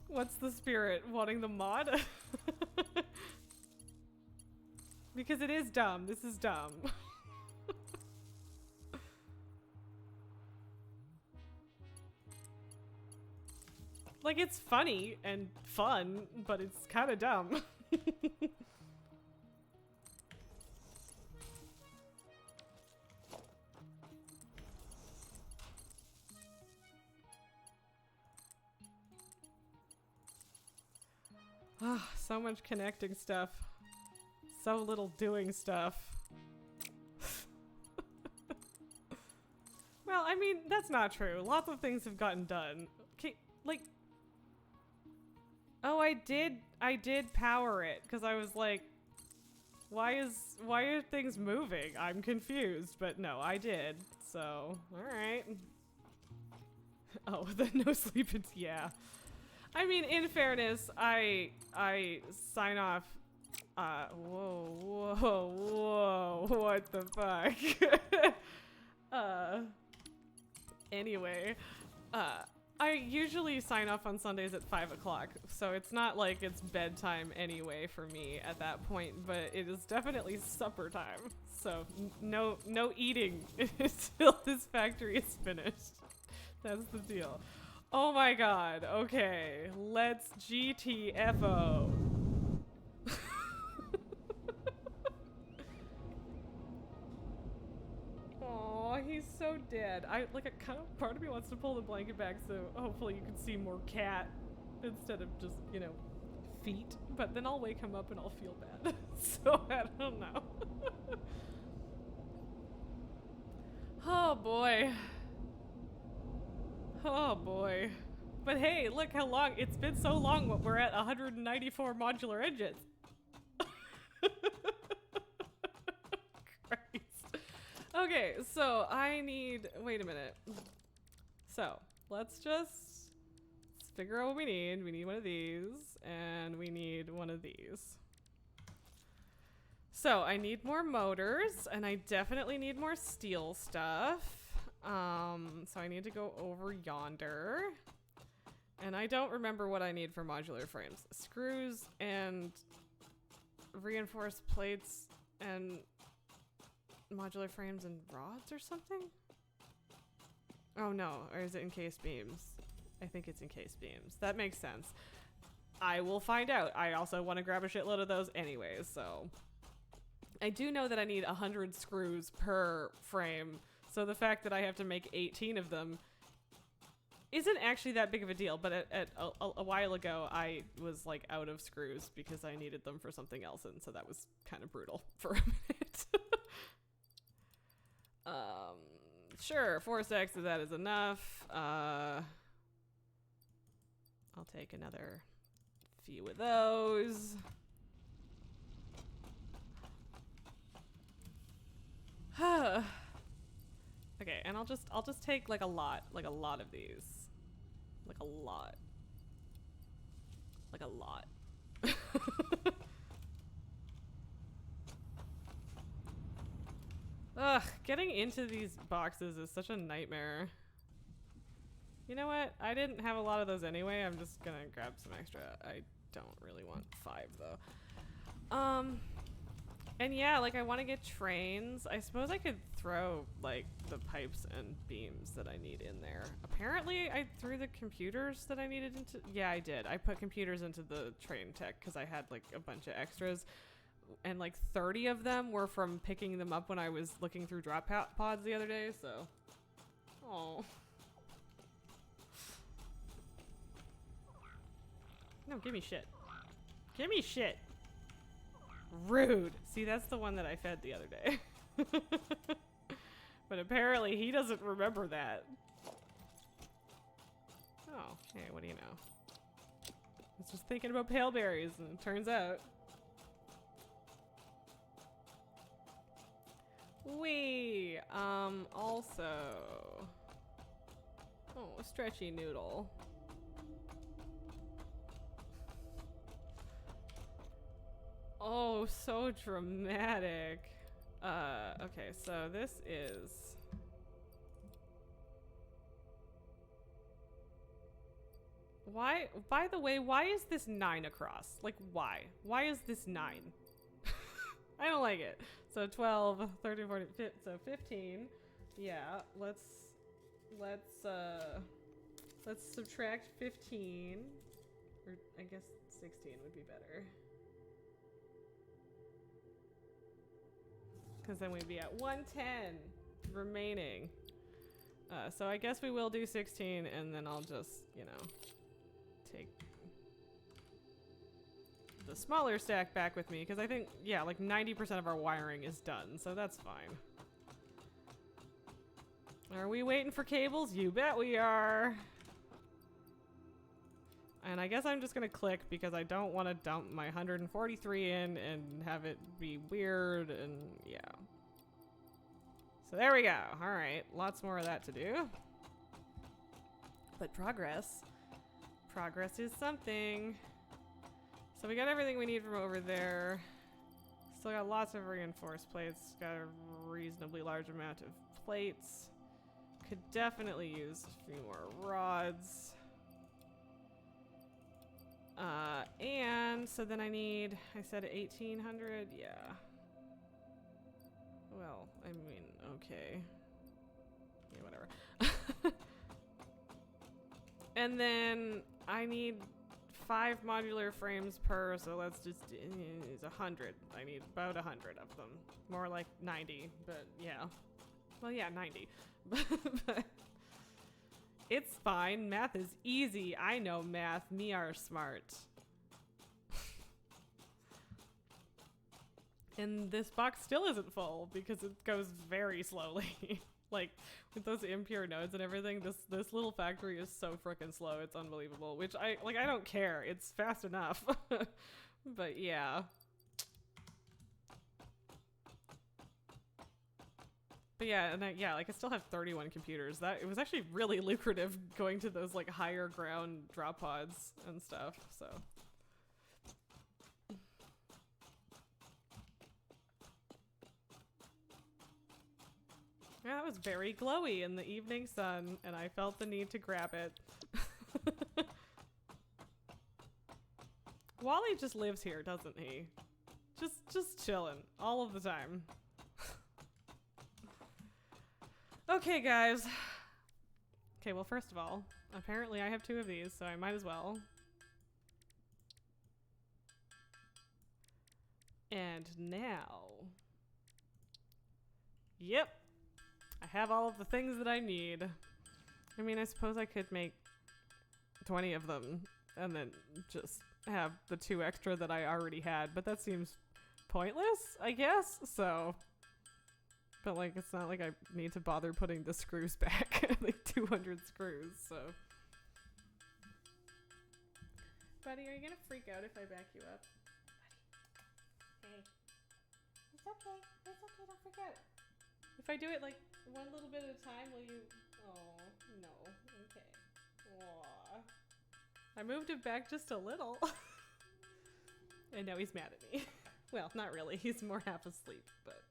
What's the spirit? Wanting the mod? Because it is dumb. This is dumb. Like, it's funny and fun, but it's kind of dumb. Ah, so much connecting stuff. So little doing stuff. Well, I mean, that's not true. Lots of things have gotten done. Okay, like... Oh, I did power it, because I was like, why are things moving? I'm confused, but no, I did, so, alright. Oh, the no sleep it's yeah. I mean, in fairness, I sign off. Whoa, what the fuck? Anyway, I usually sign off on Sundays at 5 o'clock, so it's not like it's bedtime anyway for me at that point, but it is definitely supper time. So no eating until this factory is finished. That's the deal. Oh my god, okay, let's GTFO. Aw, he's so dead. Part of me wants to pull the blanket back so hopefully you can see more cat instead of just, feet. But then I'll wake him up and I'll feel bad. So I don't know. Oh boy. Oh boy. But hey, look how long, it's been so long what we're at 194 modular engines. Christ. Okay, so wait a minute. So, let's figure out what we need. We need one of these, and we need one of these. So, I need more motors, and I definitely need more steel stuff. So I need to go over yonder. And I don't remember what I need for modular frames. Screws and reinforced plates and modular frames and rods or something? Oh no, or is it encased beams? I think it's encased beams. That makes sense. I will find out. I also want to grab a shitload of those anyways, so. I do know that I need 100 screws per frame, so the fact that I have to make 18 of them isn't actually that big of a deal, but a while ago I was like out of screws because I needed them for something else, and so that was kind of brutal for a minute. Sure, 4 stacks of that is enough. I'll take another few of those. Okay, and I'll just take like a lot of these. Like a lot. Ugh, getting into these boxes is such a nightmare. You know what? I didn't have a lot of those anyway. I'm just gonna grab some extra. I don't really want 5 though. And yeah, like I want to get trains. I suppose I could throw like the pipes and beams that I need in there. Apparently I threw the computers that I needed into, yeah, I did. I put computers into the train tech because I had like a bunch of extras, and like 30 of them were from picking them up when I was looking through drop pods the other day, so. Oh. No, give me shit. Give me shit. Rude. See, that's the one that I fed the other day. But apparently he doesn't remember that. Oh, hey, what do you know? I was just thinking about pale berries, and it turns out. Wee! Also. Oh, a stretchy noodle. Oh, so dramatic. Okay, so this is... Why, by the way, why is this 9 across? Like, why? Why is this 9? I don't like it. So 12, 13, 14, so 15. Yeah, let's subtract 15. Or I guess 16 would be better. Because then we'd be at 110 remaining. So I guess we will do 16, and then I'll just, take the smaller stack back with me, because I think, yeah, like 90% of our wiring is done, so that's fine. Are we waiting for cables? You bet we are. And I guess I'm just gonna click because I don't want to dump my 143 in and have it be weird, and yeah. So there we go. All right, lots more of that to do. But progress. Progress is something. So we got everything we need from over there. Still got lots of reinforced plates. Got a reasonably large amount of plates. Could definitely use a few more rods. And so then I need, I said 1,800? Yeah. Well, I mean, okay. Yeah, whatever. And then I need 5 modular frames per, so let's just, it's 100. I need about 100 of them. More like 90, but yeah. Well, yeah, 90. But it's fine. Math is easy. I know math. Me are smart. And this box still isn't full because it goes very slowly. Like with those impure nodes and everything, this little factory is so freaking slow. It's unbelievable. Which I don't care. It's fast enough. But yeah. But yeah, and I still have 31 computers. That it was actually really lucrative going to those like higher ground drop pods and stuff. So yeah, it was very glowy in the evening sun, and I felt the need to grab it. Wally just lives here, doesn't he? Just chilling all of the time. Okay, guys. Okay, well, first of all, apparently I have 2 of these, so I might as well. And now... Yep. I have all of the things that I need. I mean, I suppose I could make 20 of them and then just have the 2 extra that I already had, but that seems pointless, I guess, so... But, like, it's not like I need to bother putting the screws back. Like, 200 screws, so... Buddy, are you gonna freak out if I back you up? Buddy. Hey. It's okay. It's okay, don't freak out. If I do it, like, one little bit at a time, will you... Oh, no. Okay. Aww. I moved it back just a little. And now he's mad at me. Well, not really. He's more half asleep, but...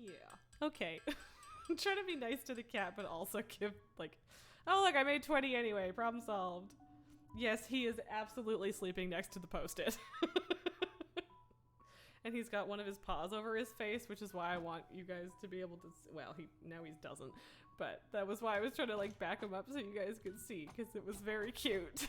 Yeah. Okay. I'm trying to be nice to the cat, but also give, like... Oh, look, I made 20 anyway. Problem solved. Yes, he is absolutely sleeping next to the post-it. And he's got one of his paws over his face, which is why I want you guys to be able to... Well, now he doesn't. But that was why I was trying to, like, back him up so you guys could see, because it was very cute.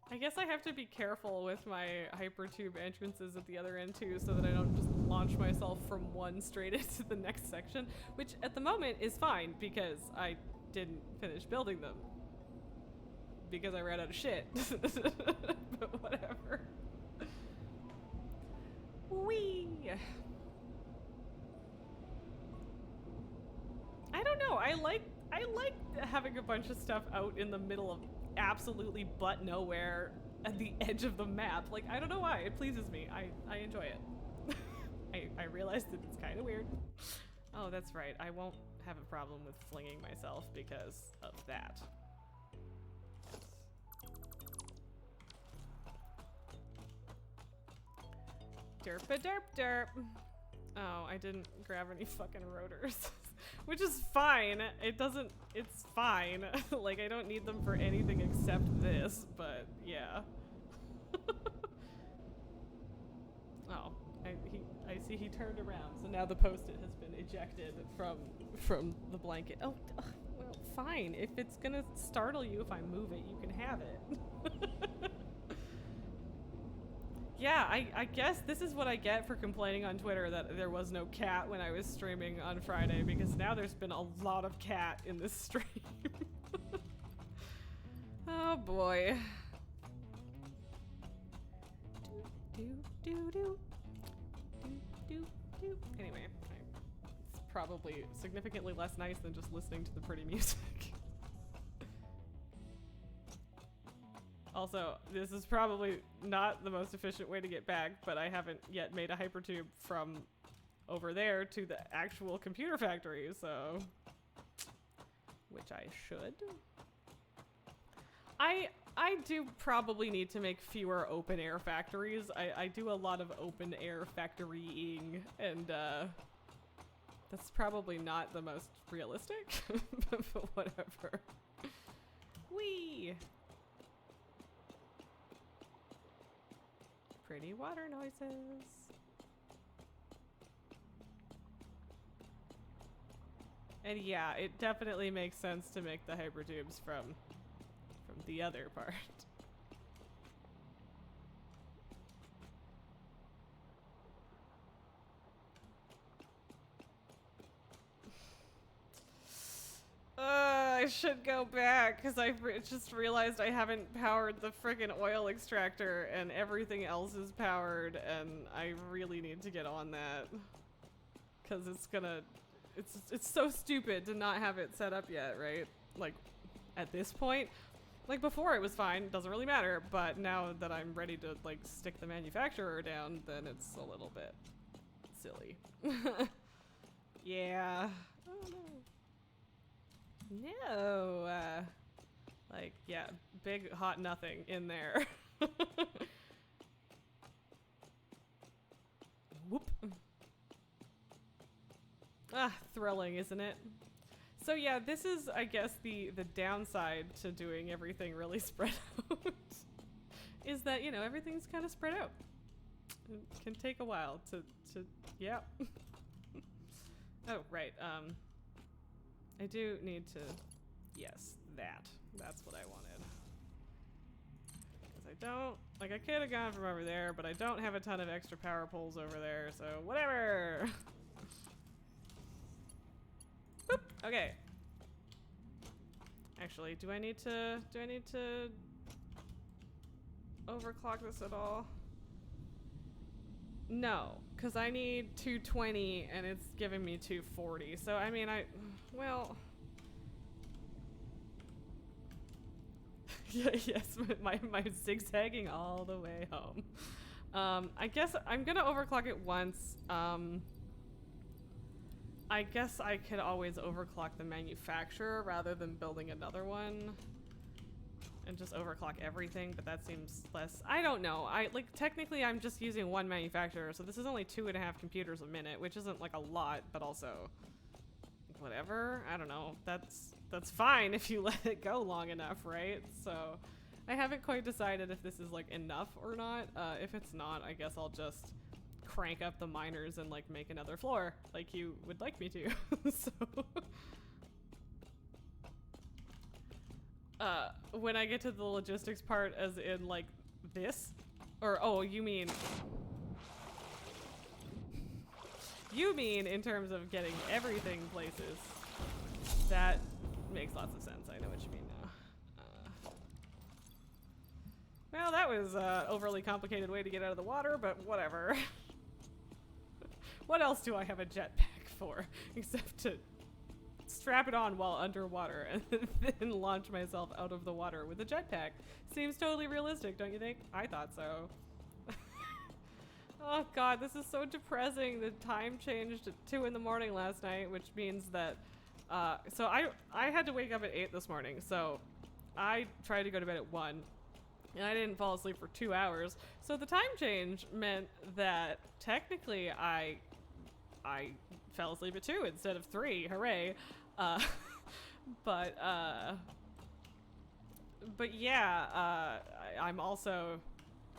I guess I have to be careful with my hypertube entrances at the other end too, so that I don't just launch myself from one straight into the next section, which at the moment is fine because I didn't finish building them. Because I ran out of shit. But whatever. Whee! I don't know, I like having a bunch of stuff out in the middle of absolutely butt nowhere at the edge of the map. Like, I don't know why. It pleases me. I enjoy it. I realize that it's kind of weird. Oh, that's right. I won't have a problem with flinging myself because of that. Derp-a derp-derp. Oh, I didn't grab any fucking rotors. Which is fine. It's fine. Like, I don't need them for anything except this, but yeah. Oh, I see he turned around, so now the post-it has been ejected from the blanket. Oh, well, fine. If it's gonna startle you if I move it, you can have it. Yeah, I guess this is what I get for complaining on Twitter that there was no cat when I was streaming on Friday, because now there's been a lot of cat in this stream. Oh boy. Anyway, it's probably significantly less nice than just listening to the pretty music. Also, this is probably not the most efficient way to get back, but I haven't yet made a hypertube from over there to the actual computer factory, so... Which I should. I do probably need to make fewer open air factories. I do a lot of open air factorying, and that's probably not the most realistic, but whatever. Whee! Pretty water noises. And yeah, it definitely makes sense to make the hypertubes from the other part. I should go back because I just realized I haven't powered the friggin' oil extractor and everything else is powered, and I really need to get on that because it's so stupid to not have it set up yet, right? Like at this point, like before it was fine, doesn't really matter, but now that I'm ready to like stick the manufacturer down, then it's a little bit silly. Yeah. Oh no. No, like, yeah, big hot nothing in there. Whoop. Ah, thrilling, isn't it? So yeah, this is, I guess, the downside to doing everything really spread out, is that, you know, everything's kind of spread out. It can take a while to yeah. Oh, right, I do need to, yes, that's what I wanted. Because I don't, like I could have gone from over there, but I don't have a ton of extra power poles over there, so whatever. Boop, okay. Actually, do I need to overclock this at all? No, because I need 220 and it's giving me 240. So, I mean, well... yes, my zigzagging all the way home. I guess I'm gonna overclock it once. I guess I could always overclock the manufacturer rather than building another one. And just overclock everything, but that seems less... I don't know. Like, technically I'm just using one manufacturer, so this is only 2.5 computers a minute, which isn't like a lot, but also... whatever. I don't know. That's fine if you let it go long enough, right? So, I haven't quite decided if this is like enough or not. If it's not, I guess I'll just crank up the miners and like make another floor, like you would like me to. So... when I get to the logistics part, as in like this, or oh, you mean in terms of getting everything places, that makes lots of sense. I know what you mean now. Well, that was a overly complicated way to get out of the water, but whatever. What else do I have a jetpack for except to strap it on while underwater and then launch myself out of the water with a jetpack? Seems totally realistic, don't you think? I thought so. Oh god, this is so depressing. The time changed at 2 in the morning last night, which means that so I had to wake up at 8 this morning, so I tried to go to bed at 1 and I didn't fall asleep for 2 hours. So the time change meant that technically I fell asleep at 2 instead of 3. Hooray. But yeah, I'm also,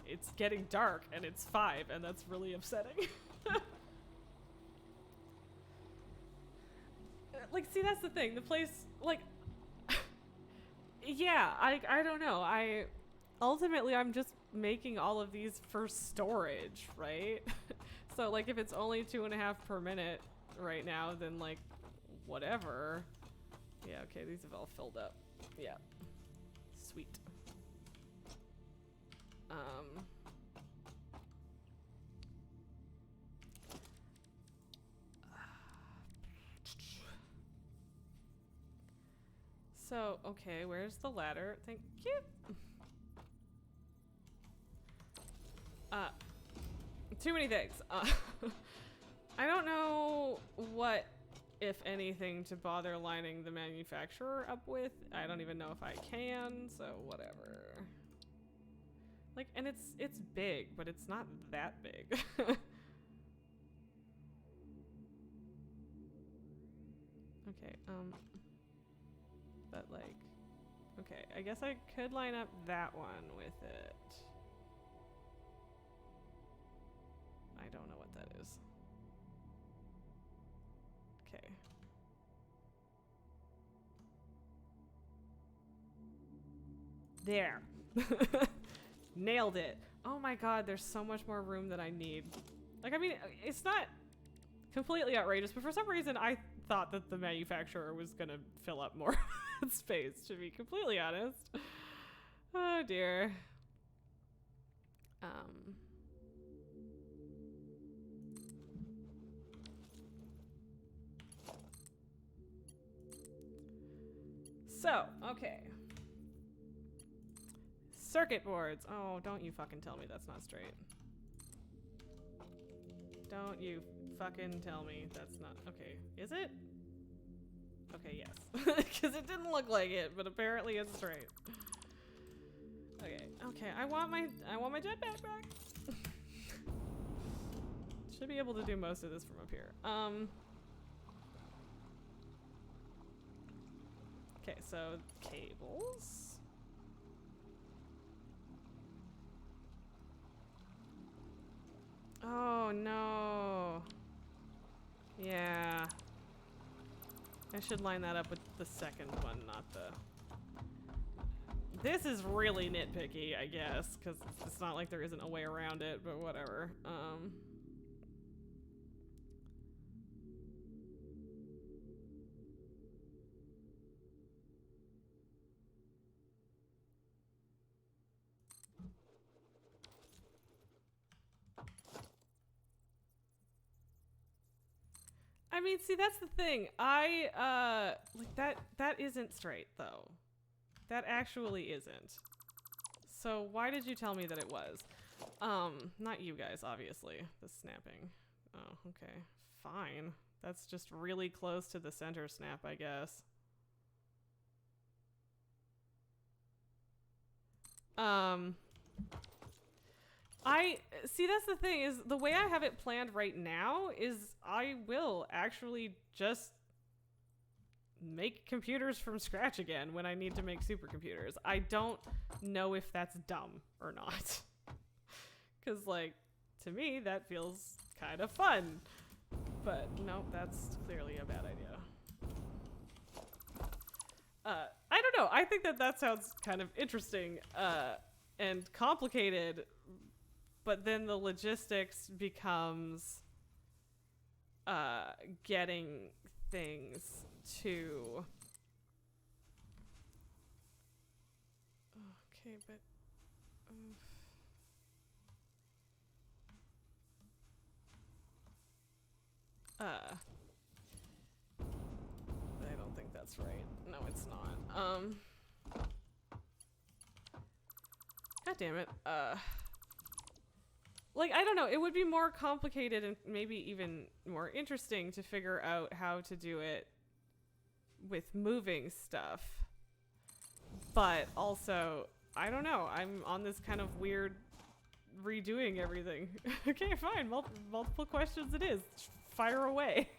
it's getting dark and it's 5 and that's really upsetting. Like, see, that's the thing. The place, like, yeah, I don't know. Ultimately, I'm just making all of these for storage, right? So, like, if it's only 2.5 per minute right now, then, like, whatever. Yeah, okay, these have all filled up. Yeah. Sweet. So, okay, where's the ladder? Thank you. Too many things. I don't know what, if anything, to bother lining the manufacturer up with. I don't even know if I can, so whatever. Like, and it's big, but it's not that big. Okay, but like, okay, I guess I could line up that one with it. I don't know what that is. Okay. There. Nailed it. Oh my god, there's so much more room than I need. Like, I mean, it's not completely outrageous, but for some reason I thought that the manufacturer was gonna fill up more space, to be completely honest. Oh dear. So, okay. Circuit boards. Oh, don't you fucking tell me that's not straight. Don't you fucking tell me that's not... Okay, is it? Okay, yes. Because it didn't look like it, but apparently it's straight. Okay, okay, I want my jetpack back. Should be able to do most of this from up here. Okay, so cables. Oh no. Yeah. I should line that up with the second one, not the... This is really nitpicky, I guess, because it's not like there isn't a way around it, but whatever. I mean, see, that's the thing. Like that isn't straight, though. That actually isn't. So why did you tell me that it was? Not you guys, obviously. The snapping. Oh, okay. Fine. That's just really close to the center snap, I guess. See, that's the thing, is the way I have it planned right now is I will actually just make computers from scratch again when I need to make supercomputers. I don't know if that's dumb or not. Because, like, to me, that feels kind of fun. But, no, that's clearly a bad idea. I don't know. I think that sounds kind of interesting and complicated, but then the logistics becomes getting things to... Okay, but... I don't think that's right. No, it's not. God damn it. Like, I don't know. It would be more complicated and maybe even more interesting to figure out how to do it with moving stuff. But also, I don't know. I'm on this kind of weird redoing everything. Okay, fine. Multiple questions it is. Fire away.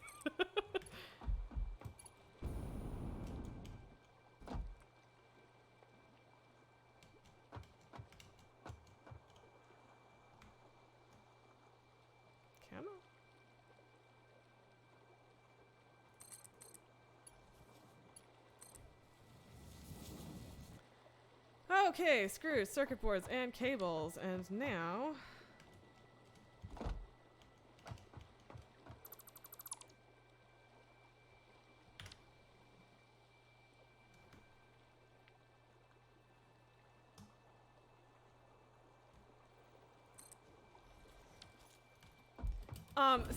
Okay, screws, circuit boards, and cables, and now...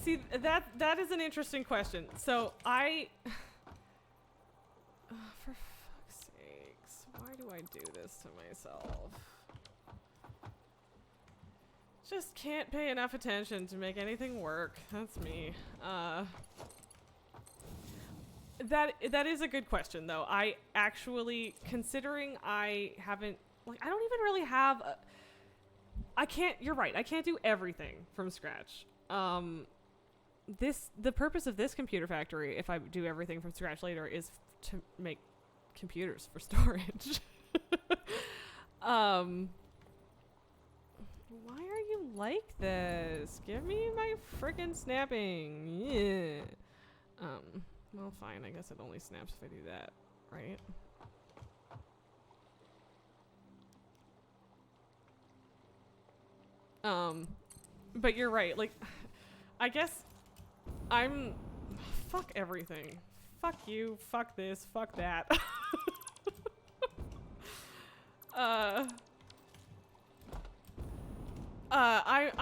See, that is an interesting question. So I... for fuck's sakes, why do I do this to myself? Just can't pay enough attention to make anything work. That's me. That is a good question, though. I actually, considering I haven't, like, I don't even really have I can't, you're right, I can't do everything from scratch. The purpose of this computer factory, if I do everything from scratch later, is to make computers for storage. Why are you like this? Give me my frickin' snapping. Yeah. Well, fine. I guess it only snaps if I do that, right? But you're right. Like, I guess I'm... Fuck everything. Fuck you. Fuck this. Fuck that.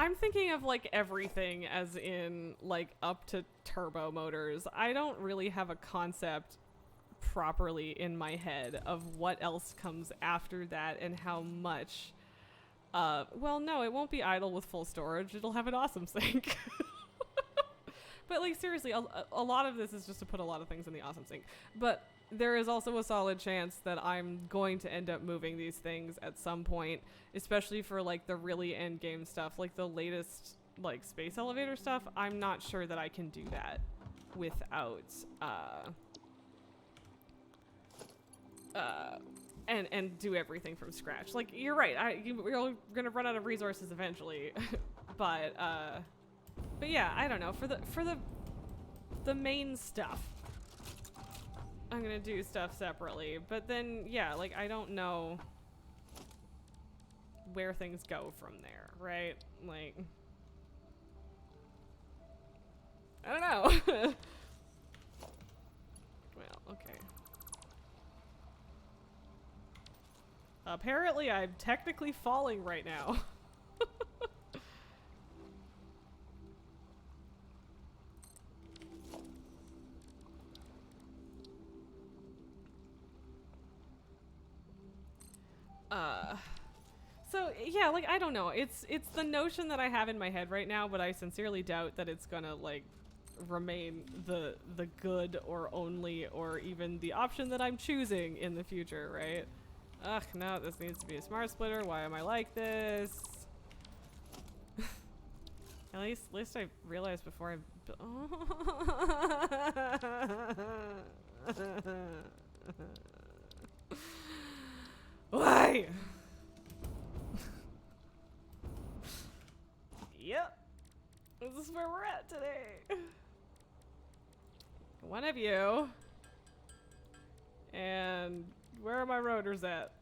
I'm thinking of, like, everything as in, like, up to turbo motors. I don't really have a concept properly in my head of what else comes after that and how much. Well, no, it won't be idle with full storage. It'll have an awesome sync. But, like, seriously, a lot of this is just to put a lot of things in the awesome sync. But there is also a solid chance that I'm going to end up moving these things at some point, especially for, like, the really end game stuff, like the latest, like, space elevator stuff. I'm not sure that I can do that without, and do everything from scratch. Like, you're right. We're gonna run out of resources eventually, but yeah, I don't know. For the main stuff, I'm gonna do stuff separately. But then, yeah, like, I don't know where things go from there, right? Like, I don't know. Well, okay. Apparently, I'm technically falling right now. So yeah, like, I don't know. It's the notion that I have in my head right now, but I sincerely doubt that it's gonna, like, remain the good or only or even the option that I'm choosing in the future, right? Ugh, no, this needs to be a smart splitter. Why am I like this? At least I realized before I... Why? Yep. This is where we're at today. One of you. And where are my rotors at?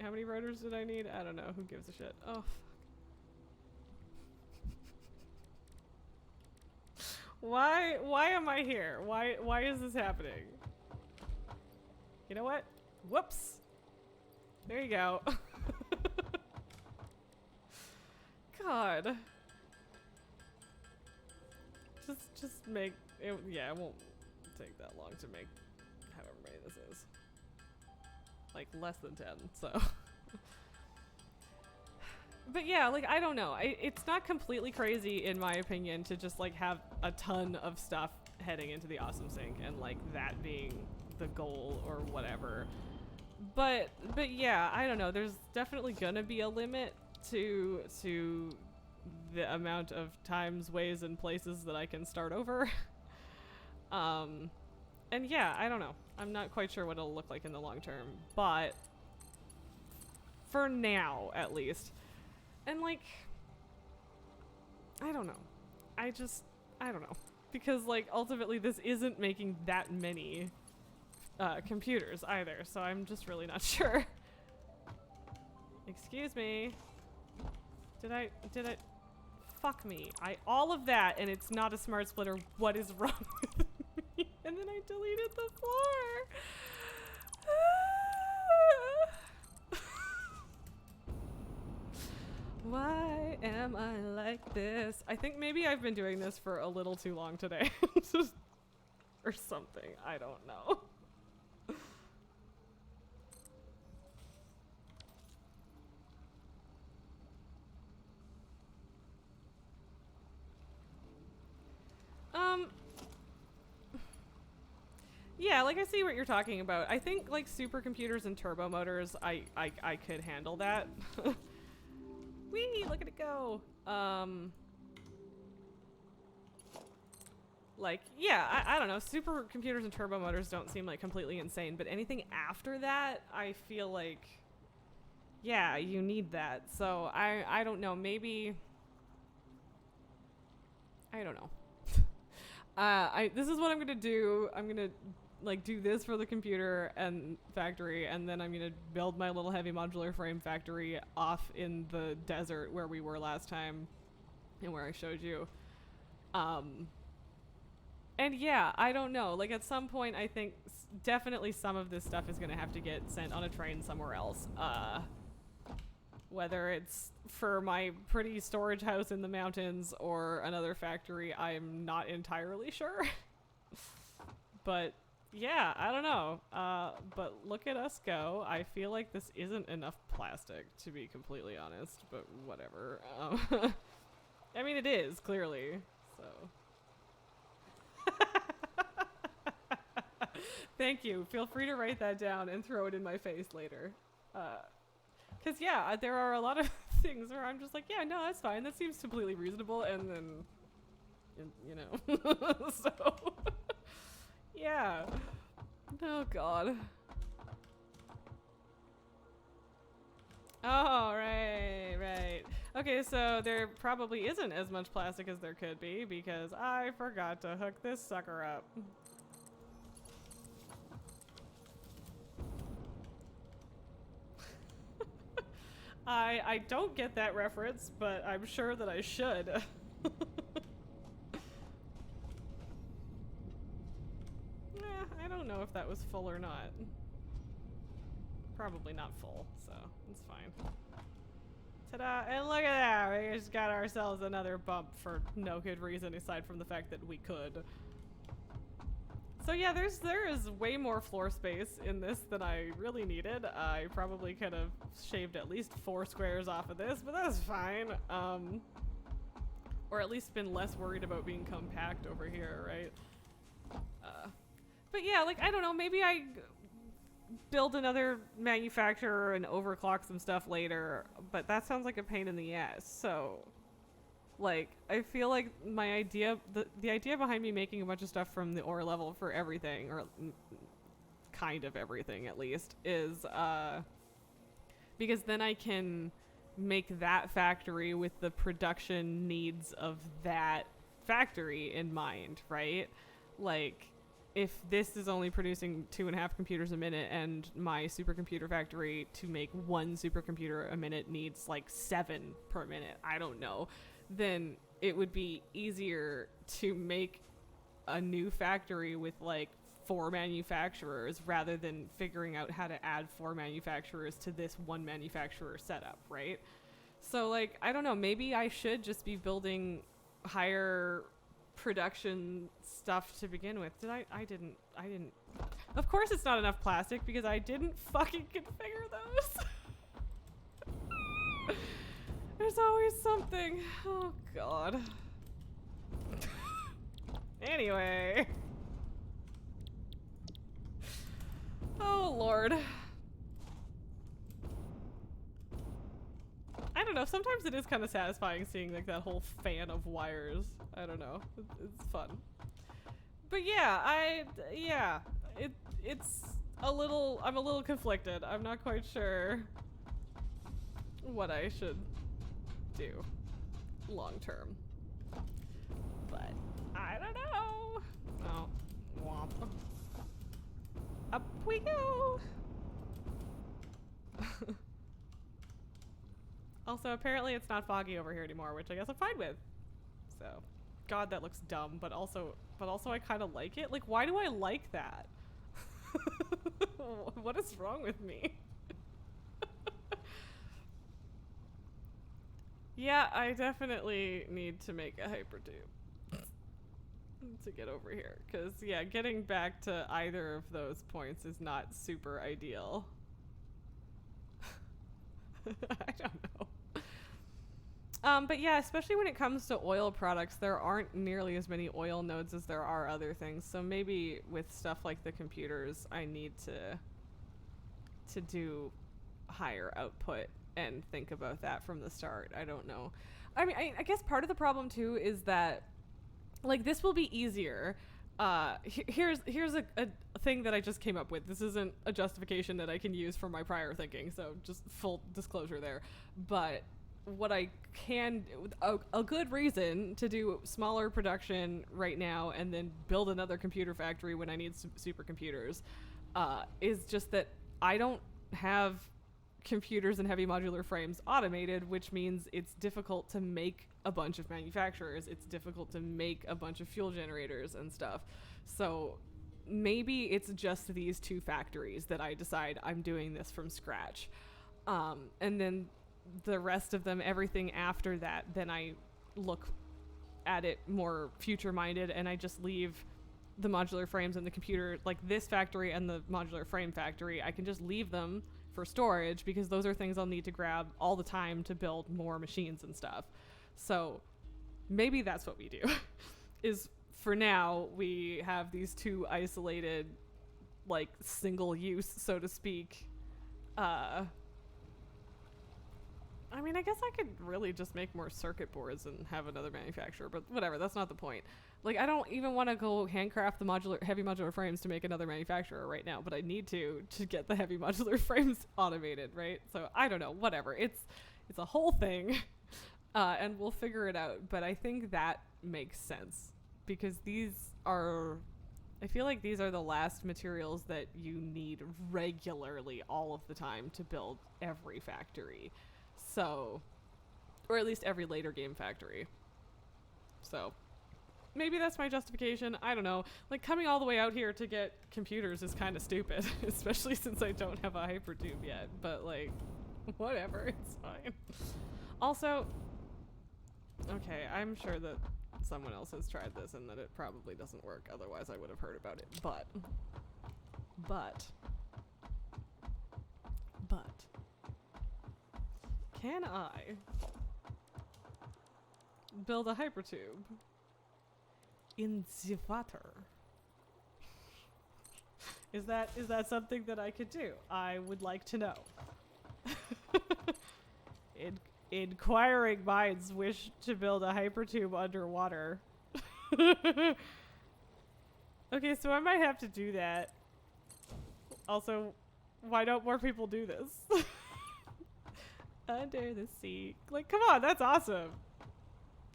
How many rotors did I need? I don't know. Who gives a shit? Oh, fuck. Why am I here? Why is this happening? You know what? Whoops. There you go. God. Just make it, yeah, it won't take that long to make however many this is. Like, less than 10, so. But yeah, like, I don't know. It's not completely crazy, in my opinion, to just, like, have a ton of stuff heading into the awesome sync and, like, that being the goal or whatever. But yeah, I don't know. There's definitely gonna be a limit to the amount of times, ways, and places that I can start over. And yeah, I don't know. I'm not quite sure what it'll look like in the long term, but for now, at least. And, like, I don't know. I don't know. Because, like, ultimately this isn't making that many computers either, so I'm just really not sure. Excuse me. Did I fuck me. All of that, and it's not a smart splitter. What is wrong with me? And then I deleted the floor. Why am I like this? I think maybe I've been doing this for a little too long today. Or something. I don't know. Yeah, like I see what you're talking about. I think like supercomputers and turbo motors, I could handle that. Whee! Look at it go. Like, yeah, I don't know. Supercomputers and turbo motors don't seem like completely insane, but anything after that, I feel like, yeah, you need that. So I don't know. Maybe, I don't know. This is what I'm gonna do. I'm gonna like do this for the computer and factory, and then I'm gonna build my little heavy modular frame factory off in the desert where we were last time and where I showed you. And yeah, I don't know. Like at some point, I think definitely some of this stuff is gonna have to get sent on a train somewhere else. Whether it's for my pretty storage house in the mountains or another factory, I'm not entirely sure. But yeah, I don't know. But look at us go. I feel like this isn't enough plastic, to be completely honest, but whatever. I mean, it is, clearly, so. Thank you. Feel free to write that down and throw it in my face later. Because, yeah, there are a lot of things where I'm just like, yeah, no, that's fine. That seems completely reasonable. And then, you know, so, yeah. Oh, God. Oh, right. Okay, so there probably isn't as much plastic as there could be because I forgot to hook this sucker up. I don't get that reference, but I'm sure that I should. I don't know if that was full or not. Probably not full, so it's fine. Ta-da! And look at that! We just got ourselves another bump for no good reason aside from the fact that we could. So yeah, there is way more floor space in this than I really needed. I probably could have shaved at least 4 squares off of this, but that's fine. Or at least been less worried about being compact over here, right? But yeah, like, I don't know, maybe I build another manufacturer and overclock some stuff later, but that sounds like a pain in the ass, so... Like, I feel like my idea, the idea behind me making a bunch of stuff from the ore level for everything, or kind of everything at least, is, because then I can make that factory with the production needs of that factory in mind, right? Like, if this is only producing 2.5 computers a minute and my supercomputer factory to make 1 supercomputer a minute needs like 7 per minute, I don't know, then it would be easier to make a new factory with like 4 manufacturers rather than figuring out how to add 4 manufacturers to this 1 manufacturer setup, right? So like, I don't know, maybe I should just be building higher production stuff to begin with. I didn't. Of course it's not enough plastic because I didn't fucking configure those. There's always something. Oh, God. Anyway. Oh, Lord. I don't know. Sometimes it is kind of satisfying seeing like that whole fan of wires. I don't know. It's fun. But yeah, it's a little, I'm a little conflicted. I'm not quite sure what I should do long term, but I don't know. Oh, womp. Up we go. Also, apparently it's not foggy over here anymore, which I guess I'm fine with. So, God, that looks dumb, but also I kind of like it. Like, why do I like that? What is wrong with me? Yeah, I definitely need to make a hypertube to get over here. Because, yeah, getting back to either of those points is not super ideal. I don't know. But yeah, especially when it comes to oil products, there aren't nearly as many oil nodes as there are other things. So maybe with stuff like the computers, I need to do higher output and think about that from the start. I don't know. I mean, I guess part of the problem too is that like this will be easier. Here's a thing that I just came up with. This isn't a justification that I can use for my prior thinking, so just full disclosure there. But what I can, a good reason to do smaller production right now and then build another computer factory when I need supercomputers, is just that I don't have computers and heavy modular frames automated, which means it's difficult to make a bunch of manufacturers. It's difficult to make a bunch of fuel generators and stuff. So maybe it's just these two factories that I decide I'm doing this from scratch. And then the rest of them, everything after that, then I look at it more future minded and I just leave the modular frames and the computer, like this factory and the modular frame factory, I can just leave them for storage because those are things I'll need to grab all the time to build more machines and stuff. So maybe that's what we do. Is for now we have these two isolated, like single use, so to speak. I mean, I guess I could really just make more circuit boards and have another manufacturer, but whatever, that's not the point. Like, I don't even want to go handcraft the heavy modular frames to make another manufacturer right now, but I need to get the heavy modular frames automated, right? So I don't know, whatever. It's a whole thing, and we'll figure it out. But I think that makes sense because I feel like these are the last materials that you need regularly all of the time to build every factory. So, or at least every later game factory. So, maybe that's my justification. I don't know. Like, coming all the way out here to get computers is kind of stupid, especially since I don't have a hypertube yet. But, like, whatever. It's fine. Also, okay, I'm sure that someone else has tried this and that it probably doesn't work. Otherwise, I would have heard about it. But. Can I build a hypertube in the water? Is that something that I could do? I would like to know. Inquiring minds wish to build a hypertube underwater. Okay, so I might have to do that. Also, why don't more people do this? Under the sea. Like, come on, that's awesome.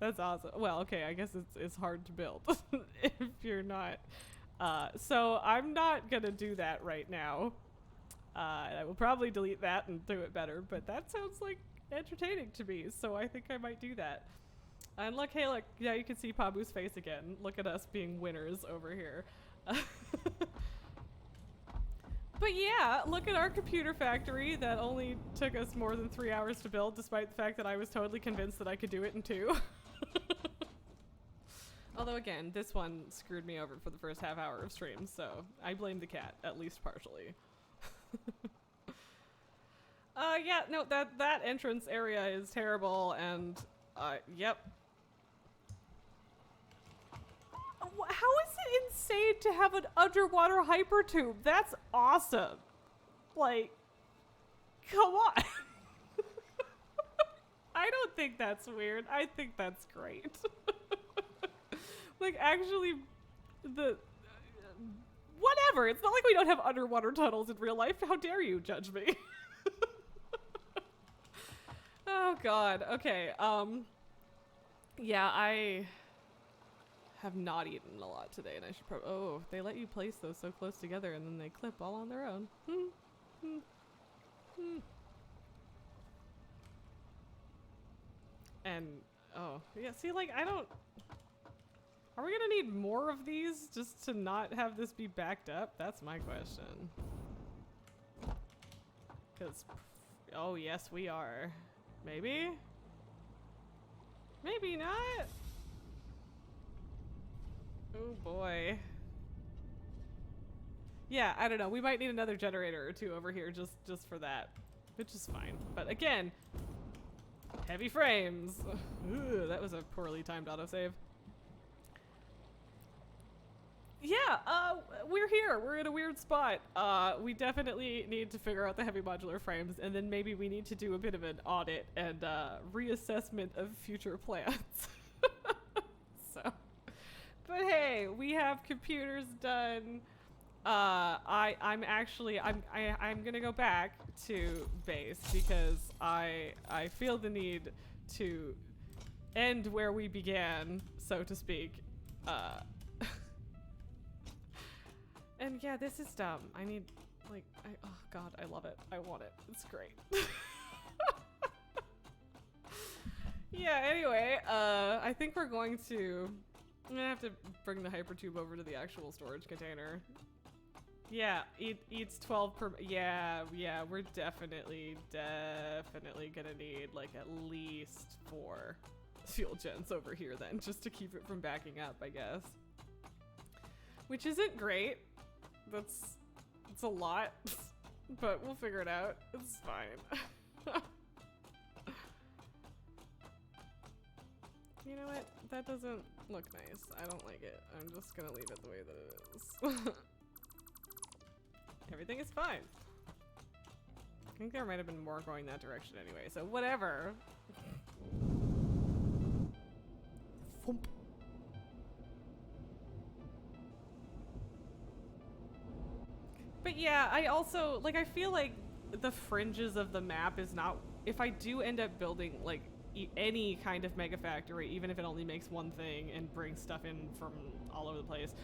That's awesome. Well, okay, I guess it's hard to build if you're not. So I'm not gonna do that right now. I will probably delete that and do it better, but that sounds like entertaining to me, so I think I might do that. And look, hey, look, yeah, you can see Pabu's face again. Look at us being winners over here. But yeah, look at our computer factory that only took us more than 3 hours to build, despite the fact that I was totally convinced that I could do it in 2. Although again, this one screwed me over for the first half hour of stream, so I blame the cat, at least partially. Yeah, no, that entrance area is terrible, and yep. How is it insane to have an underwater hypertube? That's awesome. Like, come on. I don't think that's weird. I think that's great. Like, actually, whatever. It's not like we don't have underwater tunnels in real life. How dare you judge me? Oh, God. Okay. Yeah, I have not eaten a lot today, and I should probably... Oh, they let you place those so close together, and then they clip all on their own. And, oh, yeah, see, like, I don't... Are we gonna need more of these just to not have this be backed up? That's my question. Because, oh, yes, we are. Maybe? Maybe not? Oh boy. Yeah, I don't know. We might need another generator or two over here just for that, which is fine. But again, Heavy frames. Ooh, that was a poorly timed autosave. Yeah, we're here. We're in a weird spot. We definitely need to figure out the heavy modular frames, and then maybe we need to do a bit of an audit and reassessment of future plans. So, but hey, we have computers done. I'm gonna go back to base because I feel the need to end where we began, so to speak. And yeah, this is dumb. I need, like, oh god, I love it. I want it. It's great. Yeah, anyway, I think I'm gonna have to bring the hypertube over to the actual storage container. Yeah, eats 12 per, yeah, we're definitely gonna need, like, at least 4 fuel gens over here then, just to keep it from backing up, I guess. Which isn't great. It's a lot, but we'll figure it out. It's fine. You know what? That doesn't look nice. I don't like it. I'm just gonna leave it the way that it is. Everything is fine. I think there might have been more going that direction anyway, so whatever. Thump. But yeah, I also, like, I feel like the fringes of the map is not, if I do end up building, like, any kind of mega factory, even if it only makes one thing and brings stuff in from all over the place,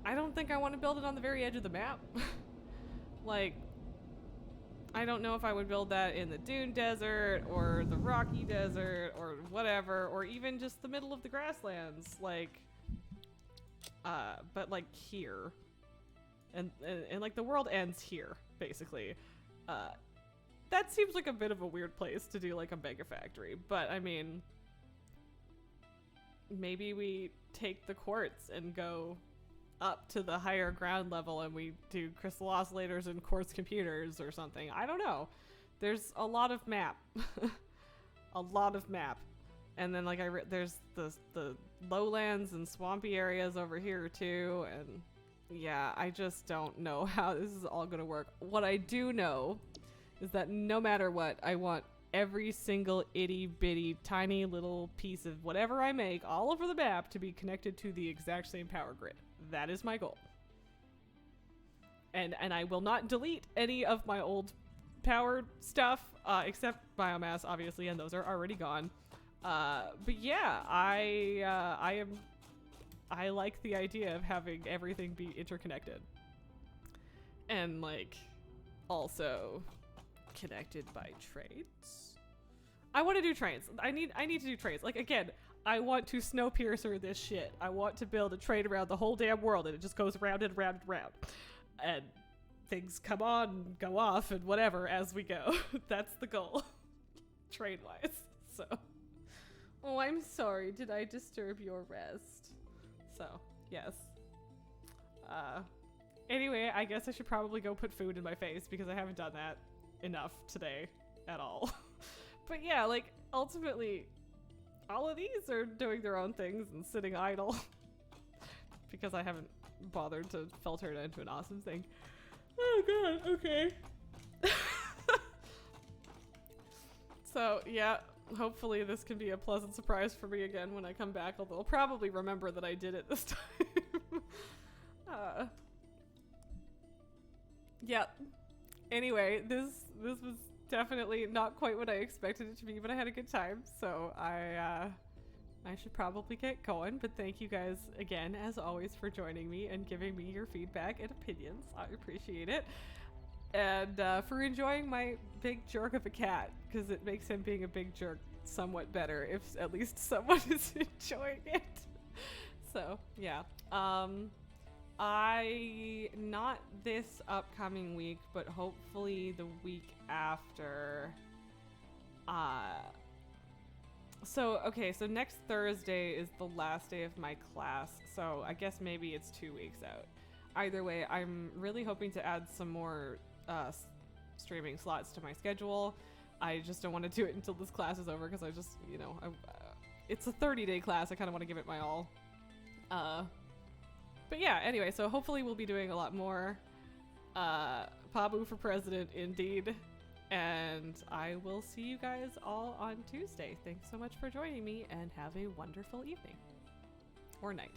I don't think I want to build it on the very edge of the map. Like, I don't know if I would build that in the Dune Desert or the Rocky Desert or whatever, or even just the middle of the grasslands, like, but like here. And like the world ends here, basically. That seems like a bit of a weird place to do like a mega factory, but I mean, maybe we take the quartz and go up to the higher ground level and we do crystal oscillators and quartz computers or something. I don't know. There's a lot of map. A lot of map. And then like there's the lowlands and swampy areas over here too, and yeah, I just don't know how this is all gonna work. What I do know is that no matter what, I want every single itty bitty tiny little piece of whatever I make all over the map to be connected to the exact same power grid. That is my goal. And I will not delete any of my old power stuff, except biomass, obviously, and those are already gone. But yeah, I like the idea of having everything be interconnected. And, like, also connected by trades. I want to do trains. I need to do trains. Like, again, I want to Snowpiercer this shit. I want to build a train around the whole damn world, and it just goes round and round and round. And things come on and go off and whatever as we go. That's the goal. Train-wise. So. Oh, I'm sorry. Did I disturb your rest? So, yes. Anyway, I guess I should probably go put food in my face because I haven't done that enough today at all. But yeah, like, ultimately, all of these are doing their own things and sitting idle because I haven't bothered to filter it into an awesome thing. Oh god, okay. So, yeah, hopefully this can be a pleasant surprise for me again when I come back, although I'll probably remember that I did it this time. Yeah. Anyway, this was definitely not quite what I expected it to be, but I had a good time, so I should probably get going, but thank you guys again, as always, for joining me and giving me your feedback and opinions. I appreciate it. And for enjoying my big jerk of a cat, because it makes him being a big jerk somewhat better if at least someone is enjoying it. So, yeah. Not this upcoming week, but hopefully the week after. So next Thursday is the last day of my class, so I guess maybe it's 2 weeks out. Either way, I'm really hoping to add some more streaming slots to my schedule. I just don't want to do it until this class is over because I just, you know, it's a 30-day class. I kind of want to give it my all. But yeah, anyway, so hopefully we'll be doing a lot more Pabu for President, indeed. And I will see you guys all on Tuesday. Thanks so much for joining me, and have a wonderful evening. Or night.